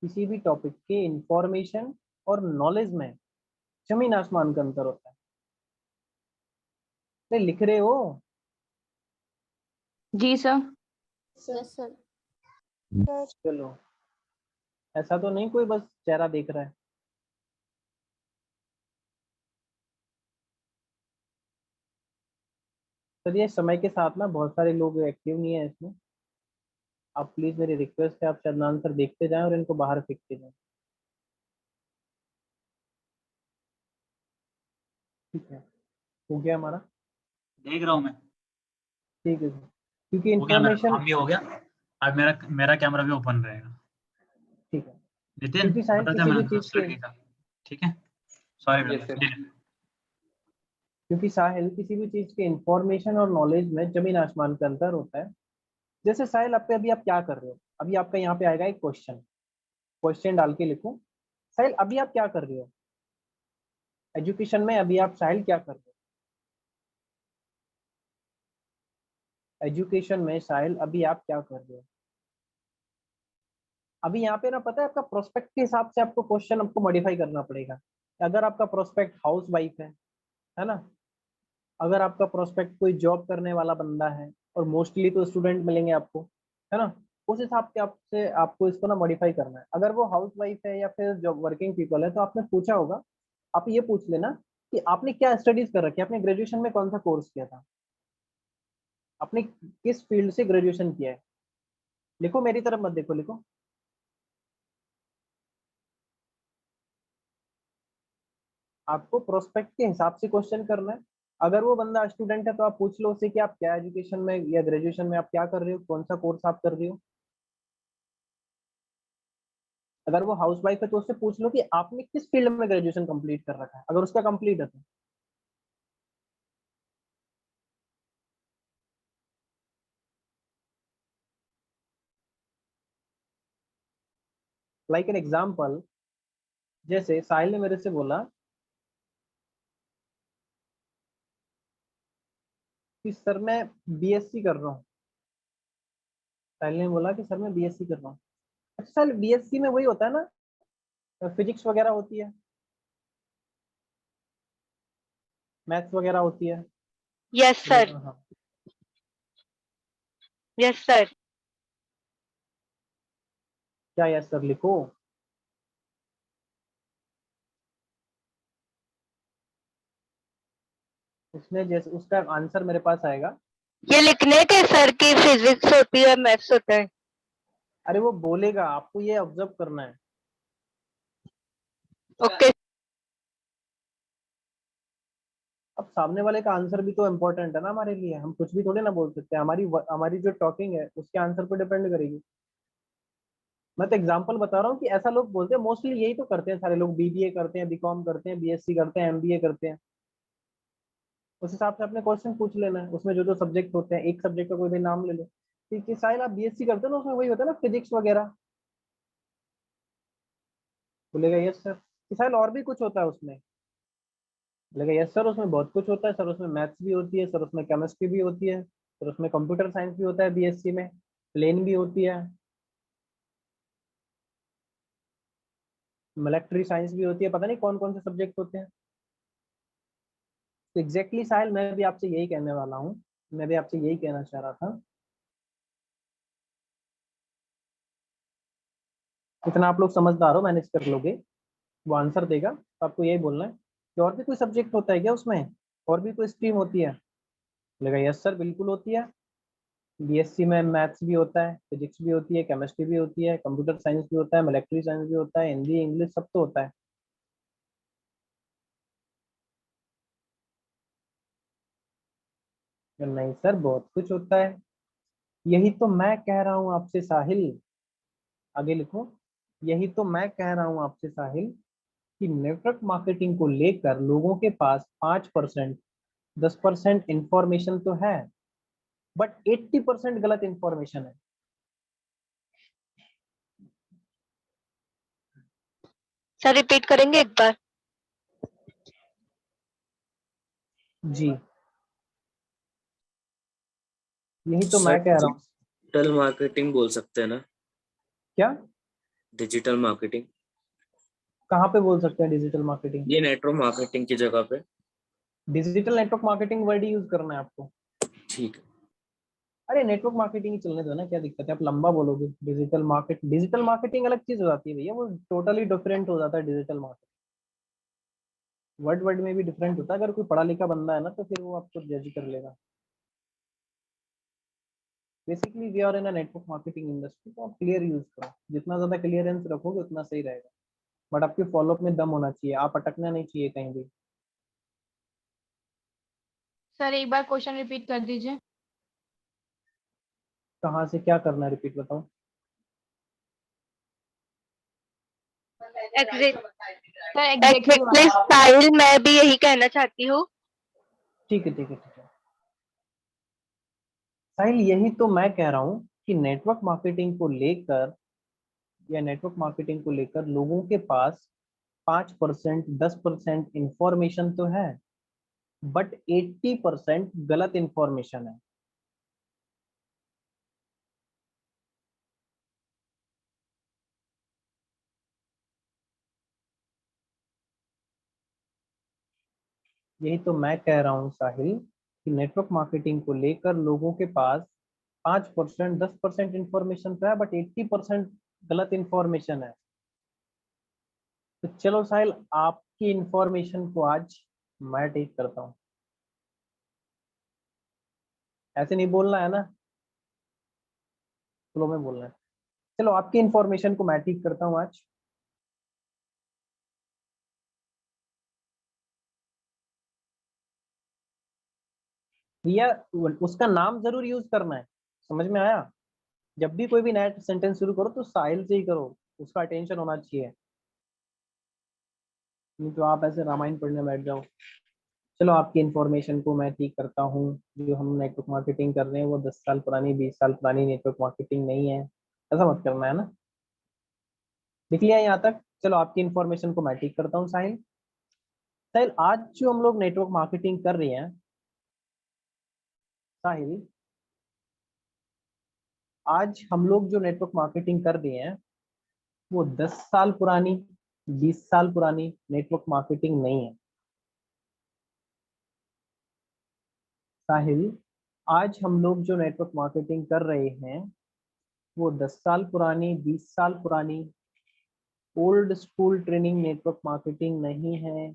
किसी भी टॉपिक के इंफॉर्मेशन और नॉलेज में जमीन आसमान का अंतर होता है। नहीं लिख रहे हो? जी सर। Yes sir. चलो, ऐसा तो नहीं कोई बस चेहरा देख रहा है। सर ये समय के साथ ना बहुत सारे लोग एक्टिव नहीं है इसमें, आप प्लीज मेरी रिक्वेस्ट है, आप शदनान सर देखते जाएं और इनको बाहर फेंकते जाएं। ठीक है, हो गया हमारा। देख रहा हूँ मैं। ठीक है सर, क्योंकि हो गया, मेरा इंफॉर्मेशन। काम भी हो गया। अब मेरा कैमरा भी ओपन रहेगा। ठीक है, नितिन क्योंकि साहिल बता दे, किसी भी मैंने चीज के, था। ठीक है, सॉरी Yes, ब्रदर। sir. क्योंकि साहिल किसी भी चीज के इंफॉर्मेशन और नॉलेज में जमीन आसमान का अंतर होता है। जैसे साहिल आप पे अभी आप क्या कर रहे हो, अभी आपका यहाँ पे आएगा एक क्वेश्चन, क्वेश्चन डाल के लिखो साहिल अभी आप क्या कर रहे हो एजुकेशन में, अभी आप साहिल क्या कर रहे हो एजुकेशन में, साहिल अभी आप क्या कर रहे हो। अभी यहाँ पे ना पता है आपका प्रोस्पेक्ट के हिसाब से आपको क्वेश्चन आपको मॉडिफाई करना पड़ेगा। अगर आपका प्रोस्पेक्ट हाउस वाइफ है ना, अगर आपका प्रोस्पेक्ट कोई जॉब करने वाला बंदा है, और मोस्टली तो स्टूडेंट मिलेंगे आपको, है ना, उस हिसाब के आपसे आपको इसको ना मॉडिफाई करना है। अगर वो हाउस वाइफ है या फिर जॉब वर्किंग पीपल है, तो आपने पूछा होगा, आप ये पूछ लेना कि आपने क्या स्टडीज कर रखी है, आपने ग्रेजुएशन में कौन सा कोर्स किया था, आपने किस फील्ड से ग्रेजुएशन किया है। लिखो, मेरी तरफ मत देखो, लिखो। आपको प्रोस्पेक्ट के हिसाब से क्वेश्चन करना है। अगर वो बंदा स्टूडेंट है तो आप पूछ लो उससे कि आप क्या एजुकेशन में या ग्रेजुएशन में आप क्या कर रहे हो, कौन सा कोर्स आप कर रहे हो। अगर वो हाउस वाइफ है तो उससे पूछ लो कि आपने किस फील्ड में ग्रेजुएशन कंप्लीट कर रखा है, अगर उसका कंप्लीट है तो। लाइक एन एग्जाम्पल, जैसे साहिल ने मेरे से बोला कि सर मैं बीएससी कर रहा हूँ, साहिल ने बोला कि सर मैं बीएससी कर रहा हूँ। अच्छा साहिल, बीएससी में वही होता है ना, फिजिक्स वगैरह होती है, मैथ्स वगैरह होती है। Yes sir. हाँ, यस सर। क्या यस सर लिखो। उसने जैसे उसका आंसर मेरे पास आएगा। ये लिखने के सर की फिजिक्स होती है, मैथ्स होता है। अरे वो बोलेगा, आपको ये ऑब्जर्व करना है। ओके। अब सामने वाले का आंसर भी तो इम्पोर्टेंट है ना हमारे लिए, हम कुछ भी थोड़ी ना बोल सकते हैं, हमारी हमारी जो टॉकिंग है उसके आंसर पर डिपेंड करेगी। मैं तो एग्जांपल बता रहा हूँ कि ऐसा लोग बोलते हैं, मोस्टली यही तो करते हैं सारे लोग, बीबीए करते हैं, बीकॉम करते हैं, बीएससी करते हैं, एमबीए करते हैं। उस हिसाब से अपने क्वेश्चन पूछ लेना है, उसमें जो जो सब्जेक्ट होते हैं, एक सब्जेक्ट का कोई भी नाम ले लो। ठीक है साहिल, आप बीएससी करते हो ना, उसमें वही होता है ना फिजिक्स वगैरह। बोलेगा यस सर। कि साहिल और भी कुछ होता है उसमें, बोलेगा यस सर उसमें बहुत कुछ होता है सर, उसमें मैथ्स भी होती है सर, उसमें केमिस्ट्री भी होती है सर, उसमें कंप्यूटर साइंस भी होता है बीएससी में, प्लेन भी होती है, मिलिट्री साइंस भी होती है, पता नहीं कौन कौन से सब्जेक्ट होते हैं। तो एग्जैक्टली साहिल मैं भी आपसे यही कहने वाला हूँ, मैं भी आपसे यही कहना चाह रहा था। इतना आप लोग समझदार हो, मैनेज कर लोगे। वो आंसर देगा तो आपको यही बोलना है कि और भी कोई सब्जेक्ट होता है क्या उसमें, और भी कोई स्ट्रीम होती है। बोलेगा यस सर बिल्कुल होती है, बीएससी में मैथ्स भी होता है, फिजिक्स भी होती है, केमिस्ट्री भी होती है, कंप्यूटर साइंस भी होता है, मिलिट्री साइंस भी होता है, हिंदी इंग्लिश सब तो होता है। नहीं सर बहुत कुछ होता है, यही तो मैं कह रहा हूँ आपसे साहिल। आगे लिखो, यही तो मैं कह रहा हूँ आपसे साहिल कि नेटवर्क मार्केटिंग को लेकर लोगों के पास 5%, 10% इंफॉर्मेशन तो है, बट 80% गलत इंफॉर्मेशन है। सर रिपीट करेंगे एक बार। जी, यही तो सर मैं कह रहा हूँ। डिजिटल मार्केटिंग बोल सकते हैं ना? क्या? डिजिटल मार्केटिंग कहाँ पे बोल सकते हैं डिजिटल मार्केटिंग? ये नेटवर्क मार्केटिंग की जगह पे। डिजिटल नेटवर्क मार्केटिंग वर्ड ही यूज करना है आपको। ठीक है। अरे नेटवर्क मार्केटिंग ही चलने दो ना, क्या दिक्कत है, आप लंबा बोलोगे। डिजिटल मार्केटिंग अलग चीज हो जाती है भैया, वो टोटली डिफरेंट हो जाता है डिजिटल मार्केटिंग। वर्ड वर्ड में भी डिफरेंट होता है, अगर कोई पढ़ा लिखा बंदा है ना तो फिर वो आपको जज कर लेगा। Basically we are in a network marketing industry, तो आप क्लियर यूज करो, जितना ज्यादा क्लियरेंस रखोगे उतना सही रहेगा, बट आपके फॉलोअप में दम होना चाहिए, आप अटकना नहीं चाहिए कहीं भी। सर एक बार क्वेश्चन रिपीट कर दीजिए। कहाँ से क्या करना है, रिपीट बताओ। सर एग्जैक्टली साहिल, मैं भी यही कहना चाहती हूँ। ठीक है ठीक है ठीक है साहिल, यही तो मैं कह रहा हूँ कि नेटवर्क मार्केटिंग को लेकर या नेटवर्क मार्केटिंग को लेकर लोगों के पास 5% 10% इंफॉर्मेशन तो है, बट 80% गलत इंफॉर्मेशन है। यही तो मैं कह रहा हूँ साहिल कि नेटवर्क मार्केटिंग को लेकर लोगों के पास 5% 10% इंफॉर्मेशन तो है, बट 80% गलत इंफॉर्मेशन है। तो चलो साहिल, आपकी इंफॉर्मेशन को आज मैं टेक करता हूँ। ऐसे नहीं बोलना है ना, फ्लो में बोलना है। चलो आपकी इंफॉर्मेशन को मैं ठीक करता हूँ आज। भैया उसका नाम जरूर यूज करना है, समझ में आया। जब भी कोई भी नया सेंटेंस शुरू करो तो साहिल से ही करो, उसका अटेंशन होना चाहिए, नहीं तो आप ऐसे रामायण पढ़ने बैठ जाओ। चलो आपकी इंफॉर्मेशन को मैं ठीक करता हूँ। जो हम नेटवर्क मार्केटिंग कर रहे हैं वो 10 साल पुरानी 20 साल पुरानी नेटवर्क मार्केटिंग नहीं है, ऐसा मत करना है ना। लिख लिया यहाँ तक। चलो आपकी इंफॉर्मेशन को मैं ठीक करता हूँ साहिल। साहिल, आज जो हम लोग नेटवर्क मार्केटिंग कर रहे हैं साहिल, आज हम लोग जो नेटवर्क मार्केटिंग कर रहे हैं वो 10 साल पुरानी 20 साल पुरानी नेटवर्क मार्केटिंग नहीं है साहिल। आज हम लोग जो नेटवर्क मार्केटिंग कर रहे हैं वो 10 साल पुरानी 20 साल पुरानी old school training network marketing नहीं है।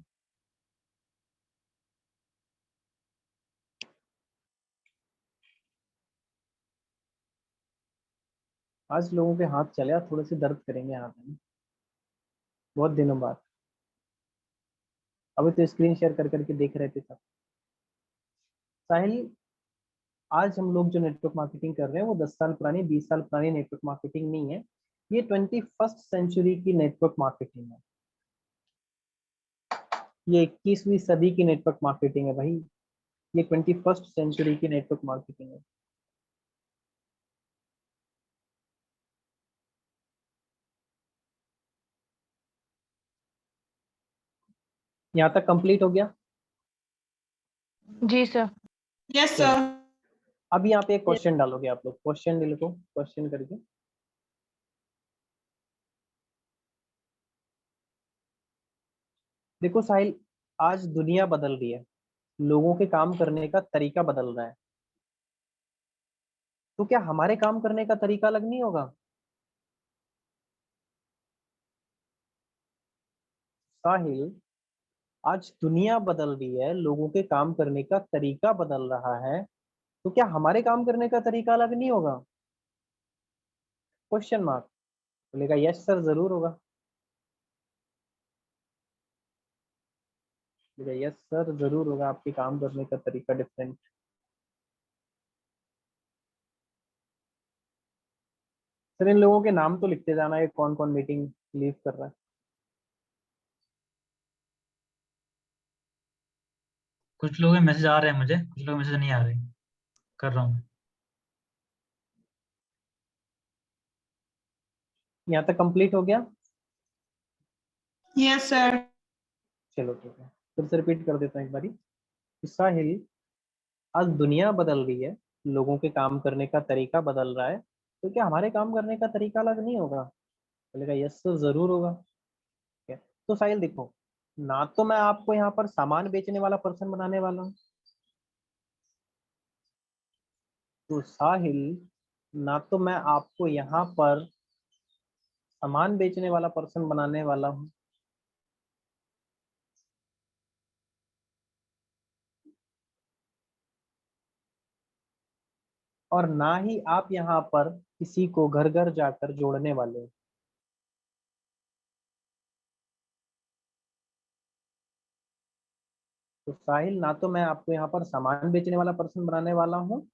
आज लोगों के हाथ चले थोड़े से दर्द करेंगे हाथ में, बहुत दिनों बाद। अभी तो स्क्रीन शेयर कर करके देख रहे थे सब। साहिल, आज हम लोग जो नेटवर्क मार्केटिंग कर रहे हैं वो 10 साल पुरानी 20 साल पुरानी नेटवर्क मार्केटिंग नहीं है, ये 21st सेंचुरी की नेटवर्क मार्केटिंग है। ये 21वीं सदी की नेटवर्क मार्केटिंग है भाई, ये 21st सेंचुरी की नेटवर्क मार्केटिंग है। यहाँ तक कंप्लीट हो गया। जी सर। Yes sir. अब यहाँ पे एक क्वेश्चन डालोगे आप लोग, क्वेश्चन लिखो क्वेश्चन करके। देखो साहिल, आज दुनिया बदल रही है, लोगों के काम करने का तरीका बदल रहा है, तो क्या हमारे काम करने का तरीका अलग नहीं होगा साहिल? आज दुनिया बदल रही है, लोगों के काम करने का तरीका बदल रहा है, तो क्या हमारे काम करने का तरीका अलग नहीं होगा? Question mark. बोलेगा यस सर जरूर होगा, बोलेगा यस सर जरूर होगा, आपके काम करने का तरीका डिफरेंट। सर इन लोगों के नाम तो लिखते जाना है, कौन कौन मीटिंग लीव कर रहा है। कुछ लोग मैसेज आ रहे हैं मुझे, कुछ लोग मैसेज नहीं आ रहे। कर रहा हूँ। यहाँ तक कंप्लीट हो गया। Yes sir. चलो ठीक है, फिर से रिपीट कर देता हूँ एक बारी। साहिल, आज दुनिया बदल रही है, लोगों के काम करने का तरीका बदल रहा है, तो क्या हमारे काम करने का तरीका अलग नहीं होगा? बोलेगा यस सर जरूर होगा। ठीक है, तो साहिल देखो, ना तो मैं आपको यहाँ पर सामान बेचने वाला पर्सन बनाने वाला हूँ, तो साहिल ना तो मैं आपको यहाँ पर सामान बेचने वाला पर्सन बनाने वाला हूँ, और ना ही आप यहाँ पर किसी को घर घर जाकर जोड़ने वाले हो। तो साहिल, ना तो मैं आपको यहाँ पर सामान बेचने वाला पर्सन बनाने वाला हूँ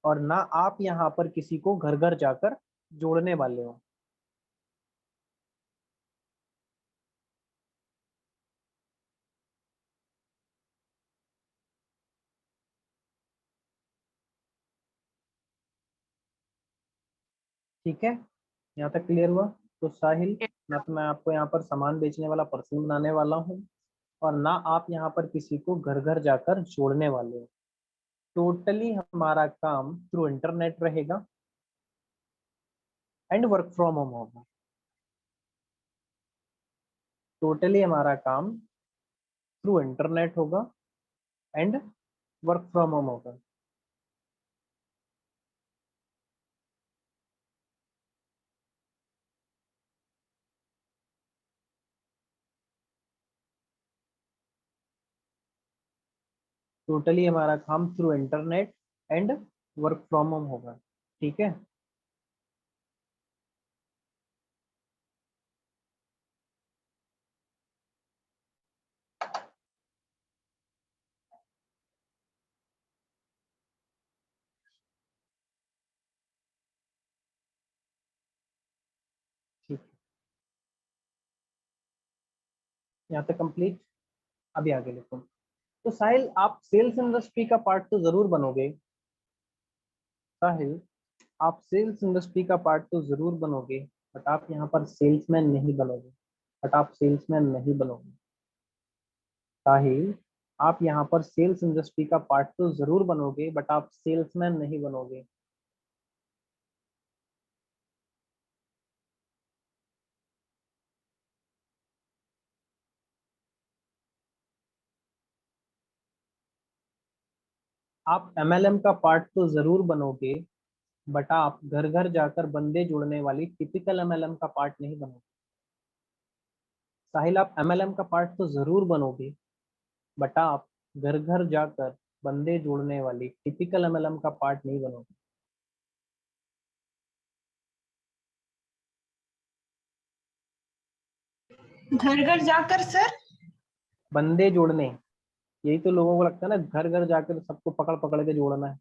और ना आप यहाँ पर किसी को घर घर जाकर जोड़ने वाले हो। ठीक है, यहाँ तक क्लियर हुआ? तो साहिल, ना तो मैं आपको यहाँ पर सामान बेचने वाला पर्सन बनाने वाला हूँ और ना आप यहाँ पर किसी को घर घर जाकर जोड़ने वाले हो। टोटली हमारा काम थ्रू इंटरनेट रहेगा एंड वर्क फ्रॉम होम होगा। टोटली हमारा काम थ्रू इंटरनेट होगा एंड वर्क फ्रॉम होम होगा। टोटली हमारा काम through internet and work from home होगा। ठीक है, ठीक है, यहाँ तक कंप्लीट। अभी आगे लिखो। तो साहिल, आप सेल्स इंडस्ट्री का पार्ट तो जरूर बनोगे। साहिल, आप सेल्स इंडस्ट्री का पार्ट तो जरूर बनोगे, बट आप यहाँ पर सेल्समैन नहीं बनोगे। बट आप सेल्समैन नहीं बनोगे। साहिल, आप यहाँ पर सेल्स इंडस्ट्री का पार्ट तो जरूर बनोगे, बट आप सेल्समैन नहीं बनोगे। आप एमएलएम का पार्ट तो जरूर बनोगे, बट आप घर घर जाकर बंदे जोड़ने वाली टिपिकल एमएलएम का पार्ट नहीं बनोगे। साहिल, आप एमएलएम का पार्ट तो जरूर बनोगे, बट आप घर घर जाकर बंदे जोड़ने वाली टिपिकल एमएलएम का पार्ट नहीं बनोगे। घर घर जाकर सर? बंदे जोड़ने, यही तो लोगों को लगता है ना, घर घर जाकर सबको पकड़ पकड़ के जोड़ना है।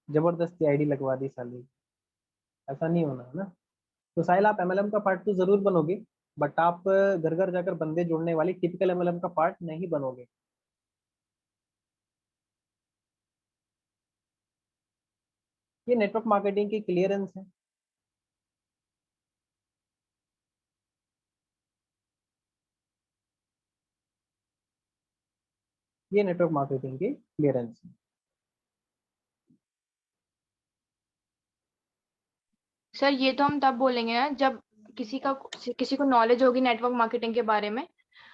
जबरदस्ती आईडी लगवा दी साली, ऐसा नहीं होना है ना। तो साहिल, आप एमएलएम का पार्ट तो जरूर बनोगे, बट आप घर घर जाकर बंदे जोड़ने वाली टिपिकल एमएलएम का पार्ट नहीं बनोगे। ये नेटवर्क मार्केटिंग की क्लियरेंस है। ये नेटवर्क मार्केटिंग की क्लियरेंस है। सर ये तो हम तब बोलेंगे ना जब किसी को नॉलेज होगी नेटवर्क मार्केटिंग के बारे में।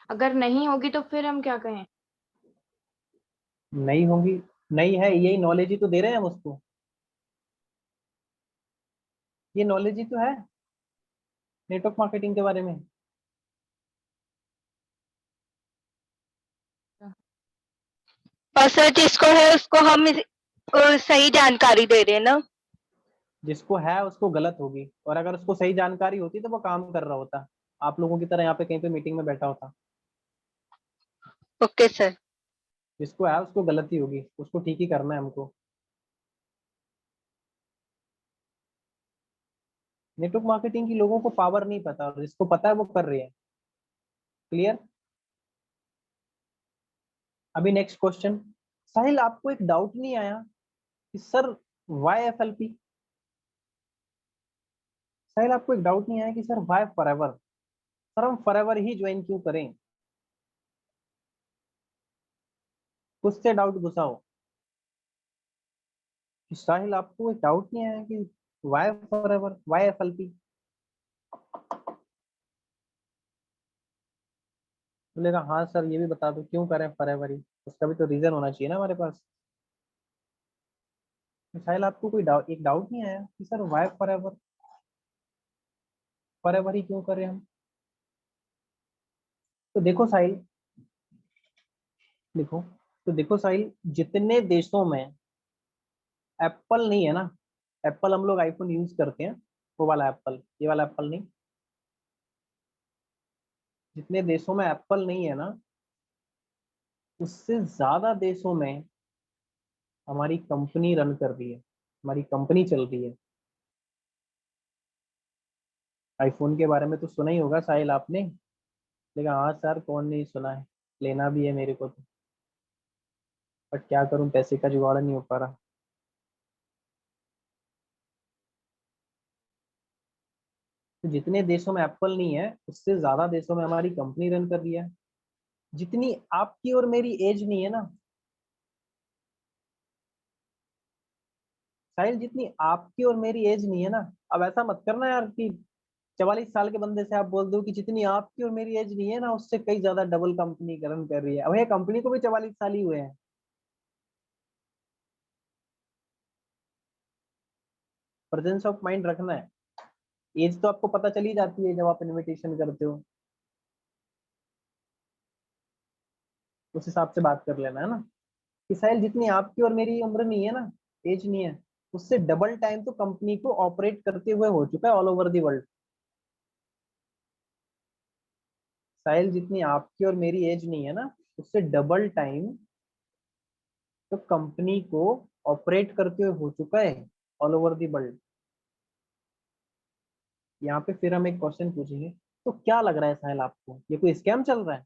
अगर नहीं होगी तो फिर हम क्या कहें? नहीं होगी, नहीं है, यही नॉलेज ही तो दे रहे हैं हम उसको। ये नॉलेज ही तो है नेटवर्क मार्केटिंग के बारे में। और सर जिसको है उसको हम सही जानकारी दे रहे हैं ना। जिसको है उसको गलत होगी, और अगर उसको सही जानकारी होती तो वो काम कर रहा होता, आप लोगों की तरह यहाँ पे कहीं पे मीटिंग में बैठा होता। Okay sir. जिसको है उसको गलती होगी, उसको ठीक ही करना है हमको। नेटवर्क मार्केटिंग की लोगों को पावर नहीं पता, और जिसको पता है वो कर रहे हैं। क्लियर? अभी नेक्स्ट क्वेश्चन। साहिल, आपको एक डाउट नहीं आया कि सर वाई एफएलपी? साहिल, आपको एक डाउट नहीं आया कि सर वाई फॉरएवर? सर हम फॉरएवर ही ज्वाइन क्यों करें? कुछ से डाउट घुसाओ। कि साहिल, आपको एक डाउट नहीं आया कि वाई फॉरएवर, वाई एफएलपी? बोलेगा हाँ सर, ये भी बता दो क्यों करें फॉरएवर ही, उसका भी तो रीजन होना चाहिए ना हमारे पास। तो साहिल, आपको कोई डाउट, एक डाउट नहीं आया कि सर वाई फॉरएवर, फॉरएवर ही क्यों करें हम? तो देखो साहिल, देखो, तो देखो साहिल, जितने देशों में एप्पल नहीं है ना, एप्पल हम लोग आईफोन यूज करते हैं, वो वाला एप्पल, ये वाला एप्पल नहीं, जितने देशों में एप्पल नहीं है ना, उससे ज्यादा देशों में हमारी कंपनी रन कर रही है, हमारी कंपनी चल रही है। आईफोन के बारे में तो सुना ही होगा साहिल आपने, लेकिन हाँ सर कौन नहीं सुना है, लेना भी है मेरे को तो, बट क्या करूं, पैसे का जुगाड़ नहीं हो पा रहा। तो जितने देशों में एप्पल नहीं है, उससे ज्यादा देशों में हमारी कंपनी रन कर रही है। जितनी आपकी और मेरी एज नहीं है ना साहिल, जितनी आपकी और मेरी एज नहीं है ना, अब ऐसा मत करना यार कि 44 साल के बंदे से आप बोल दो कि जितनी आपकी और मेरी एज नहीं है ना, उससे कई ज्यादा डबल कंपनी रन कर रही है। अब ये कंपनी को भी 44 साल ही हुए हैं। प्रेजेंस ऑफ माइंड रखना है। एज तो आपको पता चली जाती है जब आप इनविटेशन करते हो, उस हिसाब से बात कर लेना है ना, कि साहिल जितनी आपकी और मेरी उम्र नहीं है ना, एज नहीं है, उससे डबल टाइम तो कंपनी को ऑपरेट करते हुए हो चुका है ऑल ओवर दी वर्ल्ड। साहिल जितनी आपकी और मेरी एज नहीं है ना, उससे डबल टाइम तो कंपनी को ऑपरेट करते हुए हो चुका है ऑल ओवर दी वर्ल्ड। यहाँ पे फिर हम एक क्वेश्चन पूछेंगे, तो क्या लग रहा है साहिल आपको, ये कोई स्कैम चल रहा है?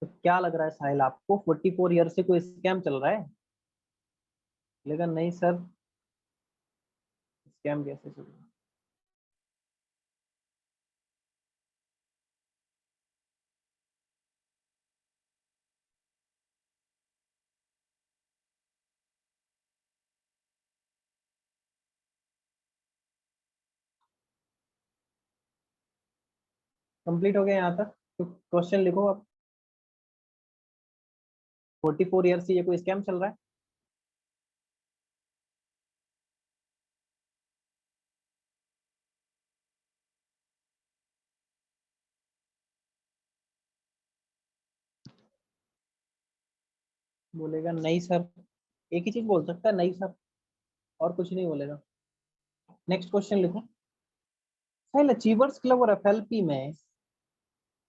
तो क्या लग रहा है साहिल आपको, 44 ईयर से कोई स्कैम चल रहा है? लेकिन नहीं सर, स्कैम कैसे चल रहा है? कंप्लीट हो गया यहाँ तक? तो क्वेश्चन लिखो आप, 44 ईयर से ये कोई स्कैम चल रहा है? बोलेगा नहीं सर, एक ही चीज बोल सकता है, नहीं सर, और कुछ नहीं बोलेगा। नेक्स्ट क्वेश्चन लिखो। साहिल अचीवर्स क्लब और एफएलपी में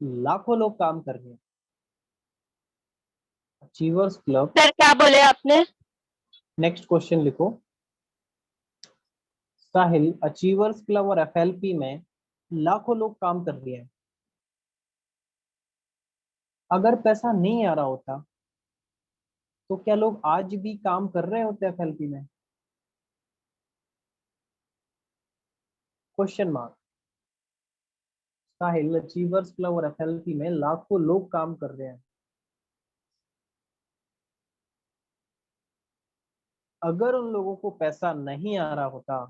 लाखों लोग काम कर रहे हैं। अचीवर्स क्लब, सर क्या बोले आपने? नेक्स्ट क्वेश्चन लिखो। साहिल अचीवर्स क्लब और एफएलपी में लाखों लोग काम कर रहे हैं। अगर पैसा नहीं आ रहा होता तो क्या लोग आज भी काम कर रहे होते एफएलपी में? Question mark. Sahil achievers club और एफएलपी में लाखों लोग काम कर रहे हैं। अगर उन लोगों को पैसा नहीं आ रहा होता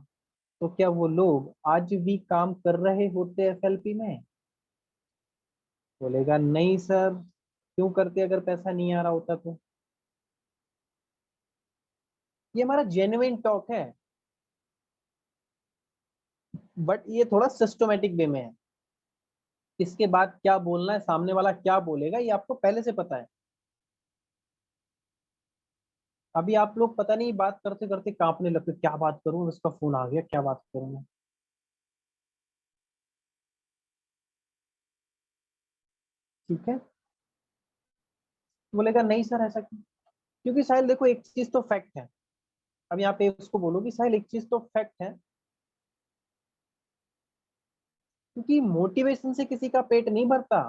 तो क्या वो लोग आज भी काम कर रहे होते एफएलपी में? बोलेगा नहीं सर, क्यों करते अगर पैसा नहीं आ रहा होता तो? ये हमारा जेन्युइन टॉक है, बट ये थोड़ा सिस्टमेटिक वे में है। इसके बाद क्या बोलना है, सामने वाला क्या बोलेगा, ये आपको पहले से पता है। अभी आप लोग पता नहीं बात करते करते कांपने लगते, क्या बात करूं, उसका फोन आ गया, क्या बात करूं मैं? ठीक है, बोलेगा नहीं सर ऐसा क्यों? क्योंकि साहिल देखो, एक चीज तो फैक्ट है। अब यहाँ पे उसको बोलो कि साहिल एक चीज तो फैक्ट है, क्योंकि मोटिवेशन से किसी का पेट नहीं भरता।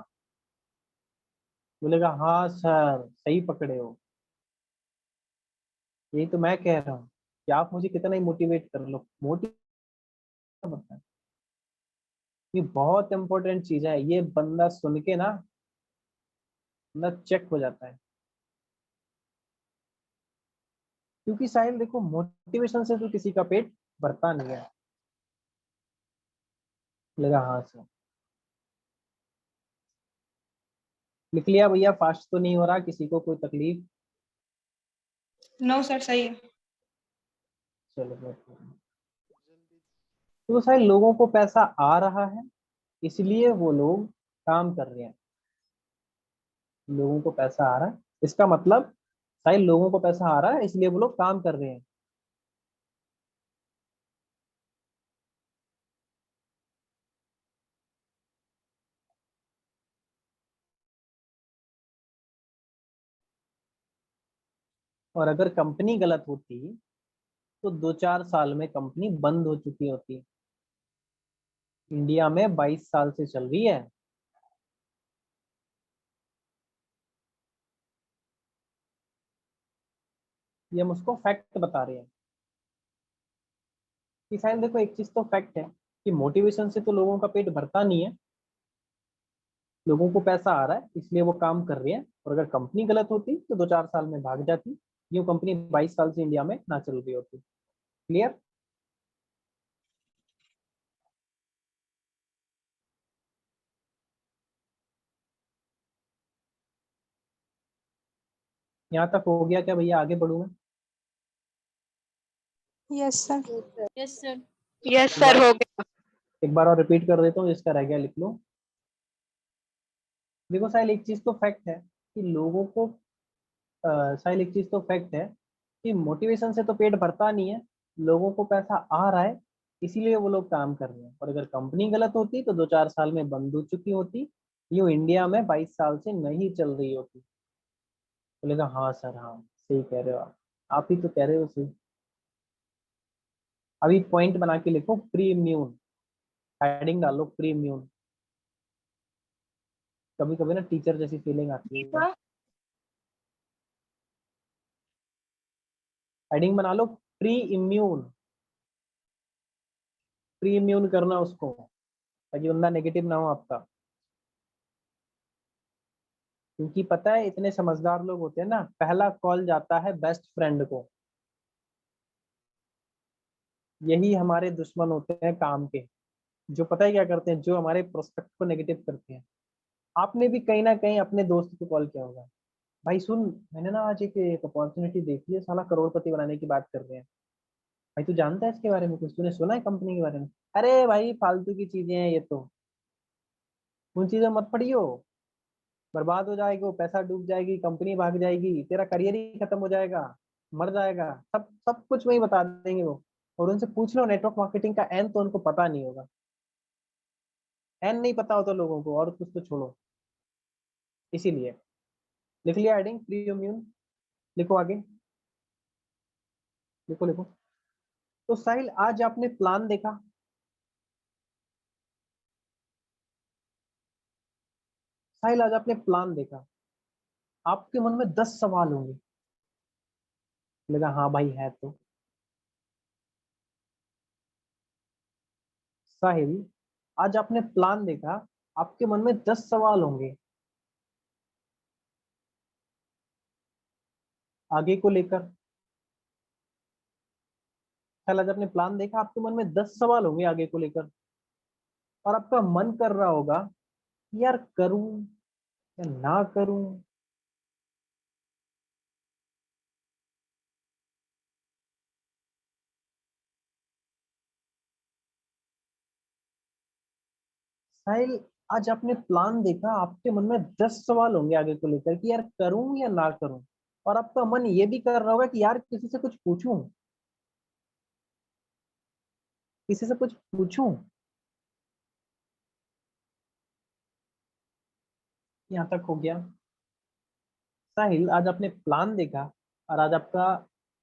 बोलेगा हाँ सर सही पकड़े हो, यही तो मैं कह रहा हूँ कि आप मुझे कितना ही मोटिवेट कर लो, मोटिवेट बनता है। ये बहुत इंपॉर्टेंट चीज है, ये बंदा सुन के ना बंदा चेक हो जाता है। क्योंकि साहिल देखो, मोटिवेशन से तो किसी का पेट भरता नहीं है। बोलेगा हाँ सर। लिख लिया भैया? फास्ट तो नहीं हो रहा, किसी को कोई तकलीफ? नो सर, सही है। चलो तो साहिल लोगों को पैसा आ रहा है, इसलिए वो लोग काम कर रहे हैं। लोगों को पैसा आ रहा है, इसका मतलब साहिल लोगों को पैसा आ रहा है इसलिए वो लोग काम कर रहे हैं। और अगर कंपनी गलत होती तो 2-4 साल में कंपनी बंद हो चुकी होती। इंडिया में 22 साल से चल रही है। ये हम उसको फैक्ट बता रहे हैं कि साहिल देखो एक चीज तो फैक्ट है कि मोटिवेशन से तो लोगों का पेट भरता नहीं है। लोगों को पैसा आ रहा है इसलिए वो काम कर रहे हैं, और अगर कंपनी गलत होती तो 2-4 साल में भाग जाती। यूँ कंपनी 22 साल से इंडिया में ना चल रही होती। क्लियर? यहाँ तक हो गया क्या भैया? आगे बढ़ूं मैं? Yes sir. Yes sir. Yes sir, हो गया। एक बार और रिपीट कर देता हूँ, जिसका रह गया लिख लो। देखो साहिल एक चीज तो फैक्ट है कि लोगों को साहिल एक चीज तो फैक्ट है कि मोटिवेशन से तो पेट भरता नहीं है। लोगों को पैसा आ रहा है इसीलिए वो लोग काम कर रहे हैं, और अगर कंपनी गलत होती तो 2-4 साल में बंद हो चुकी होती। यूँ इंडिया में 22 साल से नहीं चल रही होती। बोलेगा हाँ सर, हाँ सही कह रहे हो आप ही तो कह रहे हो सही। अभी पॉइंट बना के लिखो प्री इम्यून, हेडिंग डालो प्री इम्यून। कभी कभी ना टीचर जैसी फीलिंग आती है। हेडिंग बना लो प्री इम्यून। प्री इम्यून करना उसको, ताकि बंदा नेगेटिव ना हो आपका। क्योंकि पता है इतने समझदार लोग होते हैं ना, पहला कॉल जाता है बेस्ट फ्रेंड को। यही हमारे दुश्मन होते हैं काम के, जो पता है क्या करते हैं, जो हमारे प्रोस्पेक्ट को नेगेटिव करते हैं। आपने भी कहीं ना कहीं अपने दोस्त को कॉल किया होगा, भाई सुन मैंने ना आज एक अपॉर्चुनिटी देखी है, साला करोड़पति बनाने की बात कर रहे हैं। भाई तू जानता है इसके बारे में कुछ, तूने सुना है कंपनी के बारे में? अरे भाई फालतू की चीजें हैं ये तो, उन चीजों में मत पड़ियो, बर्बाद हो जाएगी, वो पैसा डूब जाएगी, कंपनी भाग जाएगी, तेरा करियर ही खत्म हो जाएगा, मर जाएगा। सब सब कुछ वही बता देंगे वो। और उनसे पूछ लो नेटवर्क मार्केटिंग का एन, तो उनको पता नहीं होगा। एन नहीं पता होता लोगों को, और कुछ तो छोड़ो। इसीलिए लिख लिया हेडिंग प्री इम्यून। लिखो आगे, लिखो लिखो। तो साहिल आज आपने प्लान देखा, साहिल आज आपने प्लान देखा, आपके मन में 10 सवाल होंगे। लगा हाँ भाई है तो। साहिल आज आपने प्लान देखा, आपके मन में 10 सवाल होंगे आगे को लेकर। साहिल आज आपने प्लान देखा, आपके मन में 10 सवाल होंगे आगे को लेकर, और आपका मन कर रहा होगा यार करूं या ना करूं। साहिल आज आपने प्लान देखा, आपके मन में 10 सवाल होंगे आगे को लेकर कि यार करूं या ना करूं, और आपका मन ये भी कर रहा होगा कि यार किसी से कुछ पूछूं, किसी से कुछ पूछूं। यहाँ तक हो गया। साहिल आज आपने प्लान देखा, और आज आपका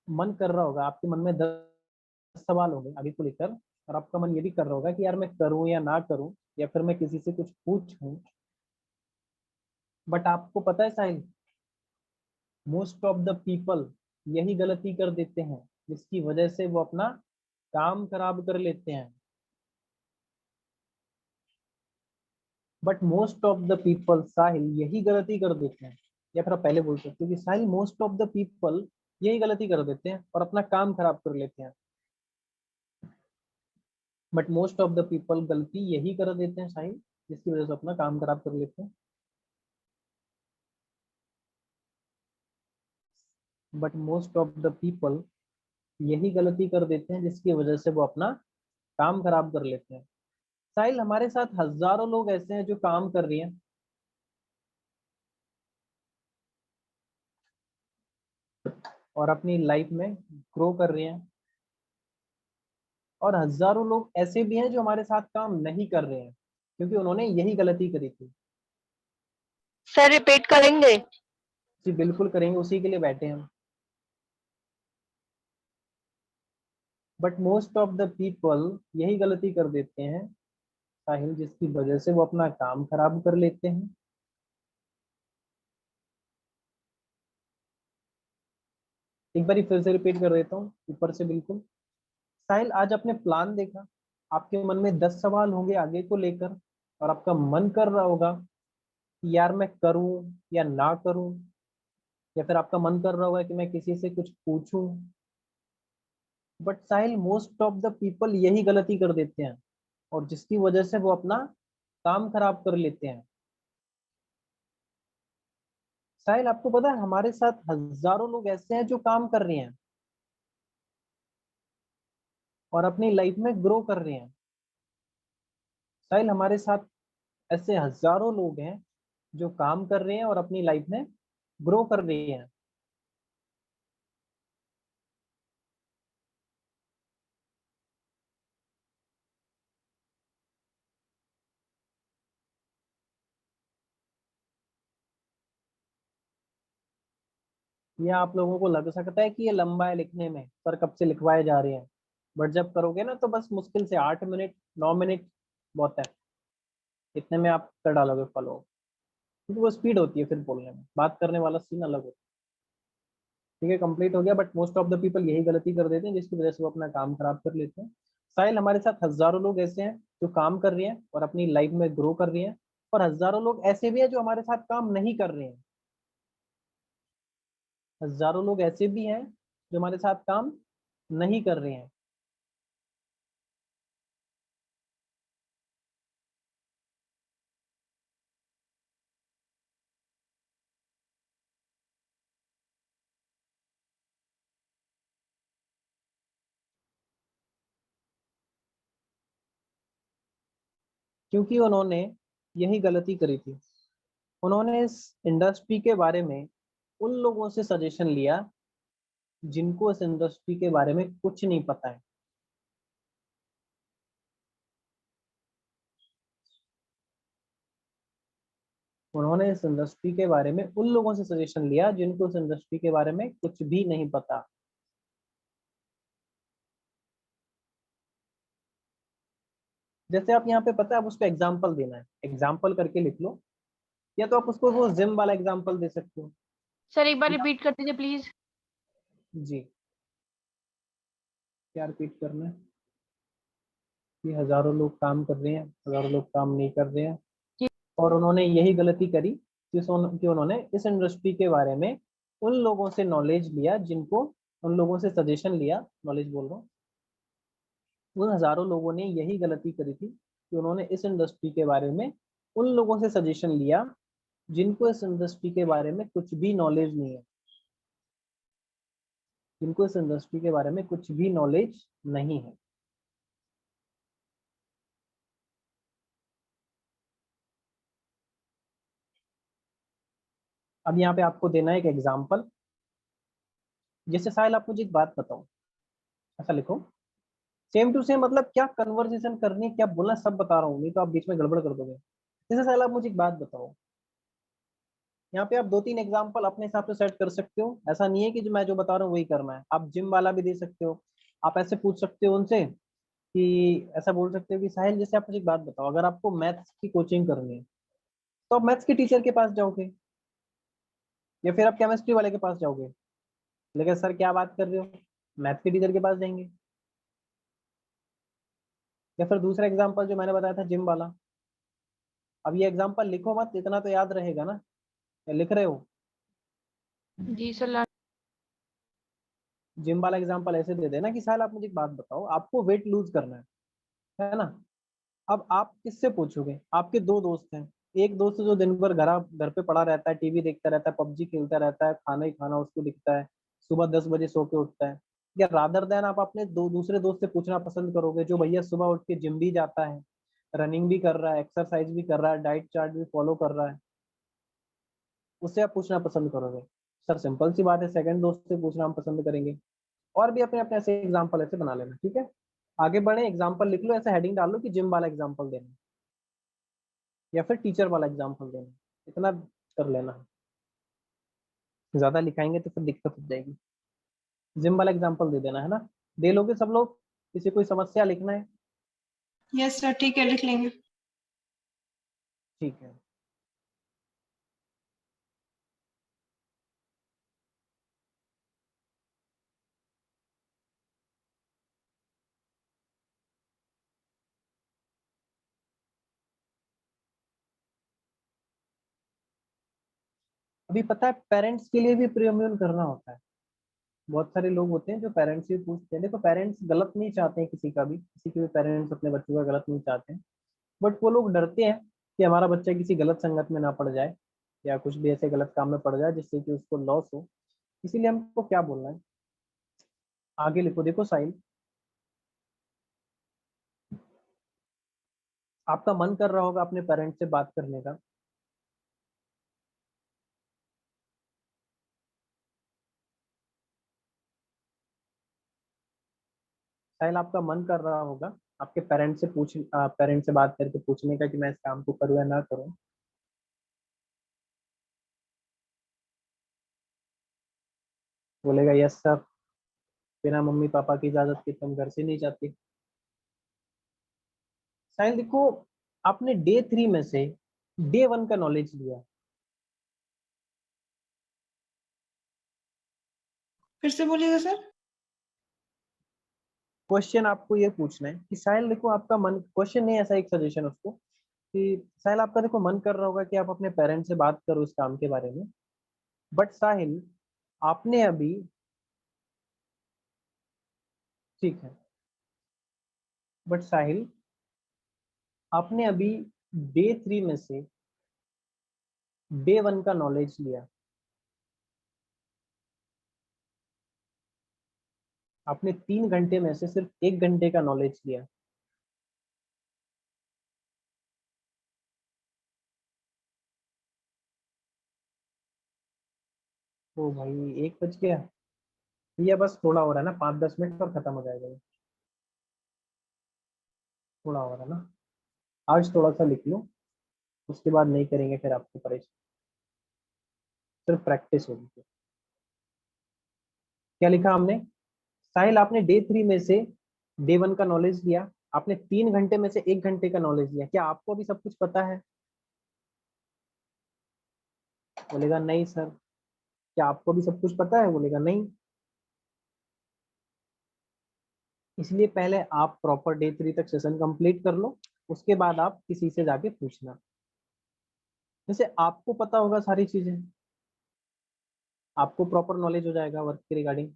मन कर रहा होगा, आपके मन में 10 सवाल होंगे आगे को लेकर, और आपका मन ये भी कर रहा होगा कि यार मैं करूं या ना करूं, या फिर मैं किसी से कुछ पूछूं। बट आपको पता है साहिल, मोस्ट ऑफ द पीपल यही गलती कर देते हैं, जिसकी वजह से वो अपना काम खराब कर लेते हैं। But most of the people Sahil यही गलती कर देते हैं, या फिर आप पहले बोल सकते हो कि साहिल मोस्ट ऑफ द पीपल यही गलती कर देते हैं और अपना काम खराब कर लेते हैं। But most of the people गलती यही कर देते हैं साहिल, जिसकी वजह से अपना काम खराब कर लेते हैं। But most of the people यही गलती कर देते हैं जिसकी वजह से वो अपना काम खराब कर लेते हैं। साहिल हमारे साथ हजारों लोग ऐसे हैं जो काम कर रही हैं, और अपनी लाइफ में ग्रो कर रहे हैं, और हजारों लोग ऐसे भी हैं जो हमारे साथ काम नहीं कर रहे हैं क्योंकि उन्होंने यही गलती करी थी। सर रिपीट करेंगे? जी बिल्कुल करेंगे, उसी के लिए बैठे हैं हम। But most of the people यही गलती कर देते हैं साहिल, जिसकी वजह से वो अपना काम खराब कर लेते हैं। एक बार फिर से रिपीट कर देता हूँ ऊपर से बिल्कुल। साहिल, आज आपने प्लान देखा, आपके मन में 10 सवाल होंगे आगे को लेकर, और आपका मन कर रहा होगा कि यार मैं करूं या ना करूं, या फिर आपका मन कर रहा होगा कि मैं किसी से कुछ पूछूं। But Sahil, most of the people यही गलती कर देते हैं, और जिसकी वजह से वो अपना काम खराब कर लेते हैं। साहिल, आपको पता है हमारे साथ हजारों लोग ऐसे हैं जो काम कर रहे हैं और अपनी लाइफ में ग्रो कर रहे हैं। साहिल, हमारे साथ ऐसे हजारों लोग हैं जो काम कर रहे हैं और अपनी लाइफ में ग्रो कर रहे हैं। ये आप लोगों को लग सकता है कि ये लंबा है लिखने में, सर कब से लिखवाए जा रहे हैं, बट जब करोगे ना तो बस मुश्किल से 8 मिनट 9 मिनट बहुत है, इतने में आप कर डालोगे फॉलो, क्योंकि वो स्पीड होती है फिर बोलने में, बात करने वाला सीन अलग होता है। ठीक है, कंप्लीट हो गया। But most of the people यही गलती कर देते हैं जिसकी वजह से वो अपना काम खराब कर लेते हैं। साहिल, हमारे साथ हजारों लोग ऐसे हैं जो काम कर रहे हैं और अपनी लाइफ में ग्रो कर रहे हैं, और हजारों लोग ऐसे भी हैं जो हमारे साथ काम नहीं कर रहे हैं। हजारों लोग ऐसे भी हैं जो हमारे साथ काम नहीं कर रहे हैं। क्योंकि उन्होंने यही गलती करी थी, उन्होंने इस इंडस्ट्री के बारे में उन लोगों से सजेशन लिया जिनको इस इंडस्ट्री के बारे में कुछ नहीं पता है। उन्होंने इस इंडस्ट्री के बारे में उन लोगों से सजेशन लिया जिनको इस इंडस्ट्री के बारे में कुछ भी नहीं पता। जैसे आप यहाँ पे पता है, आप उसको एग्जाम्पल देना है, एग्जाम्पल करके लिख लो, या तो आप उसको वो जिम वाला एग्जाम्पल दे सकते हो। सर एक बार रिपीट कर दीजिए प्लीज। जी, क्या रिपीट करना है कि हजारों लोग काम कर रहे हैं, हजारों लोग काम नहीं कर रहे हैं, जी। और उन्होंने यही गलती करी कि उन्होंने इस इंडस्ट्री के बारे में उन लोगों से नॉलेज लिया जिनको, उन लोगों से सजेशन लिया, नॉलेज बोल रहा हूँ, उन हजारों लोगों ने यही गलती करी थी कि उन्होंने इस इंडस्ट्री के बारे में उन लोगों से सजेशन लिया जिनको इस इंडस्ट्री के बारे में कुछ भी नॉलेज नहीं है, जिनको इस इंडस्ट्री के बारे में कुछ भी नॉलेज नहीं है। अब यहाँ पे आपको देना है एक एग्जाम्पल। जैसे साहिल, आप मुझे एक बात बताओ, ऐसा लिखो, सेम टू सेम, मतलब क्या कन्वर्सेशन करनी है, क्या बोलना, सब बता रहा हूँ, नहीं तो आप बीच में गड़बड़ कर दोगे। जैसे साहिल, आप मुझे एक बात बताओ, यहाँ पे आप 2-3 एग्जाम्पल अपने हिसाब से सेट कर सकते हो, ऐसा नहीं है कि जो मैं जो बता रहा हूँ वही करना है। आप जिम वाला भी दे सकते हो, आप ऐसे पूछ सकते हो उनसे कि, ऐसा बोल सकते हो कि साहिल, जैसे आप मुझे एक बात बताओ, अगर आपको मैथ्स की कोचिंग करनी है तो आप मैथ्स के टीचर के पास जाओगे, या फिर आप केमिस्ट्री वाले के पास जाओगे? लेकिन सर क्या बात कर रहे हो, मैथ्स के टीचर के पास जाएंगे। या फिर दूसरा एग्जाम्पल जो मैंने बताया था, जिम वाला। अब ये एग्जाम्पल लिखो मत, इतना तो याद रहेगा ना, या लिख रहे हो? जी सर। जिम वाला एग्जाम्पल ऐसे दे देना कि साहब आप मुझे एक बात बताओ, आपको वेट लूज करना है ना? अब आप किससे पूछोगे? आपके दो दोस्त हैं, एक दोस्त जो दिन भर घर पे पड़ा रहता है, टीवी देखता रहता है, पबजी खेलता रहता है, खाना ही खाना उसको दिखता है, सुबह 10 बजे सो के उठता है। या रादर देन आप अपने दूसरे दोस्त से पूछना पसंद करोगे जो भैया सुबह उठ के जिम भी जाता है, रनिंग भी कर रहा है, एक्सरसाइज भी कर रहा है, डाइट चार्ट भी फॉलो कर रहा है, उससे आप पूछना पसंद करोगे? सर सिंपल सी बात है, सेकंड दोस्त से पूछना हम पसंद करेंगे। और भी अपने अपने ऐसे एग्जाम्पल ऐसे बना लेना, ठीक है। आगे बढ़े, एग्जाम्पल लिख लो, ऐसे हेडिंग डाल लो कि जिम वाला एग्जाम्पल देना या फिर टीचर वाला एग्जाम्पल देना, इतना कर लेना। ज्यादा लिखाएंगे तो फिर दिक्कत हो जाएगी। जिम वाला एग्जाम्पल दे देना, है ना। दे लोगे सब लोग? किसी कोई समस्या लिखना है? यस सर, ठीक है, लिख लेंगे। ठीक है। अभी पता है पेरेंट्स के लिए भी प्रीअम्यून करना होता है। बहुत सारे लोग होते हैं जो पेरेंट्स से पूछते हैं। देखो पेरेंट्स गलत नहीं चाहते हैं, किसी का भी, किसी के भी पेरेंट्स अपने बच्चों का गलत नहीं चाहते हैं, बट वो लोग डरते हैं कि हमारा बच्चा किसी गलत संगत में ना पड़ जाए या कुछ भी ऐसे गलत काम में पड़ जाए जिससे कि उसको लॉस हो। इसीलिए हमको क्या बोलना है, आगे लिखो। देखो साहिल, आपका मन कर रहा होगा अपने पेरेंट्स से बात करने का। साहिल, आपका मन कर रहा होगा आपके पेरेंट्स से बात करके पूछने का कि मैं इस काम को करूँ या ना करूँ। बोलेगा यस सर, बिना मम्मी पापा की इजाजत के तुम घर से नहीं जाती। साहिल देखो, आपने डे 3 में से डे 1 का नॉलेज लिया। फिर से बोलिएगा सर। क्वेश्चन आपको ये पूछना है कि साहिल देखो, आपका मन, क्वेश्चन नहीं, ऐसा एक सजेशन उसको कि साहिल आपका देखो मन कर रहा होगा कि आप अपने पेरेंट्स से बात करो इस काम के बारे में, बट साहिल आपने अभी, ठीक है, बट साहिल आपने अभी डे 3 में से डे 1 का नॉलेज लिया। आपने 3 घंटे में से सिर्फ 1 घंटे का नॉलेज लिया। तो भाई 1 बज गया, ये बस थोड़ा हो रहा है ना, 5-10 मिनट और खत्म हो जाएगा ये। थोड़ा हो रहा है ना, आज थोड़ा सा लिख लो, उसके बाद नहीं करेंगे फिर आपको परेशान, सिर्फ प्रैक्टिस होगी फिर। क्या लिखा हमने? साहिल आपने डे 3 में से डे 1 का नॉलेज लिया, आपने 3 घंटे में से 1 घंटे का नॉलेज लिया। क्या आपको अभी सब कुछ पता है? बोलेगा नहीं सर। क्या आपको भी सब कुछ पता है? बोलेगा नहीं। इसलिए पहले आप प्रॉपर डे 3 तक सेशन कंप्लीट कर लो, उसके बाद आप किसी से जाके पूछना। जैसे आपको पता होगा सारी चीजें, आपको प्रॉपर नॉलेज हो जाएगा वर्क के रिगार्डिंग।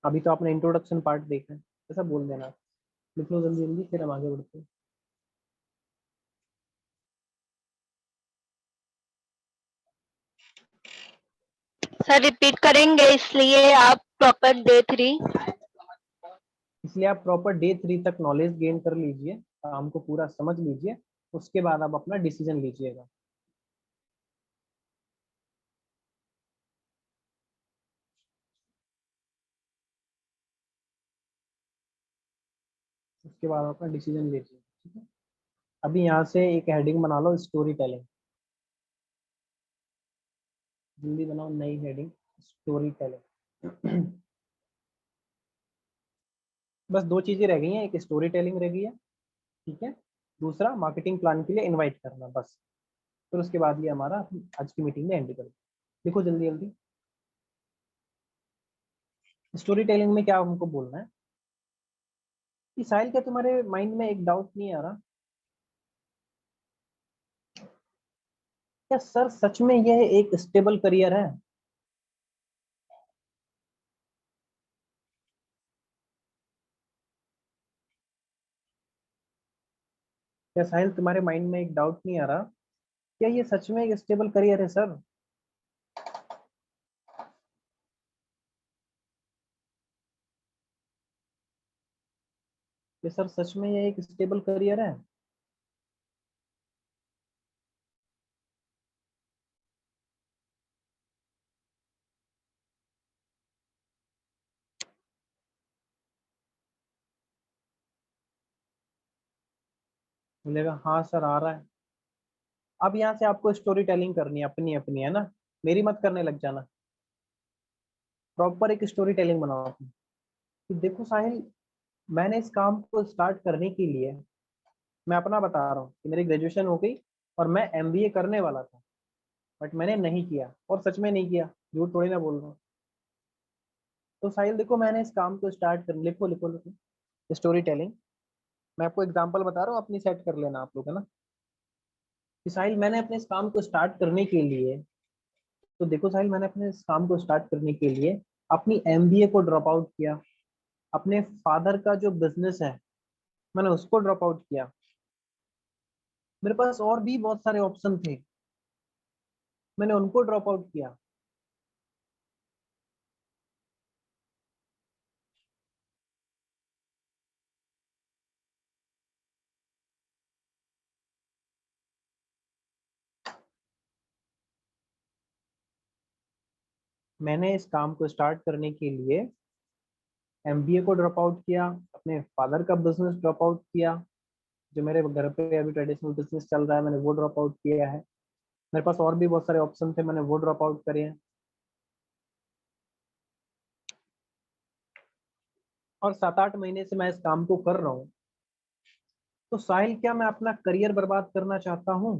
अभी तो आपने इंट्रोडक्शन पार्ट देखा है, ऐसा बोल देना। लिख लो जल्दी जल्दी, फिर हम आगे बढ़ते हैं। सर रिपीट करेंगे, इसलिए आप प्रॉपर डे 3। इसलिए आप प्रॉपर डे 3 तक नॉलेज गेन कर लीजिए, काम को पूरा समझ लीजिए, उसके बाद आप अपना डिसीजन लीजिएगा। उसके बाद अपना डिसीजन लीजिए, ठीक है। अभी यहाँ से एक हेडिंग बना लो, स्टोरी टेलिंग। जल्दी बनाओ नई हेडिंग, स्टोरी टेलिंग। बस 2 चीजें रह गई हैं, एक स्टोरी टेलिंग रह गई है, ठीक है, दूसरा मार्केटिंग प्लान के लिए इनवाइट करना, बस। फिर उसके बाद ये हमारा आज की मीटिंग में एंड कर। लिखो जल्दी जल्दी। स्टोरी टेलिंग में क्या हमको बोलना है कि साहिल, क्या तुम्हारे माइंड में एक डाउट नहीं आ रहा, क्या सर सच में यह एक स्टेबल करियर है? क्या साहिल तुम्हारे माइंड में एक डाउट नहीं आ रहा, क्या ये सच में एक स्टेबल करियर है सर? ये सर सच में ये एक स्टेबल करियर है? बोलेगा हाँ सर आ रहा है। अब यहाँ से आपको स्टोरी टेलिंग करनी है अपनी अपनी, है ना, मेरी मत करने लग जाना। प्रॉपर एक स्टोरी टेलिंग बनाओ अपनी कि देखो साहिल, मैंने इस काम को स्टार्ट करने के लिए, मैं अपना बता रहा हूँ कि मेरी ग्रेजुएशन हो गई और मैं एमबीए करने वाला था, बट मैंने नहीं किया, और सच में नहीं किया, झूठ थोड़ी ना बोल रहा हूँ। तो साहिल देखो, मैंने इस काम को स्टार्ट कर, लिखो लिखो लिखो स्टोरी टेलिंग। मैं आपको एग्जांपल बता रहा हूँ, अपनी सेट कर लेना आप लोग, है ना। कि साहिल मैंने अपने इस काम को स्टार्ट करने के लिए, तो देखो साहिल मैंने अपने इस काम को स्टार्ट करने के लिए अपनी एमबीए को ड्रॉप आउट किया, अपने फादर का जो बिजनेस है मैंने उसको ड्रॉप आउट किया, मेरे पास और भी बहुत सारे ऑप्शन थे, मैंने उनको ड्रॉप आउट किया। मैंने इस काम को स्टार्ट करने के लिए एमबीए को ड्रॉप आउट किया, अपने फादर का बिजनेस ड्रॉप आउट किया, जो मेरे घर पे अभी ट्रेडिशनल बिजनेस चल रहा है मैंने वो ड्रॉप आउट किया है, मेरे पास और भी बहुत सारे ऑप्शन थे, मैंने वो ड्रॉप आउट करे हैं। और 7-8 महीने से मैं इस काम को कर रहा हूँ। तो साहिल क्या मैं अपना करियर बर्बाद करना चाहता हूँ?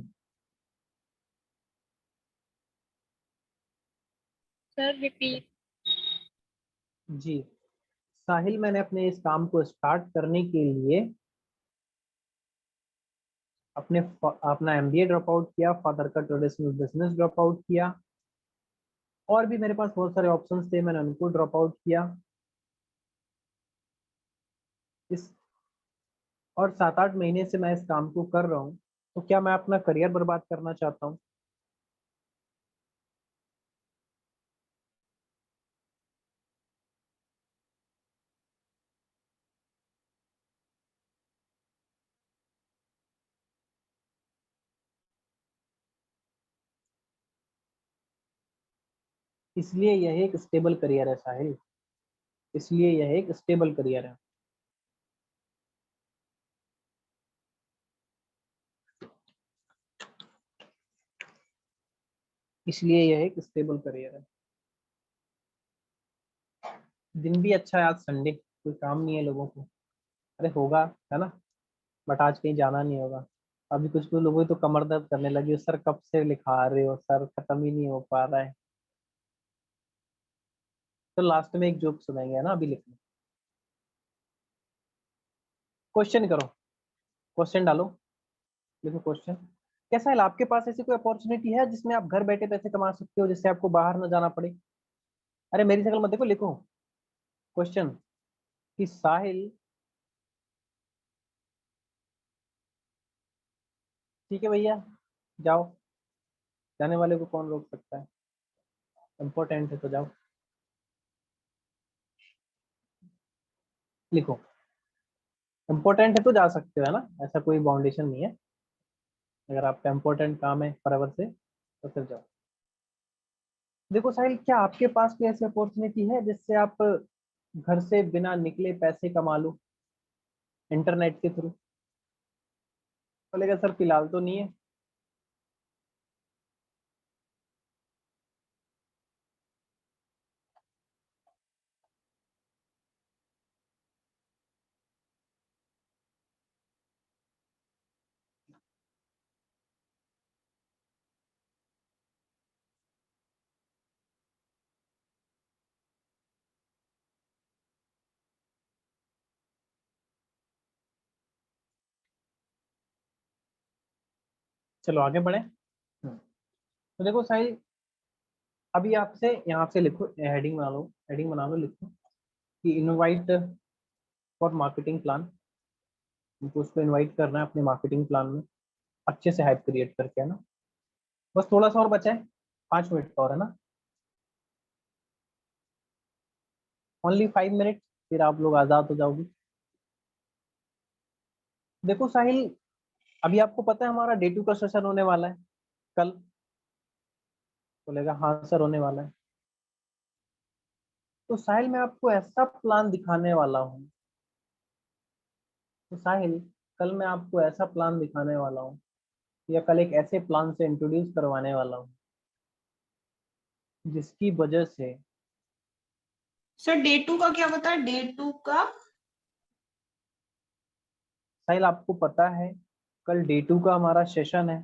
Sir repeat. जी साहिल, मैंने अपने इस काम को स्टार्ट करने के लिए अपना एमबीए ड्रॉप आउट किया, फादर का ट्रेडिशनल बिजनेस ड्रॉप आउट किया, और भी मेरे पास बहुत सारे ऑप्शंस थे, मैंने उनको ड्रॉप आउट किया। इस और 7-8 महीने से मैं इस काम को कर रहा हूँ, तो क्या मैं अपना करियर बर्बाद करना चाहता हूँ? इसलिए यह एक स्टेबल करियर है साहिल, इसलिए यह एक स्टेबल करियर है। इसलिए यह एक स्टेबल करियर है। दिन भी अच्छा है, आज संडे, कोई काम नहीं है लोगों को, अरे होगा, है ना, बट आज कहीं जाना नहीं होगा। अभी कुछ कुछ लोगों की तो कमर दर्द करने लगी हो, सर कब से लिखा रहे हो सर, खत्म ही नहीं हो पा रहा है। तो लास्ट में एक जोक सुनाएंगे, है ना, अभी लिखना, क्वेश्चन करो, क्वेश्चन डालो, लिखो क्वेश्चन। कैसा है, आपके पास ऐसी कोई अपॉर्चुनिटी है जिसमें आप घर बैठे पैसे कमा सकते हो, जिससे आपको बाहर ना जाना पड़े? अरे मेरी शक्ल मत देखो, लिखो क्वेश्चन कि साहिल, ठीक है भैया जाओ, जाने वाले को कौन रोक सकता है, इम्पोर्टेंट है तो जाओ, लिखो इम्पोर्टेंट है तो जा सकते हो, है ना, ऐसा कोई बाउंडेशन नहीं है, अगर आपका इम्पोर्टेंट काम है फॉरएवर से तो फिर जाओ। देखो साहिल, क्या आपके पास कोई ऐसी अपॉर्चुनिटी है जिससे आप घर से बिना निकले पैसे कमा लो इंटरनेट के थ्रू? बोलेगा सर फिलहाल तो नहीं है। चलो आगे बढ़े। तो देखो साहिल, अभी आपसे यहाँ से लिखो, हेडिंग बना लो, हेडिंग बना लो, लिखो कि इनवाइट फॉर मार्केटिंग प्लान, उनको उसको इनवाइट करना है अपने मार्केटिंग प्लान में, अच्छे से हाइप क्रिएट करके, है ना। बस थोड़ा सा और बचा है, 5 मिनट का और, है ना, ओनली 5 मिनट, फिर आप लोग आजाद हो जाओगे। देखो साहिल, अभी आपको पता है हमारा डे 2 का सेशन होने वाला है कल? बोलेगा हाँ सर होने वाला है। तो साहिल मैं आपको ऐसा प्लान दिखाने वाला हूँ, तो साहिल कल मैं आपको ऐसा प्लान दिखाने वाला हूँ या कल एक ऐसे प्लान से इंट्रोड्यूस करवाने वाला हूँ जिसकी वजह से सर डे 2 का क्या बताया, डे 2 का? साहिल आपको पता है कल डे 2 का हमारा सेशन है।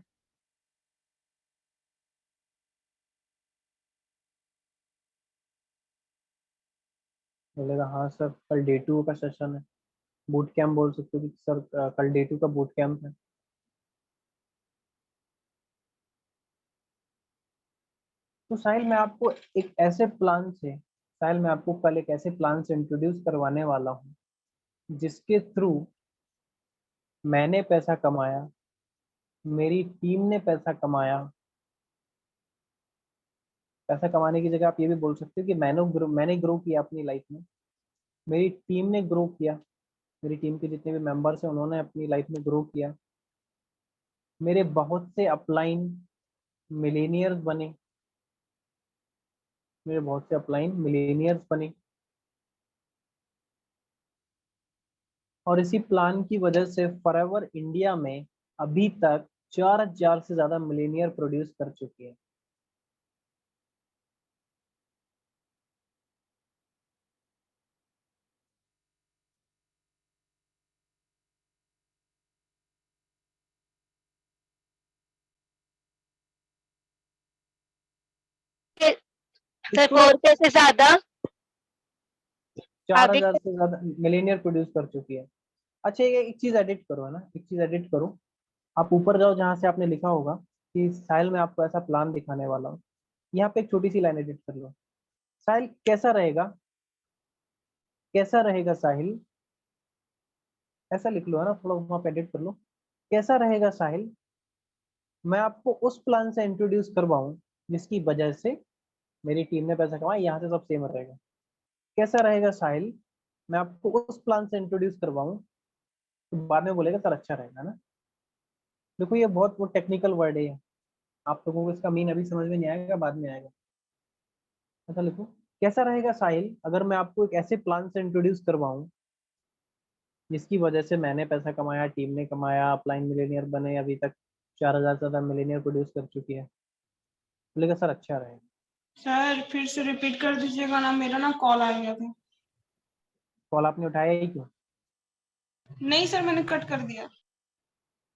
बोलेगा हाँ सर कल डे 2 का सेशन है, बूट कैंप बोल सकते हो कि सर कल डे 2 का बूट कैंप है। तो साहिल मैं आपको एक ऐसे प्लान से साहिल मैं आपको कल एक ऐसे प्लान से इंट्रोड्यूस करवाने वाला हूँ जिसके थ्रू मैंने पैसा कमाया, मेरी टीम ने पैसा कमाया। पैसा कमाने की जगह आप ये भी बोल सकते हो कि मैंने ग्रो किया अपनी लाइफ में, मेरी टीम ने ग्रो किया, मेरी टीम के जितने भी मेंबर्स हैं उन्होंने अपनी लाइफ में ग्रो किया, मेरे बहुत से अपलाइन मिलेनियर्स बने, मेरे बहुत से अपलाइन मिलेनियर्स बने। और इसी प्लान की वजह से फॉरएवर इंडिया में अभी तक 4000 से ज्यादा मिलेनियर प्रोड्यूस कर चुके हैं। सर 4K से ज्यादा 4000 से ज्यादा मिलेनियर प्रोड्यूस कर चुकी है। अच्छा ये एक चीज एडिट करो, है ना, एक चीज एडिट करो। आप ऊपर जाओ जहां से आपने लिखा होगा कि साहिल मैं आपको ऐसा प्लान दिखाने वाला हूँ, यहाँ पे एक छोटी सी लाइन एडिट कर लो। साहिल कैसा रहेगा, कैसा रहेगा साहिल, ऐसा लिख लो, है ना, थोड़ा वहां पे एडिट कर लो। कैसा रहेगा साहिल मैं आपको उस प्लान से इंट्रोड्यूस करवाऊं जिसकी वजह से मेरी टीम ने पैसा कमाया, यहाँ से सब सेम रहेगा। कैसा रहेगा साहिल मैं आपको उस प्लान से इंट्रोड्यूस करवाऊं तो बाद में बोलेगा सर अच्छा रहेगा ना। देखो ये बहुत वो टेक्निकल वर्ड है, आप लोगों को इसका मीन अभी समझ में नहीं आएगा, बाद में आएगा। ऐसा लिखो, कैसा रहेगा साहिल अगर मैं आपको एक ऐसे प्लान से इंट्रोड्यूस करवाऊं जिसकी वजह से मैंने पैसा कमाया, टीम ने कमाया, अपलाइन मिलेनियर बने, अभी तक 4000 से ज्यादा मिलेनियर प्रोड्यूस कर चुकी है। बोलेगा सर अच्छा रहेगा। सर फिर से रिपीट कर दीजिएगा ना, मेरा ना कॉल आ गया था। कॉल आपने उठाया ही क्यों? नहीं सर मैंने कट कर दिया।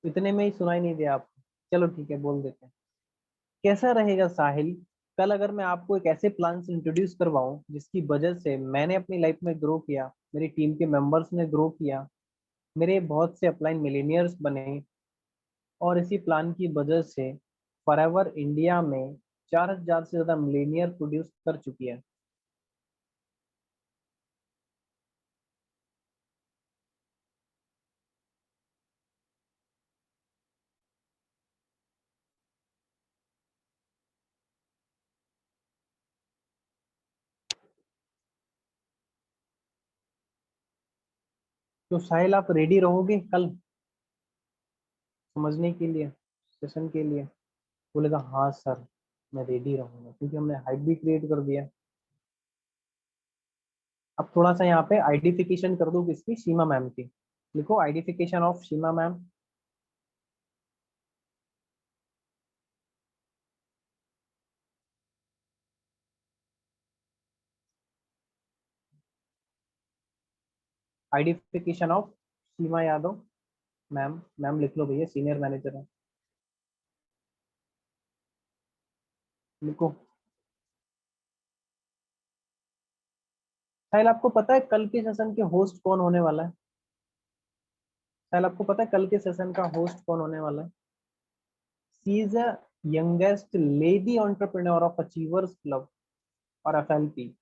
इतने में ही सुनाई नहीं दिया आपको? चलो ठीक है बोल देते हैं। कैसा रहेगा साहिल कल अगर मैं आपको एक ऐसे प्लान से इंट्रोड्यूस करवाऊं जिसकी वजह से मैंने अपनी लाइफ में ग्रो किया, मेरी टीम के मेंबर्स ने ग्रो किया, मेरे बहुत से अपलाइन मिलेनियर्स बने, और इसी प्लान की वजह से फॉरएवर इंडिया में 4000 से ज्यादा मिलेनियर प्रोड्यूस कर चुकी है। तो साहिल आप रेडी रहोगे कल समझने के लिए, सेशन के लिए? बोलेगा हाँ सर मैं रेडी रहूंगा, क्योंकि हमने हाइप भी क्रिएट कर दिया। अब थोड़ा सा यहाँ पे आइडेंटिफिकेशन कर दो किसकी, सीमा मैम की। लिखो identification of Seema ma'am. Identification of Seema Yadav ma'am. Ma'am लिख लो भैया, सीनियर मैनेजर है, लिखो। साहिल आपको पता है कल के सेशन के होस्ट कौन होने वाला है? साहिल आपको पता है कल के सेशन का होस्ट कौन होने वाला है? She is a youngest lady entrepreneur of achievers club और एफएलपी,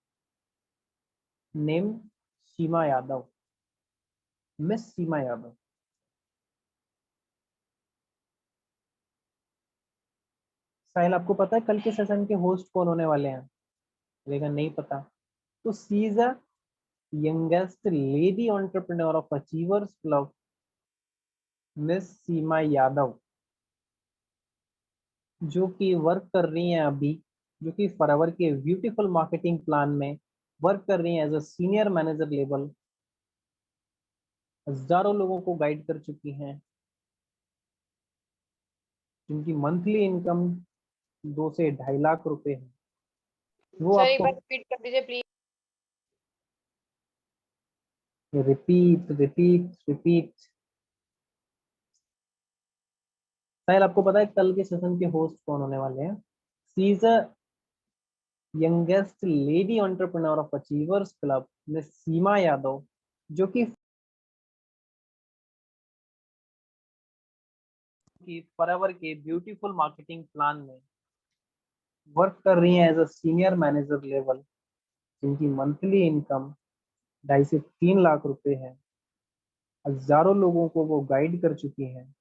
नेम सीमा यादव, मिस सीमा यादव। साहिल आपको पता है कल के सेशन के होस्ट कौन होने वाले हैं? लेकिन नहीं पता। तो she is a youngest lady entrepreneur of achievers club, miss Seema Yadav, जो कि वर्क कर रही हैं अभी, जो कि फॉरएवर के ब्यूटीफुल मार्केटिंग प्लान में वर्क कर रही हैं as a senior manager level, हजारों लोगों को गाइड कर चुकी हैं, जिनकी मंथली इनकम 2 से 2.5 लाख रुपए है। वो सर एक आपको बार रिपीट कर दीजिए please. Repeat repeat repeat. Sahil, आपको पता है कल के सेशन के होस्ट कौन होने वाले हैं? She is a youngest lady entrepreneur of achievers club, miss Seema Yadav, जो कि फॉरएवर के ब्यूटीफुल मार्केटिंग प्लान में वर्क कर रही हैं as a senior manager level, जिनकी मंथली इनकम 2.5 से 3 लाख रुपए है। हजारों लोगों को वो गाइड कर चुकी हैं।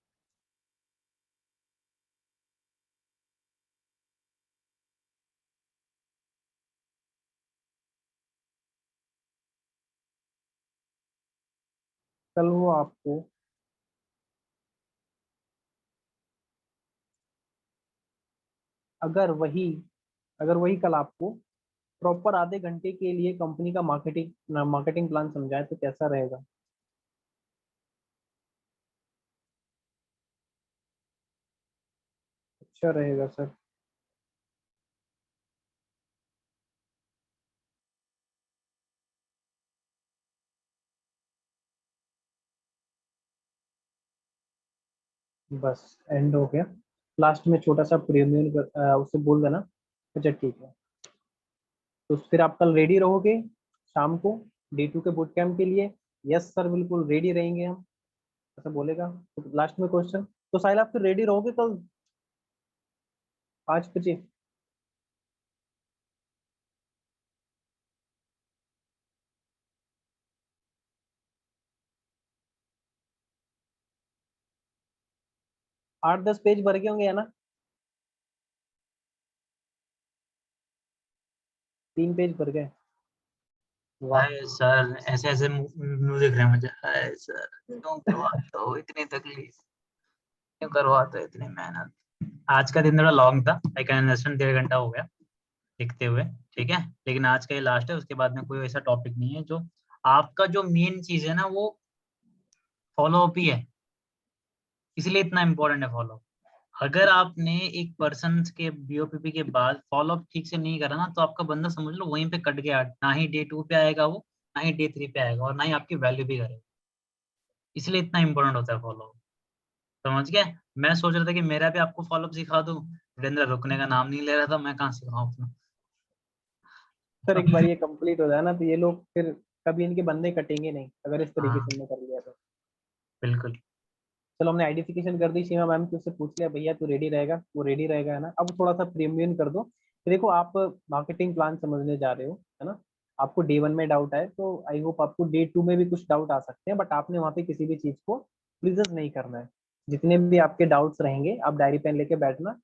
कल वो आपको अगर वही कल आपको प्रॉपर आधे घंटे के लिए कंपनी का मार्केटिंग प्लान समझाए तो कैसा रहेगा? अच्छा रहेगा सर। बस एंड हो गया। लास्ट में छोटा सा प्रीमियम उससे बोल देना। अच्छा ठीक है, तो फिर आप कल रेडी रहोगे शाम को D2 के बूट कैंप के लिए? यस सर, बिल्कुल रेडी रहेंगे हम, ऐसा बोलेगा तो लास्ट में क्वेश्चन। तो साहिल, आप फिर रेडी रहोगे कल 5 बजे? 8-10 पेज भर गए होंगे, है ना? 3 पेज भर गए। वाह, हाय सर, ऐसे ऐसे मुंह दिख रहे हैं मुझे। हाय सर, क्यों करवाते हो इतनी तकलीफ, क्यों करवाते हो इतनी मेहनत। आज का दिन थोड़ा लॉन्ग था, आई कैन अंडरस्टैंड, 1.5 घंटा हो गया लिखते हुए, ठीक है, लेकिन आज का ये लास्ट है। उसके बाद में कोई ऐसा टॉपिक नहीं है। जो आपका जो मेन चीज है ना, वो फॉलो अप ही है, इसलिए इतना इम्पोर्टेंट है फॉलो। अगर आपने एक पर्सन के BOPP के बाद फॉलो अप ठीक से नहीं करा ना, तो आपका बंदा समझ लो वहीं पे कट गया। ना ही Day 2 पे आएगा वो, ना ही Day 3 पे आएगा, और ना ही आपकी वैल्यू भी करेगा। इसलिए इतना इंपॉर्टेंट होता है फॉलो। समझ गए? मैं सोच रहा था कि मेरा भी आपको फॉलो अप सिखा दूं, वीरेंद्र रुकने का नाम नहीं ले रहा था। मैं कहाँ सिखाऊं अपना। सर एक बार ये कंप्लीट हो जाए ना, तो ये लोग फिर कभी इनके बंदे कटेंगे नहीं, अगर इस तरीके हाँ से हमने कर लिया तो। बिल्कुल। चलो, हमने आइडेंटिफिकेशन कर दी, सीमा मैम की, उससे पूछ लिया भैया तू रेडी रहेगा, वो रेडी रहेगा, है ना? अब थोड़ा सा प्रीमियम कर दो। देखो, आप मार्केटिंग प्लान समझने जा रहे हो, है ना? आपको D1 में डाउट आए तो आई होप आपको Day 2 में भी कुछ डाउट आ सकते हैं, बट आपने वहाँ पे किसी भी चीज को प्लीज नहीं करना है। जितने भी आपके डाउट्स रहेंगे, आप डायरी पेन लेके बैठना,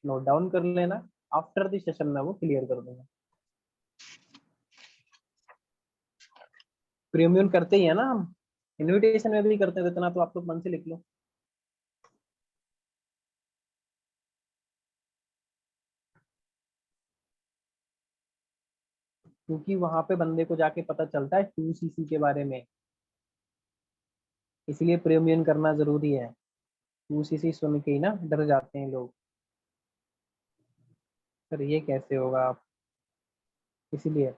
नोट डाउन कर लेना। आफ्टर द सेशन में वो क्लियर कर दूंगा। प्रीमियम करते ही है ना हम, इनविटेशन में भी करते हैं, तो इतना तो आप लोग मन से लिख लो। क्योंकि वहां पे बंदे को जाके पता चलता है 2CC के बारे में, इसलिए प्रीमियम करना जरूरी है। 2CC सुन के ही ना डर जाते हैं लोग, सर ये कैसे होगा आप, इसीलिए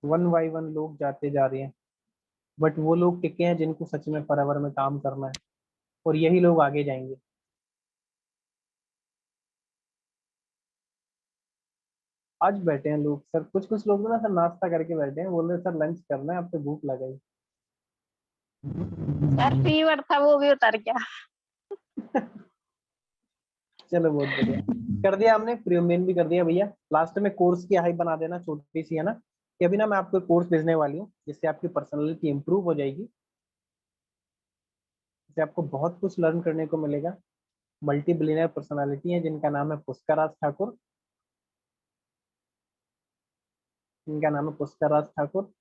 1 बाय 1 लोग जाते जा रहे हैं, बट वो लोग टिके हैं जिनको सच में फॉरएवर में काम करना है, और यही लोग आगे जाएंगे। आज बैठे हैं लोग सर, कुछ कुछ लोग ना सर नाश्ता करके बैठे हैं, बोल रहे सर लंच करना है, अब तो भूख लगाई। सर फीवर था वो भी उतर गया। चलो बहुत बढ़िया, कर दिया हमने, प्रीमियम भी कर दिया भैया। लास्ट में कोर्स की हाइप बना देना छोटी सी, है ना? कि अभी ना मैं आपको कोर्स भेजने वाली हूँ, जिससे आपकी पर्सनालिटी इंप्रूव हो जाएगी, जिससे आपको बहुत कुछ लर्न करने को मिलेगा। मल्टी बिलियनर पर्सनालिटी है जिनका नाम है पुष्कर राज ठाकुर, इनका नाम है पुष्कर राज ठाकुर।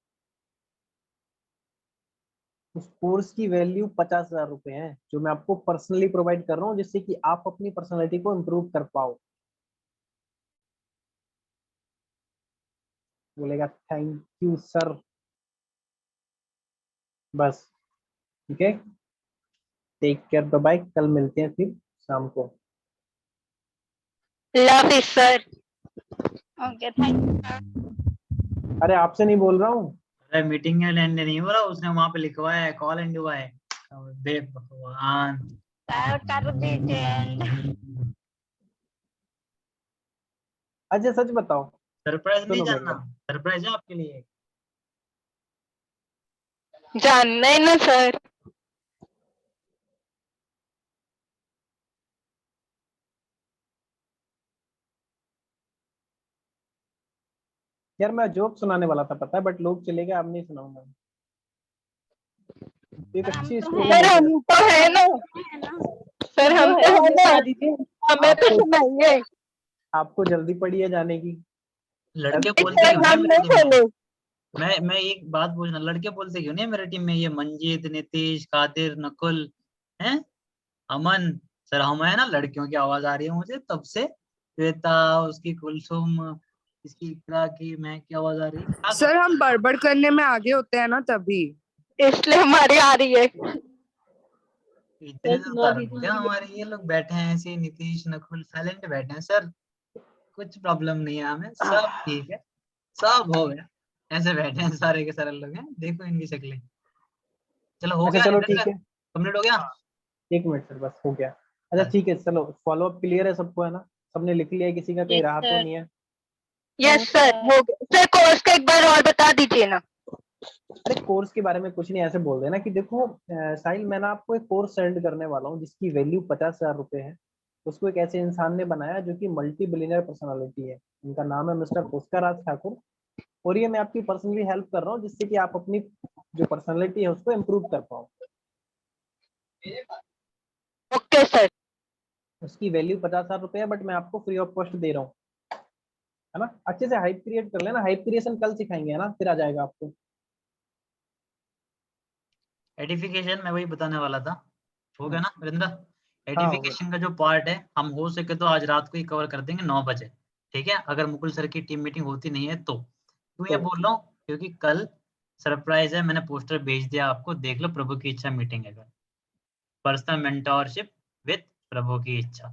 उस कोर्स की वैल्यू 50,000 रुपए है, जो मैं आपको पर्सनली प्रोवाइड कर रहा हूँ, जिससे कि आप अपनी पर्सनालिटी को इम्प्रूव कर पाओ। बोलेगा थैंक यू सर, बस ठीक है, टेक केयर, बाय बाय, कल मिलते हैं फिर शाम को। Love you sir. Okay thank अरे आपसे नहीं बोल रहा हूँ। अरे मीटिंग में एंड नहीं हो रहा, उसने वहां पे लिखवाया है कॉल एंड हुआ है। बे भगवान। सर कर दीजिए। अच्छा सच बताओ, सरप्राइज नहीं सुनो मेरी जानना, बात, सरप्राइज है आपके लिए। जानना है ना सर। यार मैं जोक सुनाने वाला था पता है, बट लोग चले गए, अब नहीं सुनाऊंगा। एक अच्छी स्टोरी सर लेकर, हम तो है ना, सर हम तो है ना, हमें तो आपको सुनाइए। आपको जल्दी पड़ी है जाने की। लड़के ऐसे- बोलते क्यों नहीं है हम मेरी नहीं टीम में? चले। मैं एक बात पूछना, लड़के बोलते क्यों नहीं है मेरी टीम में? ये मंजीत, नीतीश, कादिर, नकुल हैं, अमन सर, हम है ना, लड़कियों की आवाज आ रही है मुझे तब से। श्वेता, उसकी कुलसुम, इसकी इकरा की, मैं की आवाज आ रही है। क्या सर हम बड़बड़ करने में आगे होते हैं ना तभी। इसलिए हमारी आ रही है। इतने तो उतार क्या हमारे ये लोग बैठे हैं ऐसे ही, नीतीश नकुल साइलेंट बैठे हैं सर, कुछ प्रॉब्लम नहीं है हमें, सब ठीक है, सब हो गया। ऐसे बैठे हैं सारे के सारे लोग हैं, देखो इनकी शक्लें। चलो हो अच्छा गया, चलो इधर ठीक का है, कंप्लीट हो गया। 1 मिनट सर, बस हो गया। अच्छा ठीक है, चलो फॉलो अप क्लियर है सबको, है ना? सबने लिख लिया है, किसी का कहीं रहा तो नहीं है? यस सर हो गया। सर कोर्स का एक बार और बता दीजिए ना। अरे कोर्स के बारे में कुछ नहीं, ऐसे बोल देना कि देखो साहिल, मैं ना आपको एक कोर्स सेंड करने वाला हूँ जिसकी वैल्यू 50,000 रुपए है। उसको एक ऐसे इंसान ने बनाया जो कि मल्टी बिलियनर पर्सनालिटी है। उनका नाम है मिस्टर पुष्कर राज ठाकुर। और ये मैं आपकी पर्सनली हेल्प कर रहा हूँ जिससे कि आप अपनी जो पर्सनालिटी है उसको इम्प्रूव कर पाओ। Okay sir. उसकी वैल्यू 50,000 रुपए है, बट मैं आपको फ्री ऑफ कॉस्ट दे रहा हूँ, है ना? अच्छे से हाइप क्रिएट कर लेना, हाइप क्रिएशन कल सिखाएंगे, है ना? फिर आ जाएगा आपको। एडिफिकेशन मैं वही बताने वाला था, हो गया ना वरिंद्र? हाँ हो गया। एडिफिकेशन का जो पार्ट है हम हो सके तो आज रात को ही कवर कर देंगे 9 बजे, ठीक है? अगर मुकुल सर की टीम मीटिंग होती नहीं है तो। क्यों ये बोल रहा हूँ? क्योंकि कल सरप्राइज है, मैंने पोस्टर भेज दिया आपको, देख लो, प्रभु की इच्छा मीटिंग है कल, पर्सनल मेंटोरशिप विद प्रभु की इच्छा।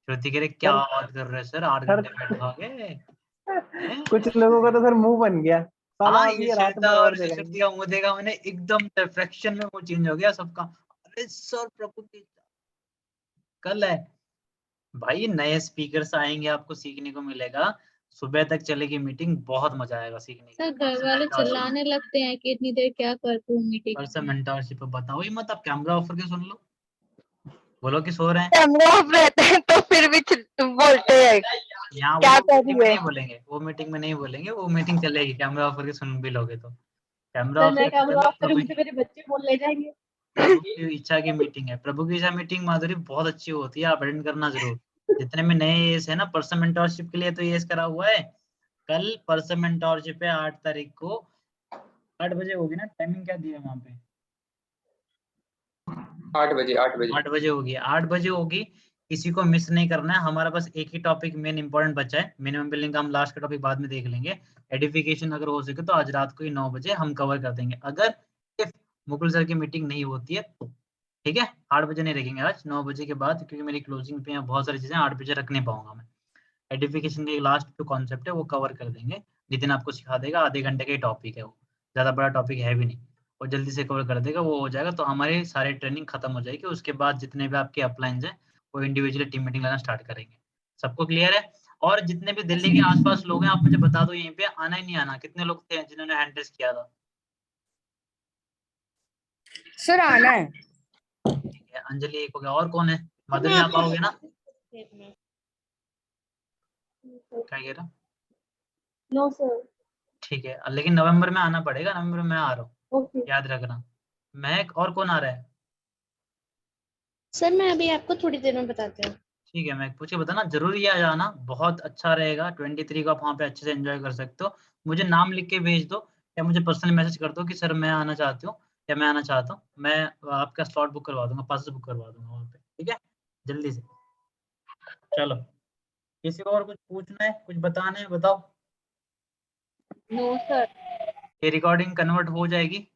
श्रुति कह रहे क्या सर बात कर रहे हो सर, 8 सर घंटे बैठोगे हैं? कुछ लोगों का तो सर मुंह बन गया, साला हाँ, अब ये ये रात श्वेता भर और और जगाएंगे। श्रुति का मुंह देखा मैंने, एकदम फ्रैक्शन में वो चेंज हो गया सबका। अरे सर प्रभु की इच्छा कल है भाई, नए स्पीकर्स आएंगे, आपको सीखने को मिलेगा, सुबह तक चलेगी मीटिंग, बहुत मजा आएगा सीखने सर का। घर वाले चिल्लाने लगते हैं कि इतनी देर क्या करती हूँ मीटिंग पर्सन में। मेंटरशिप बताओ ही मत, आप कैमरा ऑफ करके सुन लो, बोलो कि सो रहे हैं। कैमरा ऑफ रहते हैं तो फिर भी बोलते हैं यहाँ क्या वो कर मीटिंग में रही है। नहीं बोलेंगे, वो मीटिंग में नहीं बोलेंगे, वो मीटिंग चलेगी, कैमरा ऑफ करके सुन भी लोगे तो। कैमरा सर ऑफ मैं करके कैमरा चलो, ऑफ करूंगी तो मेरे बच्चे फोन ले जाएंगे। प्रभु की इच्छा की मीटिंग है। प्रभु की इच्छा मीटिंग माधुरी बहुत अच्छी होती है, आप अटेंड करना जरूर। जितने भी नए एस है ना पर्सन मेंटोरशिप के लिए, तो ये करा हुआ है। कल पर्सन मेंटोरशिप है 8 तारीख को, 8 बजे होगी ना? टाइमिंग क्या दी है वहां पे? 8 बजे 8 बजे 8 बजे होगी, 8 बजे होगी। किसी को मिस नहीं करना है। हमारा बस एक ही टॉपिक मेन इंपॉर्टेंट बचा है, मिनिमम बिलिंग का हम लास्ट का टॉपिक बाद में देख लेंगे। एडिफिकेशन अगर हो सके तो आज रात को ही 9 बजे हम कवर कर देंगे, अगर इफ मुकुल सर की मीटिंग नहीं होती है तो। ठीक है, 8 बजे नहीं रखेंगे आज, 9 बजे के बाद, क्योंकि मेरी क्लोजिंग पे यहाँ बहुत सारी चीजें 8 बजे रख नहीं पाऊंगा मैं। एडिफिकेशन का लास्ट जो कॉन्सेप्ट है वो कवर कर देंगे, नितिन आपको सिखा देगा, आधे घंटे का ही टॉपिक है वो, ज्यादा बड़ा टॉपिक है भी नहीं, और जल्दी से कवर कर देगा, वो हो जाएगा तो हमारी सारी ट्रेनिंग खत्म हो जाएगी। उसके बाद जितने भी आपके अपलाइंस हैं वो इंडिविजुअली टीम मीटिंग लेना स्टार्ट करेंगे। सबको क्लियर है? और जितने भी दिल्ली के आसपास लोग हैं आप मुझे बता दो, यहीं पे आना ही नहीं आना, कितने लोग थे जिन्होंने हैंड रेस किया था? सर आना है। ठीक है, अंजलि एक हो गया, और कौन है? माधुरी आप आओगे ना? क्या कह रहा? No sir. ठीक है, लेकिन नवंबर में आना पड़ेगा, नवंबर में मैं आ रहा हूँ, ओके याद रखना। महक और कौन आ रहा है? सर मैं अभी आपको थोड़ी देर में बताती हूँ। ठीक है, मैं पूछ के बताना, जरूरी आ जाना, बहुत अच्छा रहेगा। 23 को आप वहाँ पे अच्छे से एंजॉय कर सकते हो। मुझे नाम लिख के भेज दो या मुझे पर्सनल मैसेज कर दो कि सर मैं आना चाहती हूँ या मैं आना चाहता हूँ, मैं आपका स्लॉट बुक करवा दूंगा, पास बुक करवा दूंगा वहाँ पे, ठीक है? जल्दी से। चलो, किसी को और कुछ पूछना है, कुछ बताना है, बताओ। No sir. ये रिकॉर्डिंग कन्वर्ट हो जाएगी